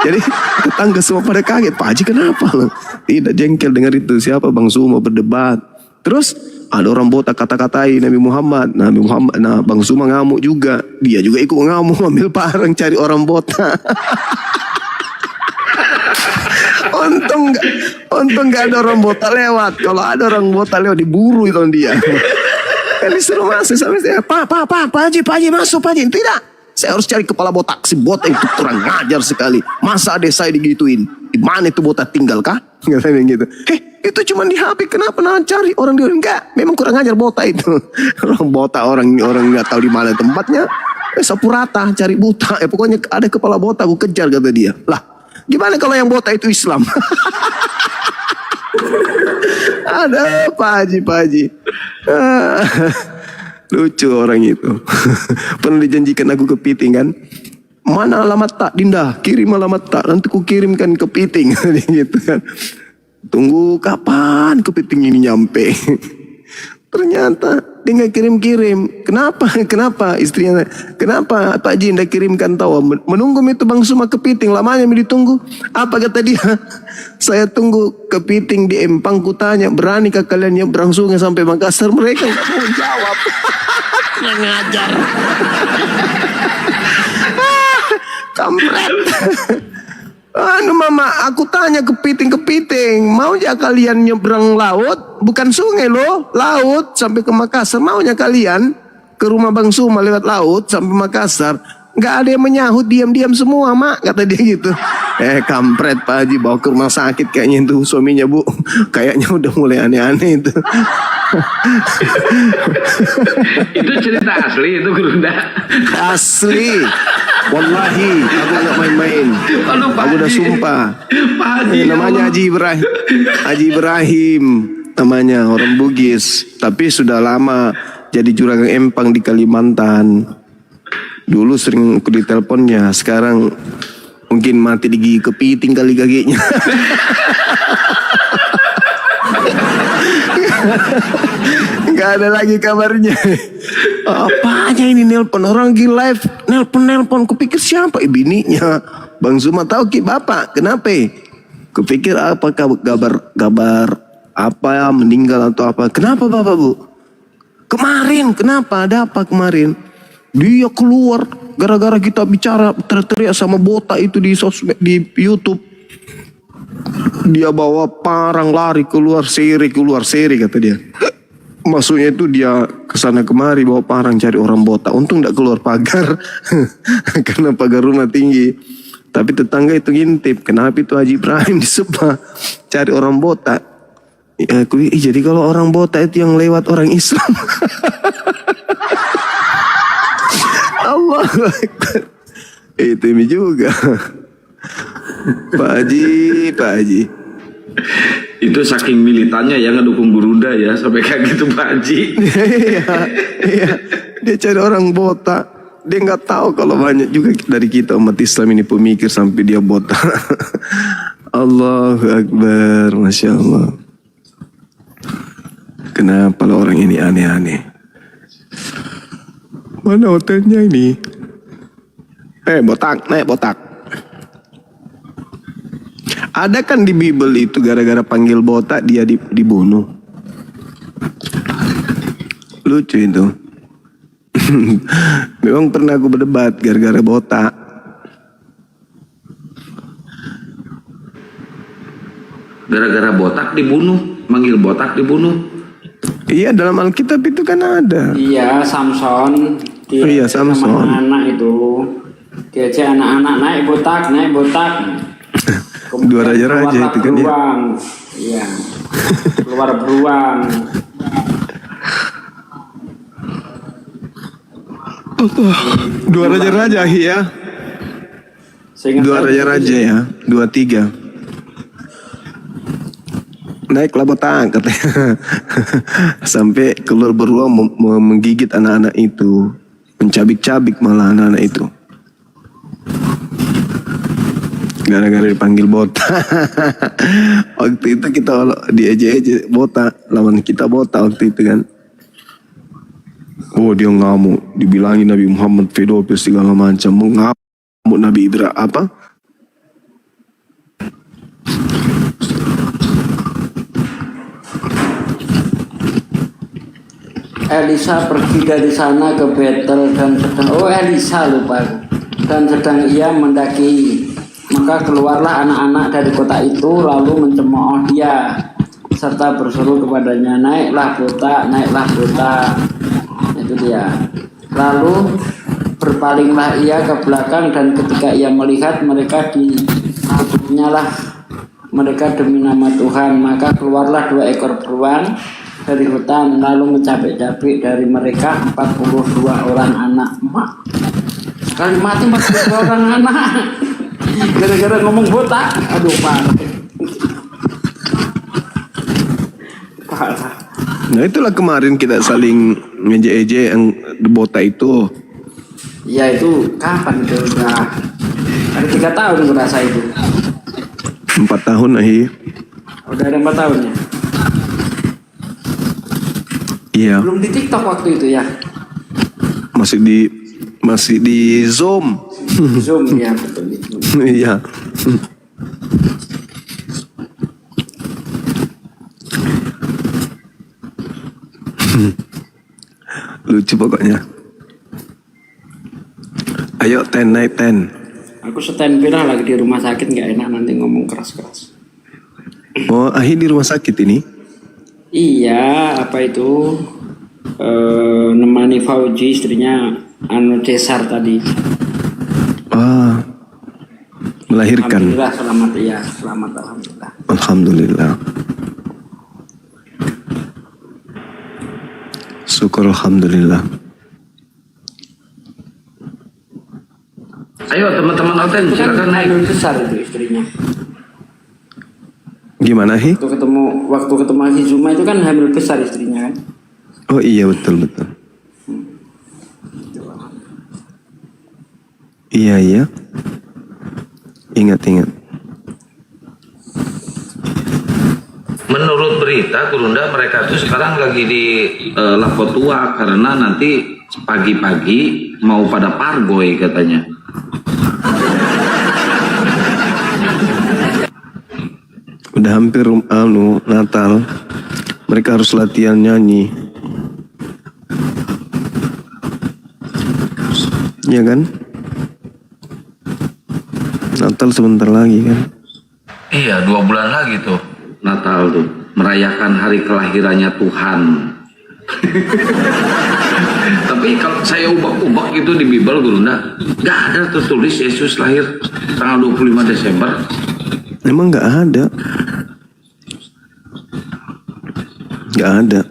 Jadi tetangga semua pada kaget. Pak Haji kenapa? Tidak jengkel dengar itu. Siapa Bang Suma berdebat. Terus ada orang botak kata-katai Nabi Muhammad. Nah Bang Suma ngamuk juga. Dia juga ikut ngamuk, ambil parang cari orang botak. Untung gak ada orang botak lewat. Kalau ada orang botak lewat diburu itu dia. Kan disuruh masuk sampai saya, Pak Haji masuk Pak Haji. Tidak, saya harus cari kepala botak. Si botak itu kurang ngajar sekali. Masa ada saya digituin? Di mana itu botak tinggal kah? Katanya gitu. Itu cuma di HP. Kenapa cari orang dia? Enggak, memang kurang ngajar botak itu. Orang botak orang nggak tahu di mana tempatnya. Sapu rata cari buta. Pokoknya ada kepala botak, aku kejar kata dia. Lah, gimana kalau yang botak itu Islam? Ada Pak Haji. Lucu orang itu. Pernah dijanjikan aku kepiting kan. Mana alamat tak Dinda? Kirim alamat tak, nanti ku kirimkan kepiting. Gitu kan. Tunggu kapan kepiting ini nyampe. Ternyata dia nggak kirim-kirim. Kenapa istrinya? Kenapa Pak Haji nggak kirimkan tahu? Menunggu itu Bang Suma kepiting, lamanya ditunggu. Apa kata dia? Saya tunggu kepiting di Empang, kutanya beranikah kalian nyebrang sungai sampai Makassar? Mereka nggak mau jawab. Kurang ngajar. Kampret. Mama, aku tanya kepiting, maunya kalian nyebrang laut, bukan sungai loh, laut sampai ke Makassar. Maunya kalian ke rumah Bang Suma lewat laut sampai Makassar? Nggak ada yang menyahut, diam-diam semua mak, kata dia gitu. Kampret Pak Haji, bawa ke rumah sakit kayaknya itu suaminya Bu. Kayaknya udah mulai aneh-aneh itu. Itu cerita asli itu Gurunda. Asli. Wallahi, aku gak main-main. Aku udah sumpah. Namanya Haji Ibrahim. Namanya orang Bugis. Tapi sudah lama jadi juragan Empang di Kalimantan. Dulu sering aku diteleponnya. Sekarang mungkin mati di gigi kepiting kali kakinya. Gak ada lagi kabarnya. Apanya ini nelpon orang lagi live, nelpon. Kupikir siapa? Bininya Bang Suma. Tahu ki bapak kenapa? Kupikir apa kabar apa ya, meninggal atau apa? Kenapa bapak Bu? Kemarin kenapa? Ada apa kemarin? Dia keluar gara-gara kita bicara teriak sama botak itu di sosmed, di YouTube. Dia bawa parang lari keluar seri kata dia. Maksudnya itu dia kesana kemari bawa parang cari orang botak. Untung tidak keluar pagar karena pagar rumah tinggi. Tapi tetangga itu ngintip, kenapa itu Haji Ibrahim disebut cari orang botak. Ya, jadi kalau orang botak itu yang lewat orang Islam. Allah Akbar. Itu ini juga. Pak Haji. Itu saking militannya ya ngedukung Gurunda ya sampai kayak gitu Pak Haji. Iya. Dia cari orang botak. Dia nggak tahu kalau banyak juga dari kita umat Islam ini pemikir sampai dia botak. Allahu Akbar, Masya Allah. Kenapa lo orang ini aneh-aneh? Mana hotelnya ini? Botak, naik botak. Ada kan di Bible itu gara-gara panggil botak dia dibunuh. Lucu itu. Memang pernah aku berdebat gara-gara botak. Gara-gara botak dibunuh, manggil botak dibunuh. Iya, dalam Alkitab itu kan ada. Iya, Samson. Iya, Samson. Anak itu diajak anak-anak naik botak. Dua raja-raja itu kan ya. Iya. Keluar beruang. Dua raja-raja ya. Dua raja-raja ya. 23. Naiklah botak katanya. Sampai keluar beruang menggigit anak-anak itu. Mencabik-cabik malah anak-anak itu. Gara-gara dipanggil botak. Waktu itu kita diejek-ejek botak. Lawan kita botak waktu itu kan. Oh dia ngamuk. Dibilangin Nabi Muhammad pedofil segala macam. Ngamuk Nabi Ibrahim apa? Elisa pergi dari sana ke Betel dan Elisa lupa. Dan sedang ia mendaki. Maka keluarlah anak-anak dari kota itu lalu mencemooh dia serta berseru kepadanya, naiklah botak. Itu dia. Lalu berpalinglah ia ke belakang dan ketika ia melihat mereka dikutupnyalah mereka demi nama Tuhan. Maka keluarlah 2 ekor beruang dari hutan lalu mencabik-cabik dari mereka 42 orang anak. Sekali mati 42 orang anak. Gara-gara ngomong botak. Aduh parah. Nah itulah kemarin kita saling ngejek-ejek yang botak itu. Ya itu kapan itu? Nah, ada 3 tahun gue rasa itu. 4 tahun akhir. Udah ada 4 tahun ya? Iya. Belum di TikTok waktu itu ya? Masih di Zoom. Zoom ya betul itu. Iya. Lucu pokoknya. Ayo naik 10. Aku standby lah lagi di rumah sakit, nggak enak nanti ngomong keras-keras. Oh, akhir di rumah sakit ini? Iya, apa itu? Nemani Fauji istrinya Cesar tadi. Melahirkan. Alhamdulillah selamat ya, selamat alhamdulillah. Alhamdulillah. Syukur alhamdulillah. Ayo teman-teman Alten silakan naik. Besar itu istrinya. Gimana Hi? Waktu ketemu Haji Zuma itu kan hamil besar istrinya kan? Oh iya betul. Iya. Ingat. Menurut berita Gurunda mereka tuh sekarang lagi di Lakotua karena nanti pagi-pagi mau pada pargoy katanya. Udah hampir Natal. Mereka harus latihan nyanyi. Iya kan? Natal sebentar lagi kan? Iya 2 bulan lagi tuh Natal tuh merayakan hari kelahirannya Tuhan. Tapi kalau saya ubah-ubah itu di Bible Gurunda, nggak ada tertulis Yesus lahir tanggal 25 Desember. Emang nggak ada? Nggak ada.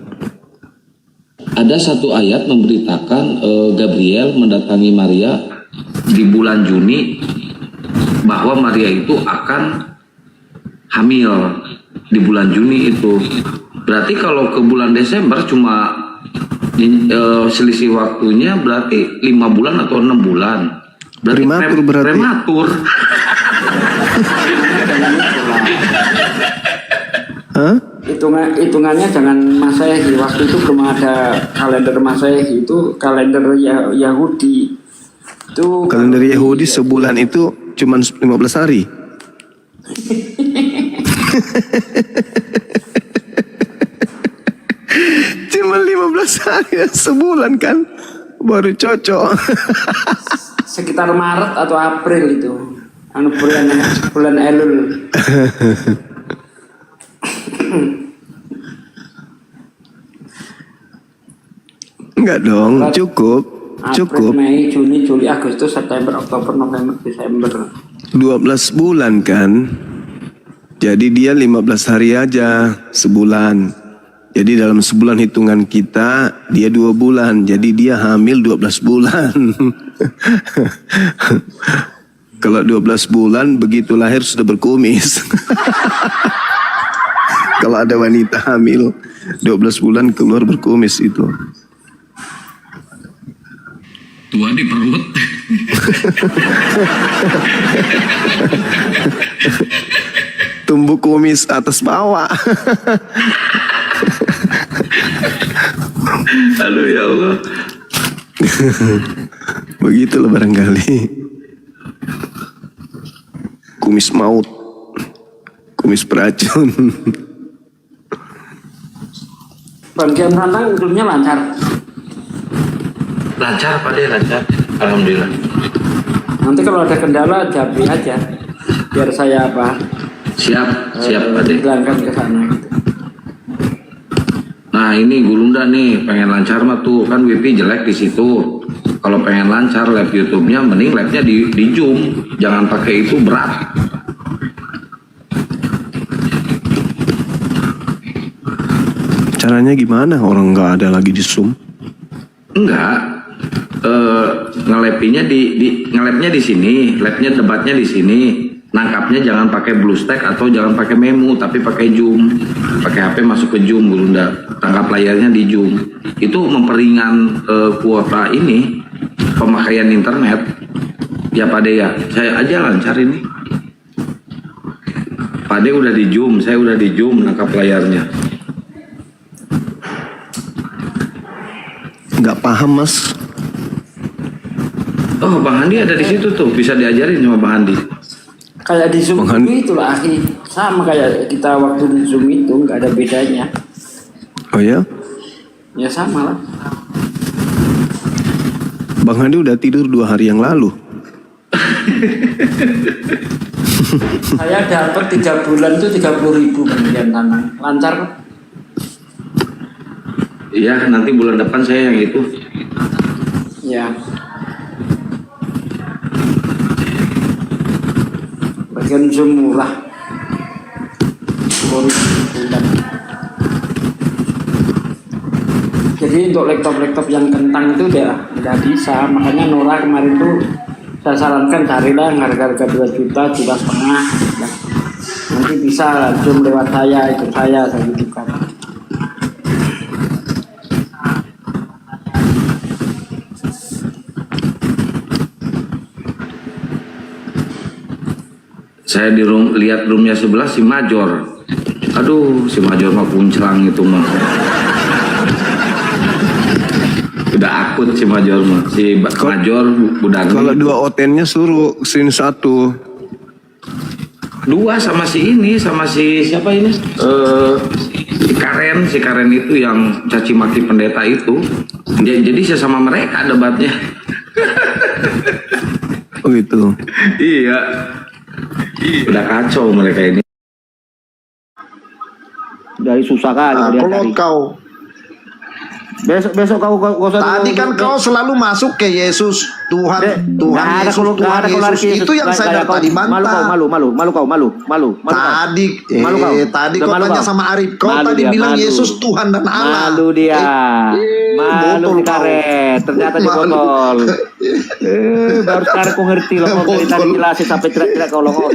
Ada satu ayat memberitakan Gabriel mendatangi Maria di bulan Juni bahwa Maria itu akan hamil di bulan Juni itu. Berarti kalau ke bulan Desember cuma selisih waktunya berarti 5 bulan atau 6 bulan. Berarti prematur. Hah? Hitungannya jangan Masehi. Waktu itu belum ada kalender Masehi, itu kalender Yahudi. Itu kalender Yahudi sebulan itu cuma 15 hari. Cuma 15 hari sebulan kan, baru cocok. Sekitar Maret atau April itu, bulan Elul. Enggak dong, cukup. April, Mei, Juni, Juli, Agustus, September, Oktober, November, Desember. 12 bulan kan. Jadi dia 15 hari aja sebulan. Jadi dalam sebulan hitungan kita dia 2 bulan. Jadi dia hamil 12 bulan. Kalau 12 bulan begitu lahir sudah berkumis. Kalau ada wanita hamil 12 bulan keluar berkumis itu. Tua di perut. Tumbuh kumis atas bawah. Aduh ya Allah. Begitulah barangkali. Kumis maut. Kumis beracun. Bagian rantang hidupnya lancar. Lancar Pak De, lancar. Alhamdulillah. Nanti kalau ada kendala japri aja, biar saya apa? Siap Pak De. Bilangkan ke sana. Gitu. Nah ini Gurunda nih pengen lancar mah tuh kan WP jelek di situ. Kalau pengen lancar live YouTube-nya, mending live-nya di Zoom, jangan pakai itu berat. Caranya gimana? Orang nggak ada lagi di Zoom. Enggak. Nge-lab-nya nge-lab-nya di sini, lab-nya debatnya di sini. Nangkapnya jangan pakai BlueStack atau jangan pakai Memo, tapi pakai Zoom. Pakai HP masuk ke Zoom, Gurunda. Tangkap layarnya di Zoom. Itu memperingan kuota ini pemakaian internet. Ya Pak De ya, saya aja lancar ini. Pak De udah di Zoom, saya udah di Zoom nangkap layarnya. Nggak paham Mas. Oh Bang Handi ada di situ tuh, bisa diajarin sama Bang Handi. Kayak di Zoom itu itulah akhi, sama kayak kita waktu di Zoom itu nggak ada bedanya. Oh ya? Ya sama lah. Bang Handi udah tidur 2 hari yang lalu. Saya dapat 3 bulan itu 30.000 bagian tanah, lancar kan? Iya, nanti bulan depan saya yang itu. Ya. Bagian Zoom murah. 10.000 bulan. Jadi untuk laptop-laptop yang kentang itu udah bisa. Makanya Nora kemarin tuh saya sarankan carilah yang harga-harga 2 juta, 1,5 juta. Ya. Nanti bisa Zoom lewat saya, ikut saya gitu kan. Saya lihat roomnya sebelah si Major. Aduh, si Major mah puncelang itu mah. Udah akut si Major mah. Si Major udah. Kalau 2 otennya suruh screen 1. 2 sama si ini, sama si siapa ini? Si Karen itu yang caci maki pendeta itu. Jadi saya sama mereka debatnya. Oh gitu. Iya. Udah kacau mereka ini. Dari susah kali. Kalau kau Besok kau tadi kan kau selalu masuk ke Yesus, Tuhan, Tuhan Yesus, Tuhan Yesus. Itu yang saya tadi bantah. Malu. Tadi kau tanya sama Arif, kau tadi bilang Yesus Tuhan dan Allah. Malu dia. Malu karet. Ternyata di botol. Baru sekarang kau ngerti loh. Kau tadi jelasin sampai tidak kau longok.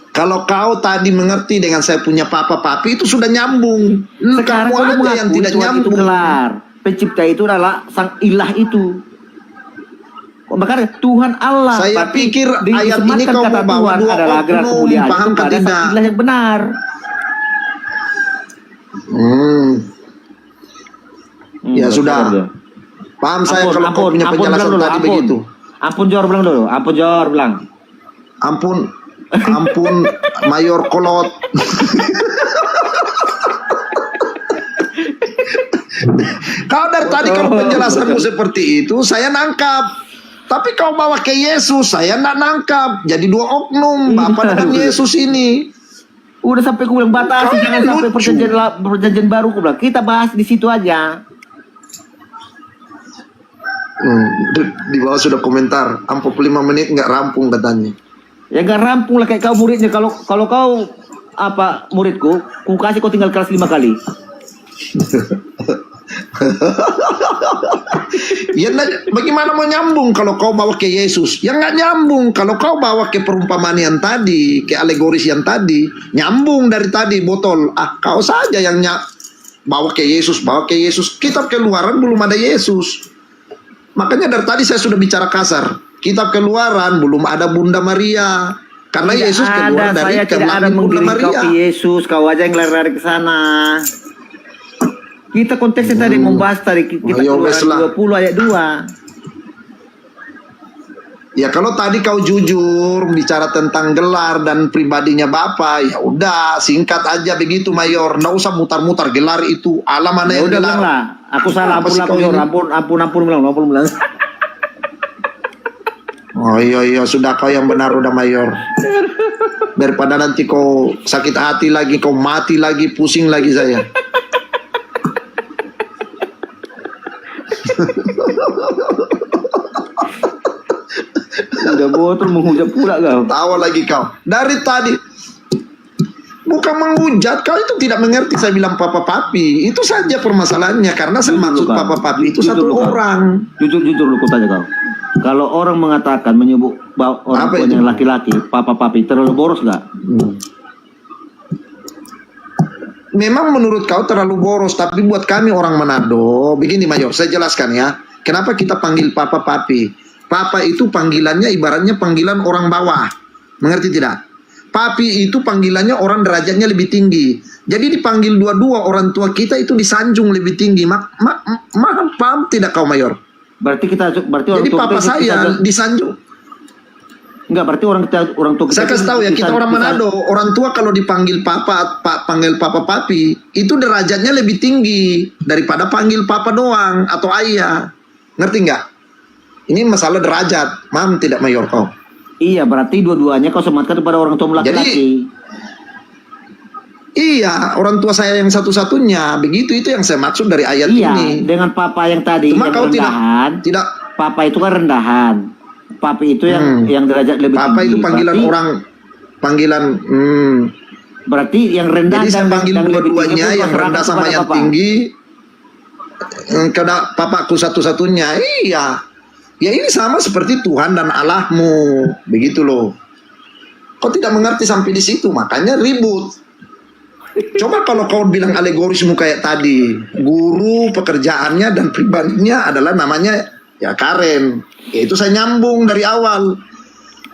Kalau kau tadi mengerti dengan saya punya papa papi itu sudah nyambung. Sekarang kamu aja yang tidak nyambung. Itu gelar. Pencipta itu adalah sang ilah itu. Makanya Tuhan Allah. Saya pikir ayat ini kau mau bawa dua oknum, paham kan tidak? Ilah yang benar. Ya sudah. Paham saya kalau kau punya penjelasan tadi begitu. Ampun Jor bilang dulu. Ampun Mayor Kolot. Kau dari tadi kalau penjelasanmu seperti itu saya nangkap. Tapi kau bawa ke Yesus saya nggak nangkap. Jadi dua oknum Bapak dengan Yesus ini. Udah sampai aku bilang batasi jangan sampai perjanjian baru aku bilang. Kita bahas di situ aja. Di bawah sudah komentar. 45 menit nggak rampung katanya. Ya gak rampung lah kayak kau muridnya. Kalau kau apa muridku, ku kasih kau tinggal kelas 5 kali. Ya bagaimana mau nyambung kalau kau bawa ke Yesus? Ya nggak nyambung. Kalau kau bawa ke perumpamaan yang tadi, ke alegoris yang tadi, nyambung dari tadi botol. Kau saja yang bawa ke Yesus, Kitab Keluaran belum ada Yesus. Makanya dari tadi saya sudah bicara kasar. Kitab Keluaran belum ada Bunda Maria. Karena tidak Yesus keluar dari kelamin Bunda Maria. Kau ke Yesus, kau aja yang lari-lari ke sana. Kita konteksnya tadi membahas tadi kita Keluaran 20 ayat 2. Ya kalau tadi kau jujur bicara tentang gelar dan pribadinya Bapak, ya udah singkat aja begitu Mayor. Nggak usah mutar-mutar gelar itu. Allah mana yang gelar? Lah. Aku salah, ampun bilang. Oh iya sudah kau yang benar udah Mayor. Daripada nanti kau sakit hati lagi, kau mati lagi, pusing lagi saya. Udah botol menghujat pula kau. Tawa lagi kau. Dari tadi bukan menghujat, kau itu tidak mengerti saya bilang papa papi. Itu saja permasalahannya karena saya maksud papa papi itu satu orang. Jujur lu kau tanya kau. Kalau orang mengatakan menyebut orang tuanya laki-laki, papa papi, terlalu boros nggak? Memang menurut kau terlalu boros, tapi buat kami orang Manado, begini Mayor, saya jelaskan ya. Kenapa kita panggil papa papi? Papa itu panggilannya ibaratnya panggilan orang bawah, mengerti tidak? Papi itu panggilannya orang derajatnya lebih tinggi. Jadi dipanggil dua-dua orang tua kita itu disanjung lebih tinggi. Paham tidak kau Mayor? Berarti jadi papa saya disanjung. Enggak, berarti orang tua kita. Saya kasih tahu ya, kita orang Manado, orang tua kalau dipanggil panggil papa papi, itu derajatnya lebih tinggi daripada panggil papa doang atau ayah. Ngerti nggak? Ini masalah derajat. Paham tidak Mayor kau? Iya, berarti dua-duanya kau sematkan kepada orang tua laki-laki. Iya, orang tua saya yang satu-satunya. Begitu itu yang saya maksud dari ayat ini. Dengan papa yang tadi cuma yang kau rendahan, tidak papa itu kan rendahan. Papi itu yang derajat lebih papa tinggi. Itu panggilan berarti, orang panggilan berarti yang rendah. Jadi saya panggil dua-duanya, yang rendah sama yang tinggi. Karena papaku satu-satunya. Iya. Ya ini sama seperti Tuhan dan Allahmu. Begitu loh. Kau tidak mengerti sampai di situ, makanya ribut. Coba kalau kau bilang alegorismu kayak tadi, guru pekerjaannya dan pribadinya adalah namanya ya Karen. Ya itu saya nyambung dari awal.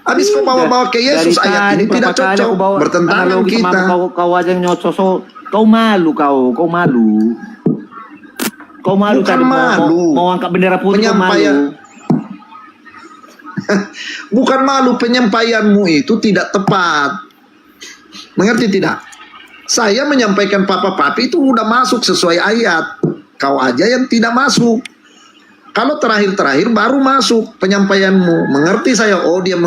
Habis kau bawa-bawa ke Yesus ayat ini tidak cocok, bertentangan kita. Kau aja yang nyososok, kau malu. Kau malu. Bukan malu. Mau angkat bendera putih kau malu. Bukan malu, penyampaianmu itu tidak tepat. Mengerti tidak? Saya menyampaikan papa papi itu udah masuk sesuai ayat. Kau aja yang tidak masuk. Kalau terakhir-terakhir baru masuk penyampaianmu. Mengerti saya, oh dia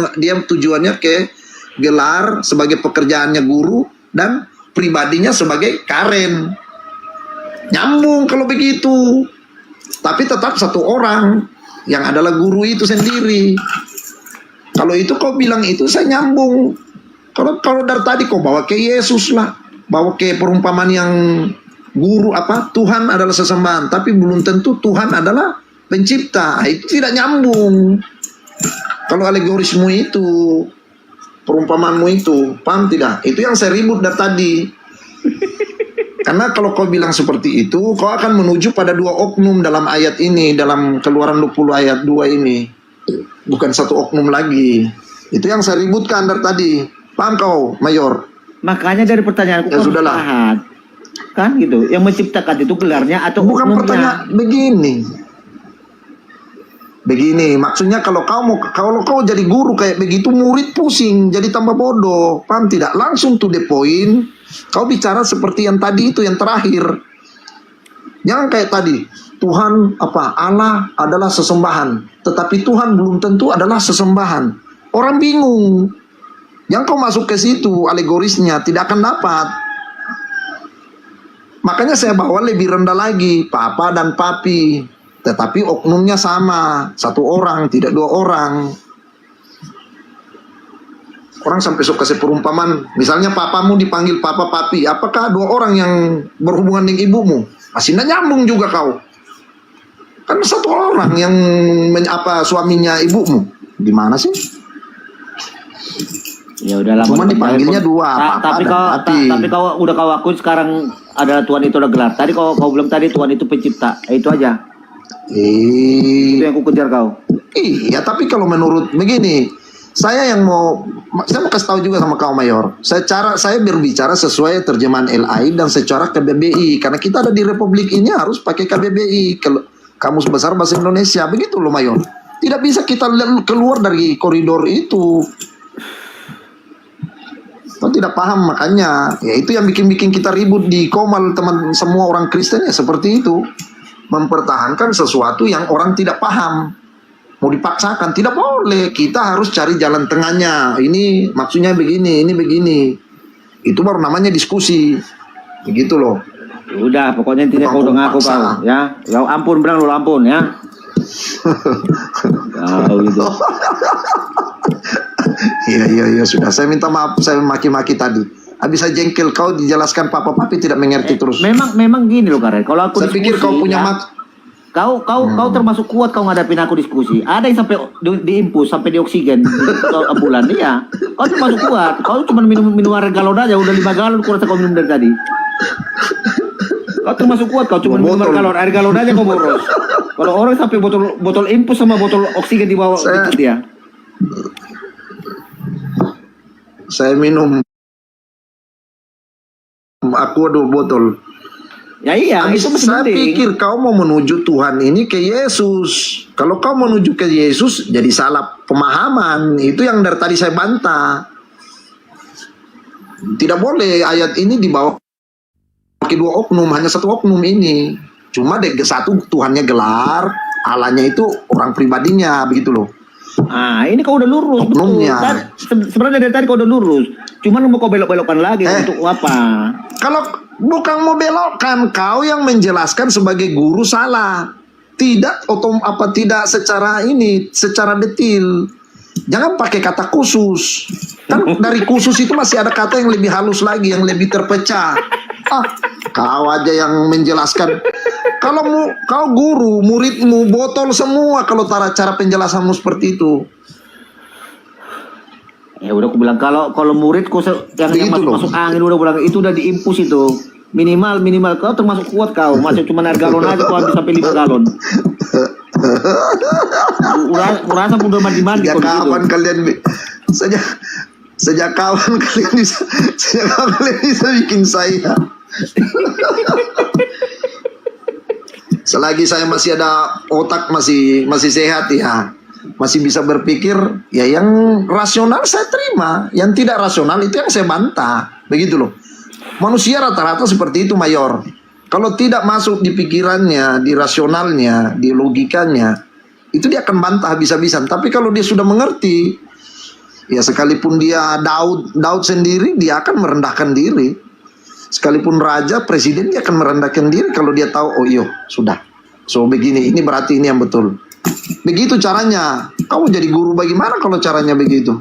tujuannya ke gelar sebagai pekerjaannya guru dan pribadinya sebagai Karen. Nyambung kalau begitu. Tapi tetap satu orang yang adalah guru itu sendiri. Kalau itu kau bilang itu saya nyambung. Kalau dari tadi kau bawa ke Yesus lah, bawa ke perumpamaan yang guru Tuhan adalah sesembahan, tapi belum tentu Tuhan adalah pencipta. Itu tidak nyambung. Kalau alegorismu itu, perumpamaanmu itu, paham tidak? Itu yang saya ribut dari tadi. Karena kalau kau bilang seperti itu, kau akan menuju pada dua oknum dalam ayat ini, dalam Keluaran 20 ayat 2 ini. Bukan satu oknum lagi. Itu yang saya ributkan dari tadi. Paham kau, Mayor? Makanya dari pertanyaanku ya sudahlah. Kan gitu. Yang menciptakan itu gelarnya atau bukan oknumnya? Pertanyaan begini, maksudnya kalau kau jadi guru kayak begitu, murid pusing, jadi tambah bodoh, paham tidak? Langsung to the point, kau bicara seperti yang tadi itu, yang terakhir. Jangan kayak tadi, Tuhan Allah adalah sesembahan, tetapi Tuhan belum tentu adalah sesembahan. Orang bingung. Yang kau masuk ke situ, alegorisnya tidak akan dapat. Makanya saya bawa lebih rendah lagi, papa dan papi. Tetapi oknumnya sama, satu orang, tidak dua orang. Orang sampai suka seperumpamaan, misalnya papamu dipanggil papa papi, apakah dua orang yang berhubungan dengan ibumu? Masih tidak nyambung juga kau. Kan satu orang yang suaminya ibumu. Gimana sih? Ya udahlah. Cuma dipanggilnya dua, papa dan papi. Tapi kau udah kau akui sekarang ada Tuhan itu adalah gelar. Tadi kau bilang tadi Tuhan itu pencipta. Itu aja. Itu yang aku kejar kau. Iya, tapi kalau menurut begini, saya mau kasih tahu juga sama kau, Mayor. Saya berbicara sesuai terjemahan LAI dan secara KBBI, karena kita ada di Republik ini harus pakai KBBI, Kamus Besar Bahasa Indonesia, begitu loh, Mayor. Tidak bisa kita keluar dari koridor itu. Kau tidak paham, makanya ya itu yang bikin kita ribut di Komal, teman semua orang Kristen ya seperti itu. Mempertahankan sesuatu yang orang tidak paham, mau dipaksakan, tidak boleh. Kita harus cari jalan tengahnya. Ini maksudnya begini, ini begini. Itu baru namanya diskusi, begitu loh. Udah, pokoknya intinya kau udah ngaku kau, ya. Ya ampun, bilang lu ampun, ya. Kau gitu. Iya, sudah. Saya minta maaf, saya maki-maki tadi. Habis saya jengkel, kau dijelaskan papa papi tidak mengerti terus. Memang gini loh, Karen. Kalau aku saya pikir kau punya kau termasuk kuat kau ngadapin aku diskusi. Ada yang sampai diimpus sampai dioksigen di bulan, iya. Kau termasuk kuat. Kau cuma minum air galon aja udah 5 galon kurang kau minum dari tadi. Kau termasuk kuat, kau cuma minum air galon aja kau boros. Kalau orang sampai botol impus sama botol oksigen di bawah itu dia. Saya minum aku 2 botol. Ya iya, itu saya pikir kau mau menuju Tuhan ini ke Yesus. Kalau kau menuju ke Yesus, jadi salah pemahaman. Itu yang dari tadi saya bantah. Tidak boleh ayat ini dibawa pakai 2 oknum, hanya 1 oknum ini. Cuma satu Tuhannya gelar, Allahnya itu orang pribadinya, begitu loh. Ini kau udah lurus, oknumnya. Betul. Sebenarnya dari tadi kau udah lurus. Cuman mau kau belok-belokkan lagi untuk apa? Kalau bukan mau belokkan, kau yang menjelaskan sebagai guru salah. Tidak tidak secara detil. Jangan pakai kata khusus. Kan dari khusus itu masih ada kata yang lebih halus lagi, yang lebih terpecah. Kau aja yang menjelaskan. Kalau kau guru, muridmu botol semua kalau cara penjelasanmu seperti itu. Ya udah aku bilang kalau muridku yang masuk angin udah bilang itu udah diimpus itu. Minimal kau termasuk kuat kau. Masih cuma air galon aja kau habis sampai 5 galon. Merasa udah mandi-mandi kau gitu. Sejak kawan kalian bisa bikin saya. Selagi saya masih ada otak, masih sehat ya, masih bisa berpikir, ya yang rasional saya terima, yang tidak rasional itu yang saya bantah, begitu loh. Manusia rata-rata seperti itu, Mayor. Kalau tidak masuk di pikirannya, di rasionalnya, di logikanya, itu dia akan bantah habis-habisan. Tapi kalau dia sudah mengerti, ya sekalipun dia Daud sendiri, dia akan merendahkan diri. Sekalipun raja, presiden, dia akan merendahkan diri kalau dia tahu, oh iya, sudah. So begini, ini berarti ini yang betul. Begitu caranya. Kamu jadi guru bagaimana kalau caranya begitu?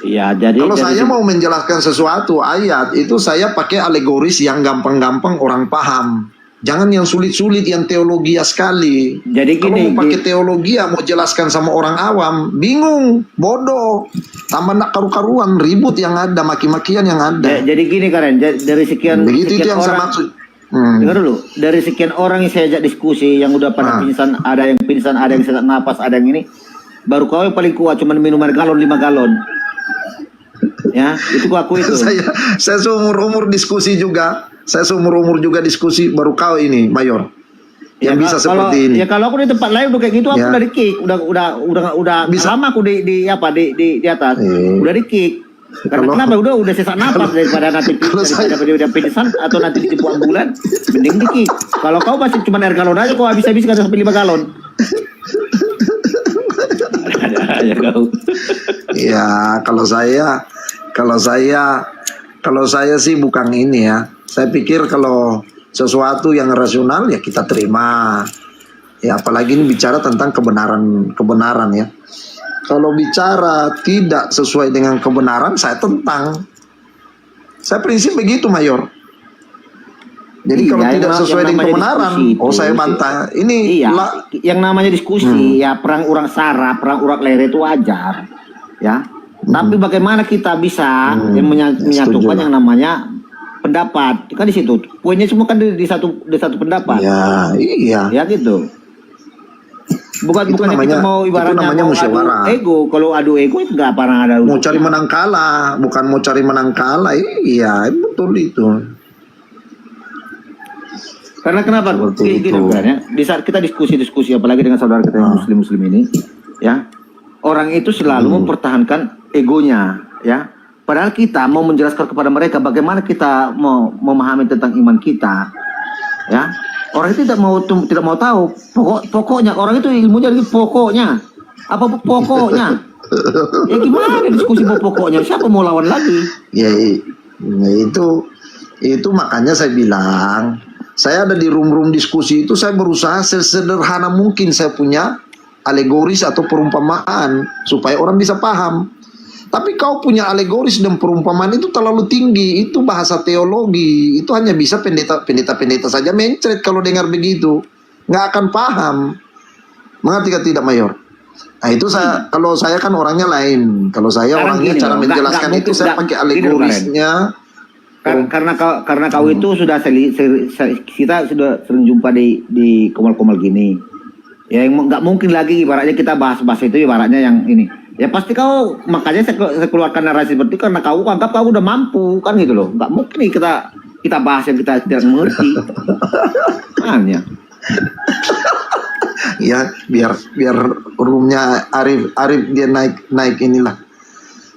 Iya, jadi kalau saya mau menjelaskan sesuatu ayat itu saya pakai alegoris yang gampang-gampang orang paham. Jangan yang sulit-sulit, yang teologi sekali. Jadi kalau gini, mau pakai teologi mau jelaskan sama orang awam, bingung, bodoh, tambah nak karu-karuan, ribut yang ada, maki-makian yang ada. Jadi gini Karen, dari sekian begitu itu yang orang, saya maksud. Dengar dulu, dari sekian orang yang saya ajak diskusi, yang udah pada pingsan, ada yang pingsan, ada yang sesak napas, ada yang ini, baru kau yang paling kuat cuma minum air galon 5 galon. Ya, itu aku itu. saya seumur-umur diskusi juga. Saya seumur-umur juga diskusi, baru kau ini Mayor yang bisa seperti ini. Ya kalau aku di tempat lain udah kayak gitu, aku udah di kick, udah bisa lama aku di atas, udah di kick. Karena kenapa udah sesak napas daripada nanti daripada pingsan atau nanti ditipu ambulan, mending di kick. Kalau kau masih cuma air galon aja, kau habis-habis kan sampai 5 galon. Ya kau. Ya kalau saya sih bukan ini ya. Saya pikir kalau sesuatu yang rasional ya kita terima. Ya apalagi ini bicara tentang kebenaran ya. Kalau bicara tidak sesuai dengan kebenaran, saya tentang. Saya prinsip begitu, Mayor. Jadi kalau tidak sesuai dengan kebenaran, saya bantah. Ini yang namanya diskusi ya, perang orang sara, perang orang lere itu wajar. Ya. Tapi bagaimana kita bisa menyatukan yang namanya pendapat, kan di situ poinnya semua kan di satu pendapat. Ya, iya. Ya gitu. Bukannya kita mau ibaratnya mau adu ego. Kalau adu ego itu nggak pernah ada. Mau cari menang kalah, bukan mau cari menang kalah. Iya, betul itu. Karena kenapa? Gini kan ya. Di saat kita diskusi apalagi dengan saudara kita yang muslim ini, ya orang itu selalu mempertahankan egonya, ya. Padahal kita mau menjelaskan kepada mereka bagaimana kita mau memahami tentang iman kita, ya. Orang itu tidak mau tahu pokoknya. Orang itu ilmunya lagi pokoknya. Apa pokoknya? Ya gimana diskusi pokoknya? Siapa mau lawan lagi? Ya itu makanya saya bilang, saya ada di room diskusi itu, saya berusaha sesederhana mungkin saya punya alegoris atau perumpamaan supaya orang bisa paham. Tapi kau punya alegoris dan perumpamaan itu terlalu tinggi, itu bahasa teologi, itu hanya bisa pendeta saja mencret kalau dengar begitu, nggak akan paham. Mengerti tidak Mayor? Nah itu kalau saya kan orangnya lain, kalau saya orangnya cara menjelaskan itu saya pakai alegorisnya. Karena kau itu sudah kita sudah sering jumpa di komal-komal gini, ya nggak mungkin lagi ibaratnya kita bahas itu ibaratnya yang ini. Ya pasti kau, makanya saya keluarkan narasi seperti itu karena kau anggap kau udah mampu kan gitu loh. Nggak mungkin nih kita bahas yang kita tidak mengerti. Hanya. Ya biar roomnya Arif dia naik inilah.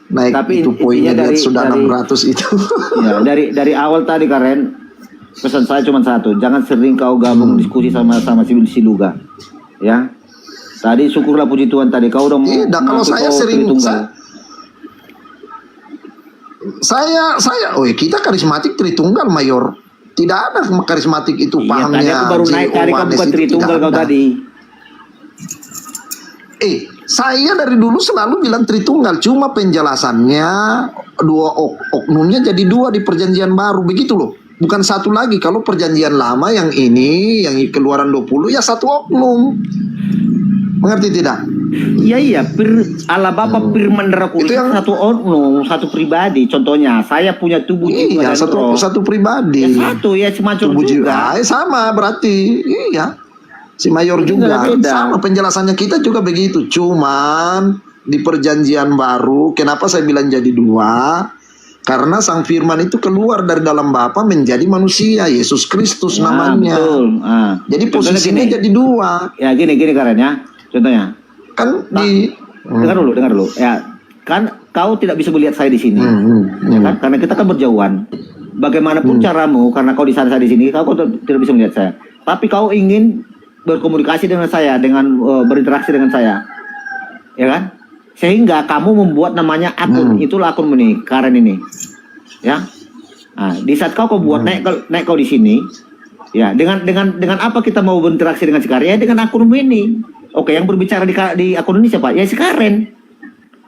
Naik. Tapi itu poinnya dia sudah 600 itu. Ya, dari awal tadi Karen, pesan saya cuma satu, jangan sering kau gabung diskusi sama Siluga. Ya. Tadi syukurlah puji Tuhan tadi kau udah kalau saya sering saya kita karismatik Tritunggal Mayor. Tidak ada karismatik itu pahamnya. Tadi aku baru naik tadi kau bukan Tritunggal kau tadi. Saya dari dulu selalu bilang Tritunggal, cuma penjelasannya dua oknumnya jadi dua di perjanjian baru begitu loh. Bukan satu lagi. Kalau perjanjian lama yang ini yang keluaran 20 ya satu oknum. Mengerti tidak? Iya Allah Bapa firman daraku itu yang satu oknum, satu pribadi. Contohnya saya punya tubuh jiwa dan roh. Satu pribadi. Ya satu ya semacam tubuh juga. Sama berarti. Iya. Si Mayor juga sama penjelasannya kita juga begitu. Cuman di perjanjian baru kenapa saya bilang jadi dua? Karena sang firman itu keluar dari dalam Bapa menjadi manusia, Yesus Kristus namanya. Betul. Jadi posisinya jadi dua. Ya gini Karen ya. Contohnya kan dengar dulu ya kan kau tidak bisa melihat saya di sini ya kan karena kita kan berjauhan bagaimanapun caramu karena kau di sana saya di sini kau tidak bisa melihat saya tapi kau ingin berkomunikasi dengan saya dengan berinteraksi dengan saya ya kan sehingga kamu membuat namanya akun itulah akun ini Karen ini ya Nah, di saat kau buat naik kau di sini, ya dengan apa kita mau berinteraksi dengan si Karen? Ya, dengan akun ini. Oke, yang berbicara di akun ini siapa? Ya si Karen.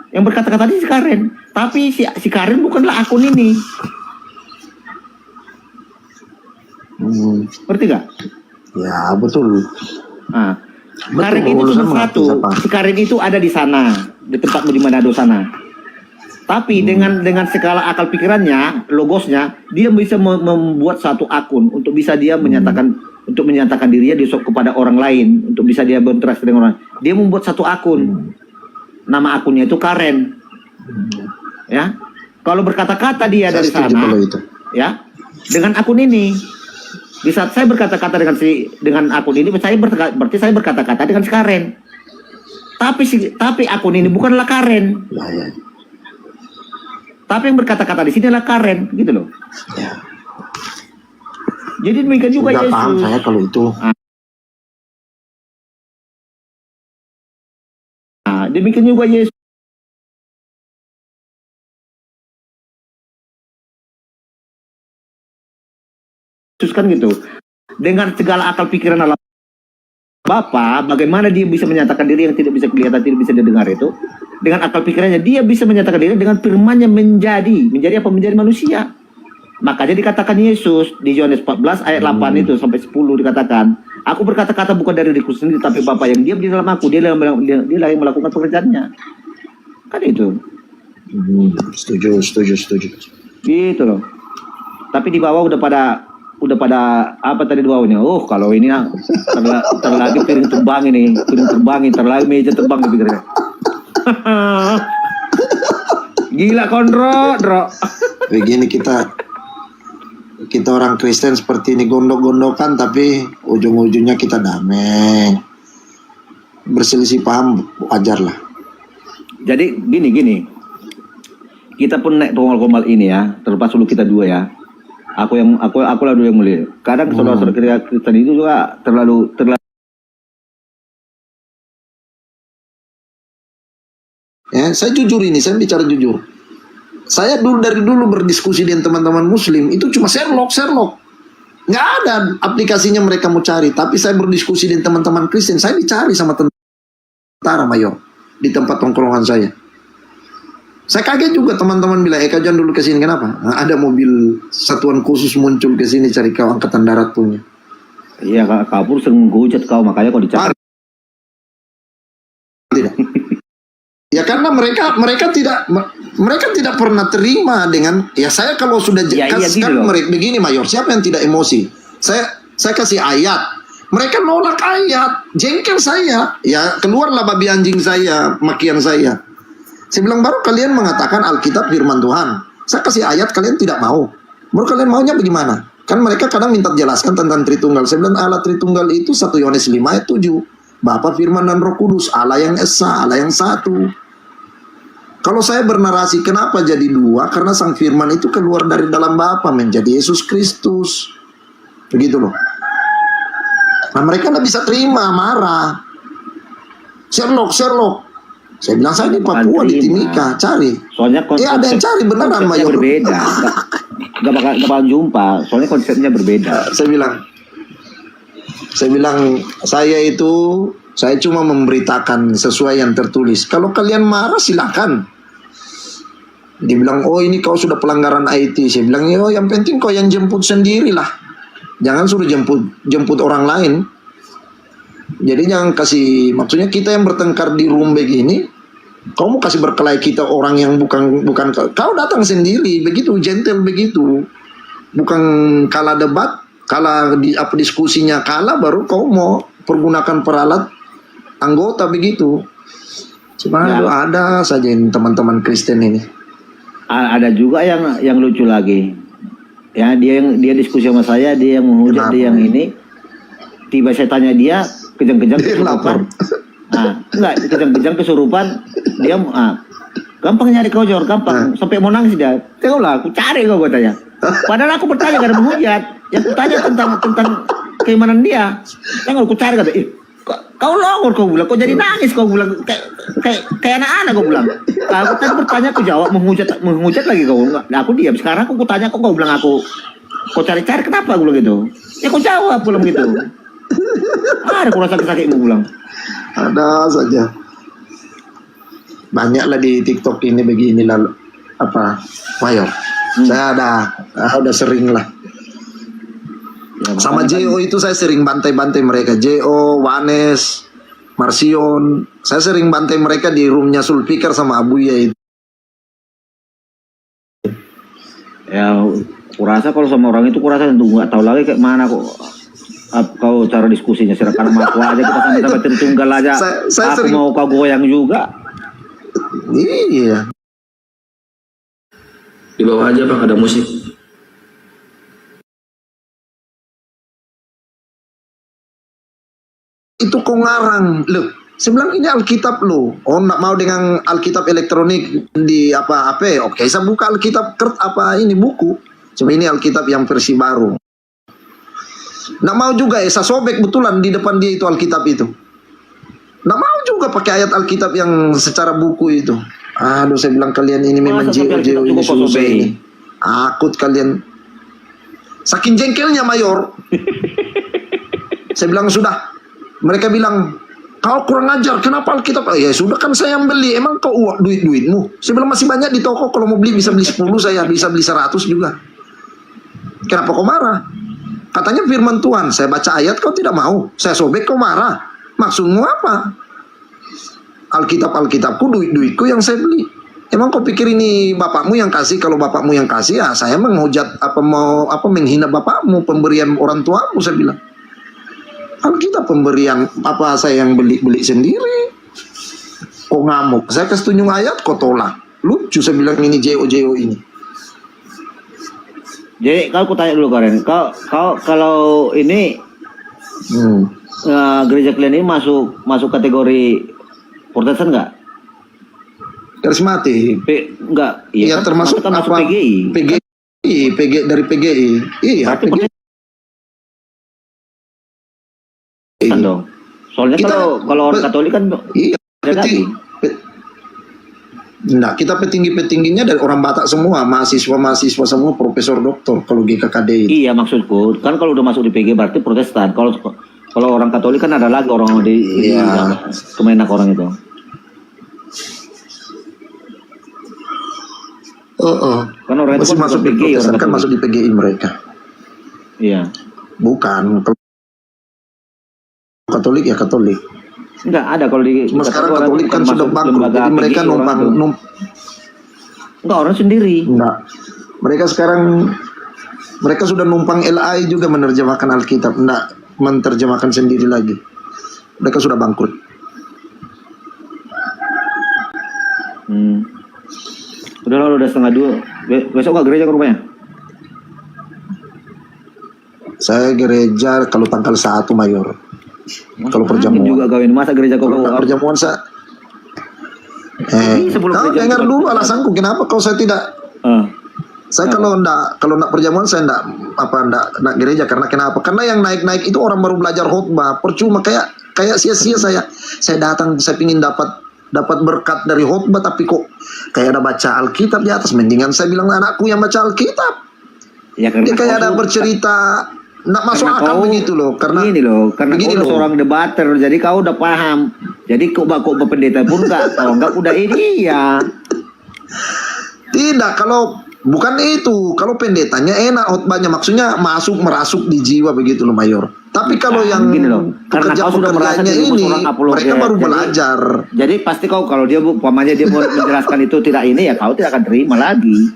Yang berkata-kata di si Karen. Tapi si Karen bukanlah akun ini. Ngerti gak? Ya betul. Nah, Karen itu cuma satu. Si Karen itu ada di sana, di tempatmu di Manado sana. Tapi dengan segala akal pikirannya, logosnya, dia bisa membuat satu akun untuk bisa dia menyatakan dirinya kepada orang lain, untuk bisa dia berinteraksi dengan orang. Dia membuat satu akun. Nama akunnya itu Karen. Ya. Kalau berkata-kata dia dari sana, ya, dengan akun ini. Di saat saya berkata-kata dengan akun ini, berarti saya berkata-kata dengan si Karen. Tapi akun ini bukanlah Karen. Ya. Tapi yang berkata-kata di sini adalah Karen, gitu loh. Ya. Jadi demikian juga Sudah Yesus. paham saya kalau itu. Nah, demikian juga Yesus. Yesus kan gitu. Dengan segala akal pikiran alam Bapa, bagaimana dia bisa menyatakan diri yang tidak bisa kelihatan, tidak bisa didengar itu? Dengan akal pikirannya, dia bisa menyatakan diri dengan firman-Nya menjadi apa? Menjadi manusia. Makanya dikatakan Yesus di Yohanes 14 ayat 8 itu sampai 10 dikatakan, aku berkata-kata bukan dari diriku sendiri, tapi Bapa yang diam di dalam aku, dia yang melakukan pekerjaannya. Kan itu. Setuju. Gitu loh. Tapi di bawah udah pada apa tadi di bawahnya? Oh, kalau ini terlagi piring terbang ini, terlagi meja terbang pikirnya. Gila Kondro. Begini kita orang Kristen seperti ini gondok-gondokan, tapi ujung-ujungnya kita damai. Berselisih paham wajar lah. Jadi gini. Kita pun naik gombal ini ya, terlepas dulu kita dua ya. Aku lah dulu yang mulia. Kadang saudara-saudara Kristen itu juga terlalu Ya, saya jujur ini, saya bicara jujur. Saya dari dulu berdiskusi dengan teman-teman Muslim itu cuma Sherlock. Nggak ada aplikasinya mereka mau cari. Tapi saya berdiskusi dengan teman-teman Kristen, saya dicari sama tentara mayor di tempat tongkrongan saya. Saya kaget juga teman-teman bilang, kau jangan dulu ke sini, kenapa? Nah, ada mobil satuan khusus muncul ke sini cari kau angkatan darat punya. Iya, kabur sering menghujat kau, makanya kau dicari. Tidak. Ya karena mereka tidak pernah terima dengan saya kalau sudah gitu mereka begini mayor, siapa yang tidak emosi? Saya kasih ayat. Mereka nolak ayat, jengkel saya. Ya keluarlah babi anjing saya, makian saya. Saya bilang baru kalian mengatakan Alkitab firman Tuhan. Saya kasih ayat kalian tidak mau. Baru kalian maunya bagaimana? Kan mereka kadang minta jelaskan tentang Tritunggal. Saya bilang Allah Tritunggal itu 1 Yohanes 5 ayat 7. Bapa, Firman, dan Roh Kudus, Allah yang Esa, Allah yang satu. Kalau saya bernarasi kenapa jadi dua? Karena Sang Firman itu keluar dari dalam Bapa menjadi Yesus Kristus. Begitu loh. Nah mereka nggak bisa terima, marah. Sherlock. Saya bilang saya di Papua, di Timika, cari. Soalnya ada yang cari beneran, Mayor. Berbeda. Gak bakal jumpa, soalnya konsepnya berbeda. Saya bilang saya cuma memberitakan sesuai yang tertulis. Kalau kalian marah silakan. Dia bilang, oh ini kau sudah pelanggaran IT. Saya bilang, yo yang penting kau yang jemput sendirilah. Jangan suruh jemput orang lain. Jadi jangan kasih, maksudnya kita yang bertengkar di room begini, kau mau kasih berkelahi kita orang yang bukan kau datang sendiri, begitu gentle begitu. Bukan kalah debat, kalah diskusinya kalah baru kau mau pergunakan peralat anggota begitu. Sebenarnya ada saja teman-teman Kristen ini. Ada juga yang lucu lagi. Ya, dia diskusi sama saya, dia yang menghujat, dia yang ini. Tiba saya tanya dia, kejang-kejang kesurupan. Enggak, kejang-kejang kesurupan, dia gampang nyari kau Jor, gampang. Sampai mau nangis dia. Tengoklah, aku cari kau tanya. Padahal aku bertanya karena menghujat. Yang aku tanya tentang keimanan dia. Tengok aku cari kata, Kau longor kau bilang, kau jadi nangis kau bilang, kayak anak-anak kau bilang. Aku tadi bertanya aku jawab, menghujat lagi kau. Nah, aku diam. Sekarang aku tanya kau bilang kau cari-cari kenapa aku bilang gitu. Ya kau jawab bilang gitu. Ada kau rasa sakit mau bilang. Ada saja. Banyaklah di TikTok ini begini lalu apa, Mayor. Saya udah sering lah. Ya, sama JO itu saya sering bantai-bantai mereka. JO, Wanes, Marsion. Saya sering bantai mereka di roomnya Sulfikar sama Abuya itu. Ya, kurasa kalau sama orang itu kurasa tentu nggak tahu lagi kayak mana kau cara diskusinya. Karena aku aja kita sama-sama tim tunggal aja. Saya aku sering, mau kau goyang juga. Iya. Di bawah aja Bang ada musik. Itu kok ngarang loh. Saya bilang ini Alkitab loh. Oh, nak mau dengan Alkitab elektronik di apa-apa? Oke, saya buka Alkitab ini buku. Cuma ini Alkitab yang versi baru. Nak mau juga saya sobek betulan di depan dia itu Alkitab itu. Nak mau juga pakai ayat Alkitab yang secara buku itu. Aduh, saya bilang kalian ini memang JO ini susah ini. Akut kalian. Saking jengkelnya Mayor. Saya bilang sudah. Mereka bilang, kau kurang ajar, kenapa Alkitab? Ya sudah kan saya yang beli, emang kau duitmu. Saya bilang masih banyak di toko, kalau mau beli bisa beli 10, saya bisa beli 100 juga. Kenapa kau marah? Katanya firman Tuhan, saya baca ayat kau tidak mau, saya sobek kau marah. Maksudmu apa? Alkitabku, duitku yang saya beli. Emang kau pikir ini bapakmu yang kasih? Kalau bapakmu yang kasih, ya saya menghujat menghina bapakmu, pemberian orang tuamu, saya bilang. Alkitab pemberian saya yang beli sendiri. Kok ngamuk? Saya kasih tunjuk ayat, kok tolak. Lucu saya bilang ini JO ini. Jadi aku tanya dulu Karen, kau kalau ini gereja kalian ini masuk kategori Protestan nggak? Karismatik. Enggak. Iya kan, termasuk kan masuk PGI. PGI dari PGI. Iya. Kan dong. Soalnya kalau orang Katolik kan iya, kita petinggi-petingginya dari orang Batak semua, mahasiswa semua, profesor doktor kalau GKKD. Iya maksudku, kan kalau udah masuk di PG berarti Protestan. Kalau orang Katolik kan ada lagi orang di Kemenak orang itu. Kan orang masih itu masuk di PGI, Protestan kan masuk di PGI mereka. Iya. Bukan. Katolik ya Katolik. Enggak ada kalau di. Cuma sekarang Katolik kan sudah bangkrut, jadi mereka numpang. Enggak, orang sendiri. Enggak. Mereka sudah numpang LAI juga menerjemahkan Alkitab, enggak menerjemahkan sendiri lagi. Mereka sudah bangkrut. Udah 1:30. Besok nggak gereja ke rumahnya? Saya gereja kalau tanggal 1 Mayor. Kalau perjamuan juga kawin, masa gereja kau perjamuan saya. Kau dengar dulu alasanku kenapa kau saya tidak. Saya kalau enggak perjamuan saya enggak gereja karena kenapa? Karena yang naik itu orang baru belajar khotbah, percuma kayak sia-sia saya datang, saya pingin dapat berkat dari khotbah tapi kok kayak ada baca Alkitab di atas. Mendingan saya bilang anakku yang baca Alkitab. Ya, dia kayak ada bercerita. Nggak masuk akal begitu loh, karena kau seorang debater, jadi kau udah paham. Jadi kok pendeta pun nggak udah ini ya. Tidak, kalau bukan itu, kalau pendetanya enak khotbahnya, maksudnya merasuk di jiwa begitu loh Mayor. Tapi kalau yang pekerjanya ini mereka baru belajar. Jadi pasti kalau dia umpamanya dia mau menjelaskan itu tidak ini ya kau tidak akan terima lagi.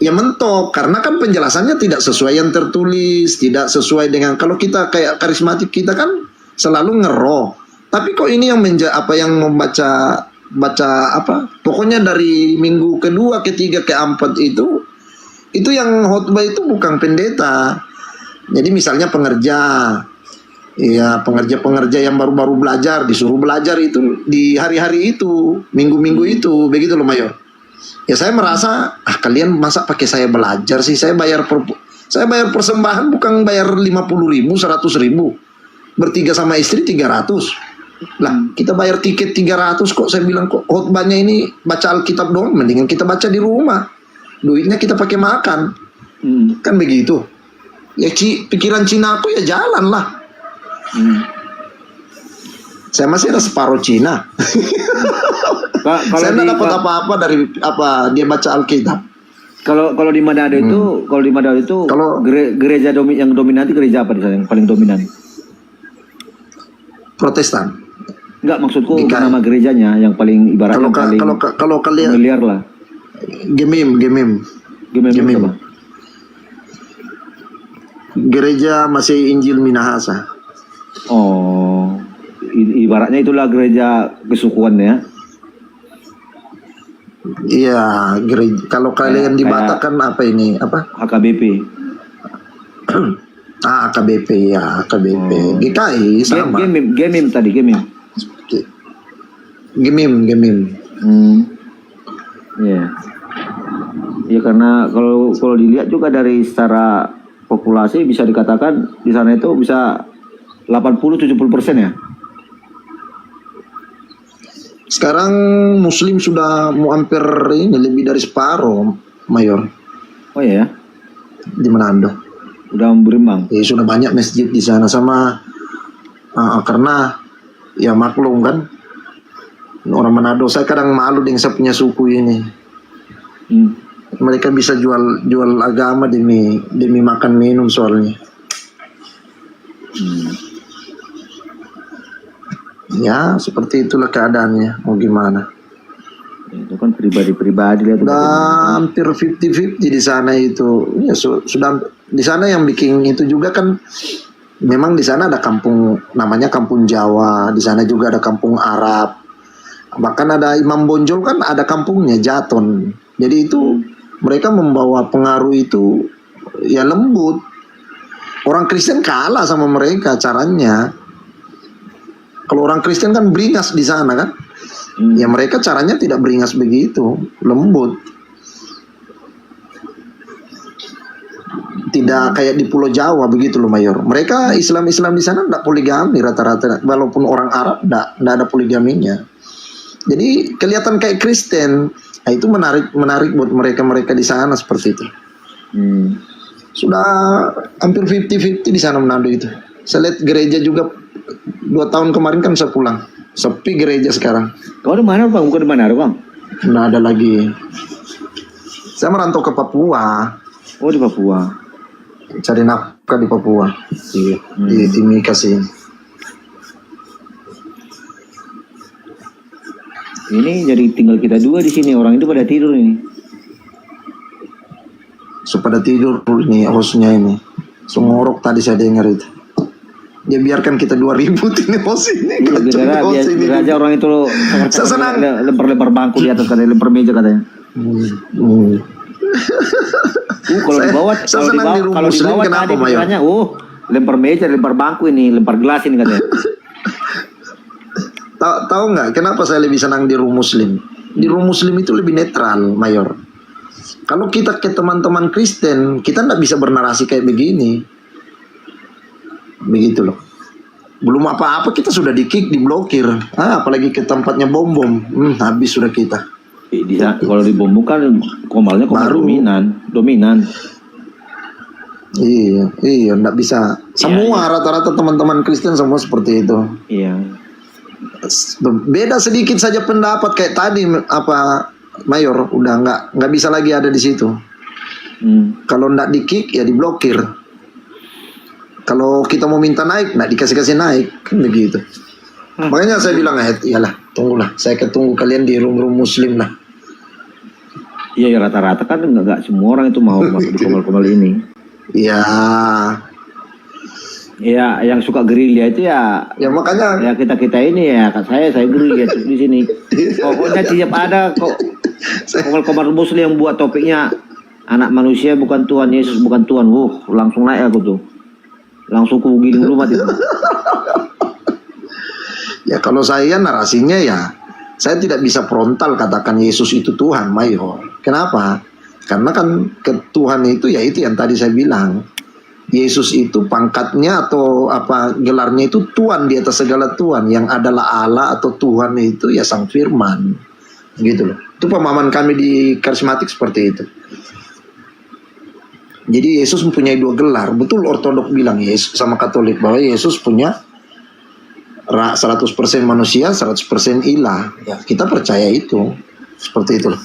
Ya mentok, karena kan penjelasannya tidak sesuai yang tertulis, tidak sesuai dengan kalau kita kayak karismatik kita kan selalu ngeroh. Tapi kok ini yang membaca pokoknya dari minggu kedua, ketiga, keempat itu yang khotbah itu bukan pendeta. Jadi misalnya pengerja yang baru-baru belajar disuruh belajar itu di hari-hari itu, minggu-minggu itu, begitu loh Mayor. Ya saya merasa kalian masa pakai saya belajar sih, saya bayar persembahan bukan bayar 50.000, 100.000. bertiga sama istri 300. Lah, kita bayar tiket 300 kok. Saya bilang kok khotbahnya ini baca Alkitab doang, mendingan kita baca di rumah. Duitnya kita pakai makan. Kan begitu. Ya pikiran Cina aku ya jalan lah. Saya masih ada separuh Cina. Saya tidak dapat apa-apa dari apa dia baca Alkitab. Kalau di Manado itu, gereja yang dominan itu gereja apa di sana yang paling dominan? Protestan. Enggak, maksudku nama gerejanya yang paling ibaratnya kalau kalian familiar lah. Gemim. Apa? Gereja masih Injil Minahasa. Oh, ibaratnya itulah gereja kesukuan ya. Iya, gereja. Kalau kalian di Batak kan apa ini? Apa? HKBP. HKBP ya, HKBP. GKI sama. Gemim tadi. Gemim. Iya. Ya karena kalau dilihat juga dari secara populasi bisa dikatakan di sana itu bisa 80-70% ya. Sekarang Muslim sudah mau hampir ini lebih dari separuh, Mayor. Oh ya? Di Manado. Udah berimbang. Sudah banyak masjid di sana sama karena ya maklum kan orang Manado. Saya kadang malu dengan saya punya suku ini. Mereka bisa jual agama demi makan minum soalnya. Ya seperti itulah keadaannya. Mau gimana? Itu kan pribadi-pribadi. Udah hampir 50-50 di sana itu. Ya sudah di sana yang bikin itu juga kan. Memang di sana ada kampung namanya Kampung Jawa. Di sana juga ada kampung Arab. Bahkan ada Imam Bonjol kan ada kampungnya Jaton. Jadi itu mereka membawa pengaruh itu ya lembut. Orang Kristen kalah sama mereka caranya. Kalau orang Kristen kan beringas di sana kan. Ya mereka caranya tidak beringas begitu, lembut. Tidak kayak di Pulau Jawa begitu loh, Mayor. Mereka Islam di sana tidak poligami rata-rata. Walaupun orang Arab tidak ada poligaminya. Jadi kelihatan kayak Kristen. Nah, itu menarik buat mereka di sana seperti itu. Sudah hampir 50-50 di sana Manado itu. Saya lihat gereja juga 2 tahun kemarin kan saya pulang. Sepi gereja sekarang. Kau di mana Bang? Bukan di Manado Bang? Nggak ada lagi. Saya merantau ke Papua. Oh di Papua. Cari nafkah di Papua. Di Timika sih. Ini jadi tinggal kita dua di sini. Orang itu pada tidur ini. Pada tidur ini hostnya ini. Sengorok tadi saya dengar itu. Dia biarkan kita 2 ribut ini host ini. Biar aja orang itu saya senang. Lempar bangku di atas katanya, lempar meja katanya. Kalau di bawah, kalau di bawah tadi pikirannya, lempar meja, lempar bangku ini, lempar gelas ini katanya. Tahu nggak kenapa saya lebih senang di room Muslim? Di room Muslim itu lebih netral, Mayor. Kalau kita ke teman-teman Kristen, kita nggak bisa bernarasi kayak begini. Begitu loh. Belum apa-apa kita sudah di-kick, diblokir. Apalagi ke tempatnya bom-bom. Habis sudah kita. Kalau di bom kan komalnya dominan. Iya, enggak bisa. Semua rata-rata teman-teman Kristen semua seperti itu. Iya. Beda sedikit saja pendapat kayak tadi Mayor udah nggak bisa lagi ada di situ. Kalau enggak di-kick ya diblokir. Kalau kita mau minta naik, nggak dikasih naik, kan begitu. Makanya saya bilang, iyalah, tunggulah. Saya ketemu kalian di room Muslim lah. Iya, ya, rata-rata kan nggak semua orang itu mau masuk di komal-komal ini. Iya. Ya, yang suka gerilya itu ya. Ya makanya. Ya kita ini ya, saya gerilya di sini. Pokoknya tiap ada kok komal-komal Muslim yang buat topiknya anak manusia bukan Tuhan, Yesus bukan Tuhan. Langsung naik aku tuh. Langsung ku giling rumah itu. Ya kalau saya narasinya ya, saya tidak bisa frontal katakan Yesus itu Tuhan, Mayor. Kenapa? Karena kan ke Tuhan itu ya itu yang tadi saya bilang. Yesus itu pangkatnya atau apa gelarnya itu Tuhan di atas segala Tuhan, yang adalah Allah atau Tuhan itu ya Sang Firman, gitu loh. Itu pemahaman kami di karismatik seperti itu. Jadi Yesus mempunyai dua gelar. Betul ortodok bilang Yesus sama Katolik bahwa Yesus punya 100% manusia, 100% ilah. Ya, kita percaya itu seperti itu loh.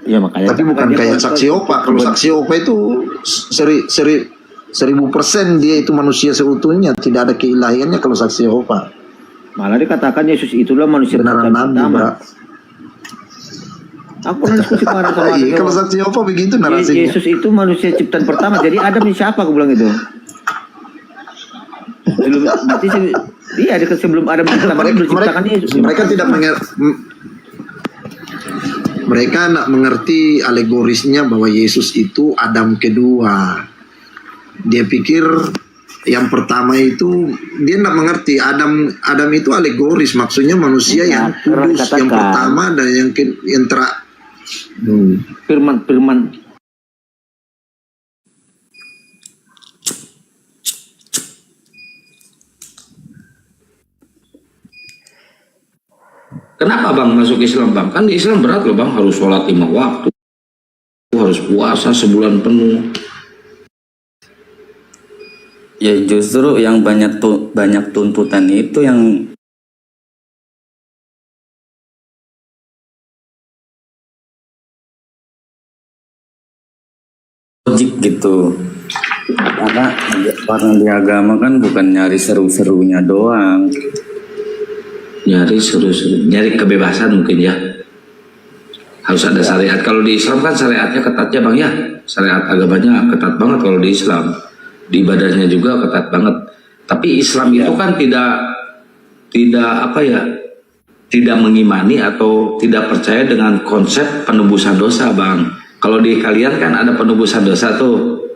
Ya, makanya tapi bukan kayak saksi Yehova. Kalau saksi Yehova itu 1000% dia itu manusia seutuhnya, tidak ada keilahiannya kalau saksi Yehova. Malah dikatakan Yesus itulah manusia benaran nabi, Bro. Aku pernah diskusi kemarin sama iya, kalau saksi Yehova begitu narasinya. Yesus itu manusia ciptaan pertama. Jadi Adam ini siapa? Aku bilang itu. Belum, berarti iya dekat sebelum Adam diciptakan Yesus. Mereka tidak mereka nak mengerti alegorisnya bahwa Yesus itu Adam kedua. Dia pikir yang pertama itu dia nak mengerti Adam itu alegoris, maksudnya manusia yang kudus, yang pertama dan yang Firman. Kenapa bang masuk Islam bang? Kan di Islam berat loh bang, harus sholat 5 waktu, harus puasa sebulan penuh. Ya justru yang banyak tuntutan itu yang logik gitu. Karena di agama kan bukan nyari seru-serunya doang. Nyari seru-seru, nyari kebebasan mungkin ya. Harus ada syariat. Kalau di Islam kan syariatnya ketatnya bang ya. Syariat agamanya ketat banget kalau di Islam. Di ibadahnya juga ketat banget. Tapi Islam itu kan tidak mengimani atau tidak percaya dengan konsep penebusan dosa bang. Kalau di kalian kan ada penebusan dosa tuh.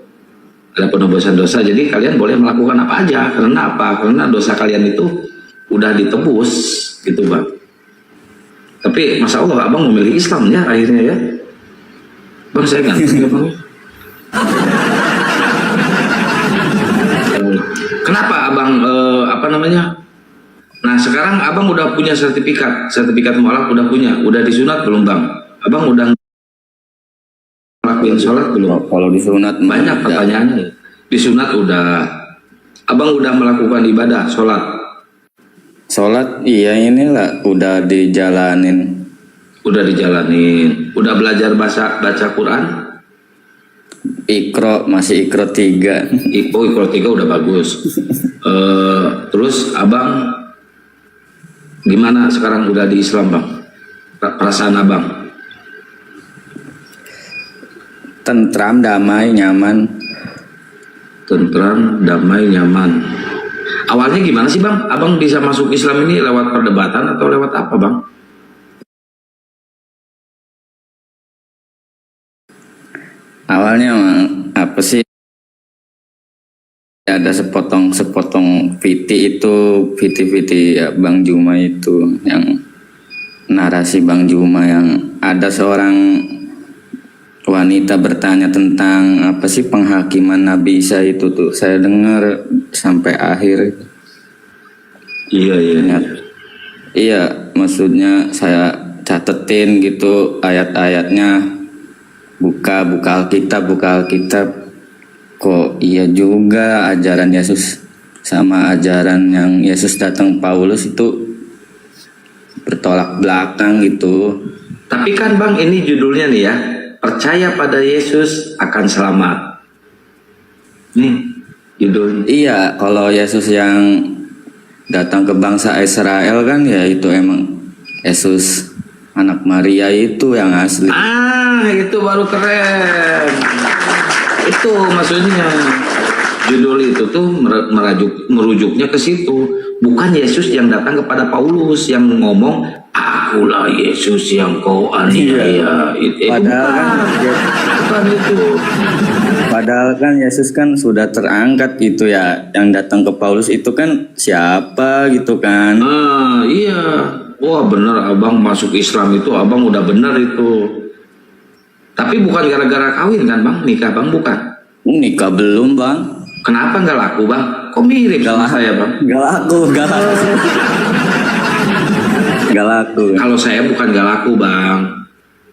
Ada penebusan dosa, jadi kalian boleh melakukan apa aja. Karena apa? Karena dosa kalian itu udah ditebus gitu bang. Tapi masya Allah abang memilih Islam ya akhirnya ya bang. Saya ganti ya bang. Kenapa abang nah sekarang abang udah punya sertifikat mualaf, udah disunat belum bang? Abang udah ngelakuin sholat belum? Kalau disunat banyak pertanyaannya. Disunat udah, abang udah melakukan ibadah sholat iya inilah udah dijalanin. Udah belajar baca Quran? Masih Iqra 3. Iqra 3 udah bagus. Terus abang gimana sekarang udah di Islam bang? Perasaan abang? Tentram, damai, nyaman. Tentram, damai, nyaman. Awalnya gimana sih bang? Abang bisa masuk Islam ini lewat perdebatan atau lewat apa bang? Awalnya apa sih? Ada sepotong VT ya Bang Juma itu, yang narasi Bang Juma yang ada seorang wanita bertanya tentang apa sih penghakiman Nabi Isa itu tuh. Saya dengar sampai akhir. Iya, maksudnya saya catetin gitu ayat-ayatnya. Buka Alkitab. Kok iya juga ajaran Yesus sama ajaran yang Yesus datang Paulus itu bertolak belakang gitu. Tapi kan bang ini judulnya nih ya, percaya pada Yesus akan selamat. Nih judulnya. Iya, kalau Yesus yang datang ke bangsa Israel kan ya itu emang Yesus anak Maria itu yang asli. Itu baru keren. Itu maksudnya judul itu tuh merujuknya ke situ. Bukan Yesus yang datang kepada Paulus yang ngomong akulah Yesus yang kau aniaya. Bukan itu. Padahal kan Yesus kan sudah terangkat gitu ya. Yang datang ke Paulus itu kan siapa gitu kan. Iya. Wah bener abang masuk Islam itu abang udah bener itu. Tapi bukan gara-gara kawin kan bang, nikah bang, bukan? Nikah belum bang. Kenapa nggak laku bang? Kok mirip sama saya bang? Gak laku. Gak laku. Kalau saya bukan gak laku bang,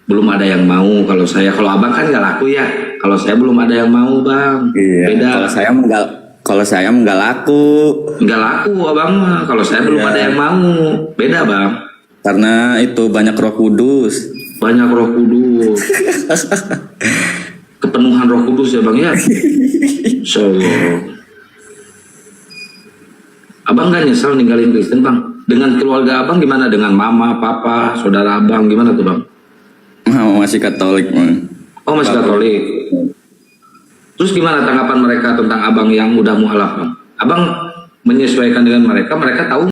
belum ada yang mau. Kalau abang kan gak laku ya. Kalau saya belum ada yang mau bang. Iya. Beda. Kalau saya nggak laku. Nggak laku abang mah. Kalau saya belum ada yang mau. Beda bang. Karena itu banyak Roh Kudus. Banyak Roh Kudus. Kepenuhan Roh Kudus ya bang ya. Insyaallah. Abang nggak nyesal ninggalin Kristen bang? Dengan keluarga abang gimana? Dengan mama, papa, saudara abang gimana tuh bang? Masih Katolik bang. Oh masih Katolik. Terus gimana tanggapan mereka tentang abang yang udah mualaf bang? Abang menyesuaikan dengan mereka tahu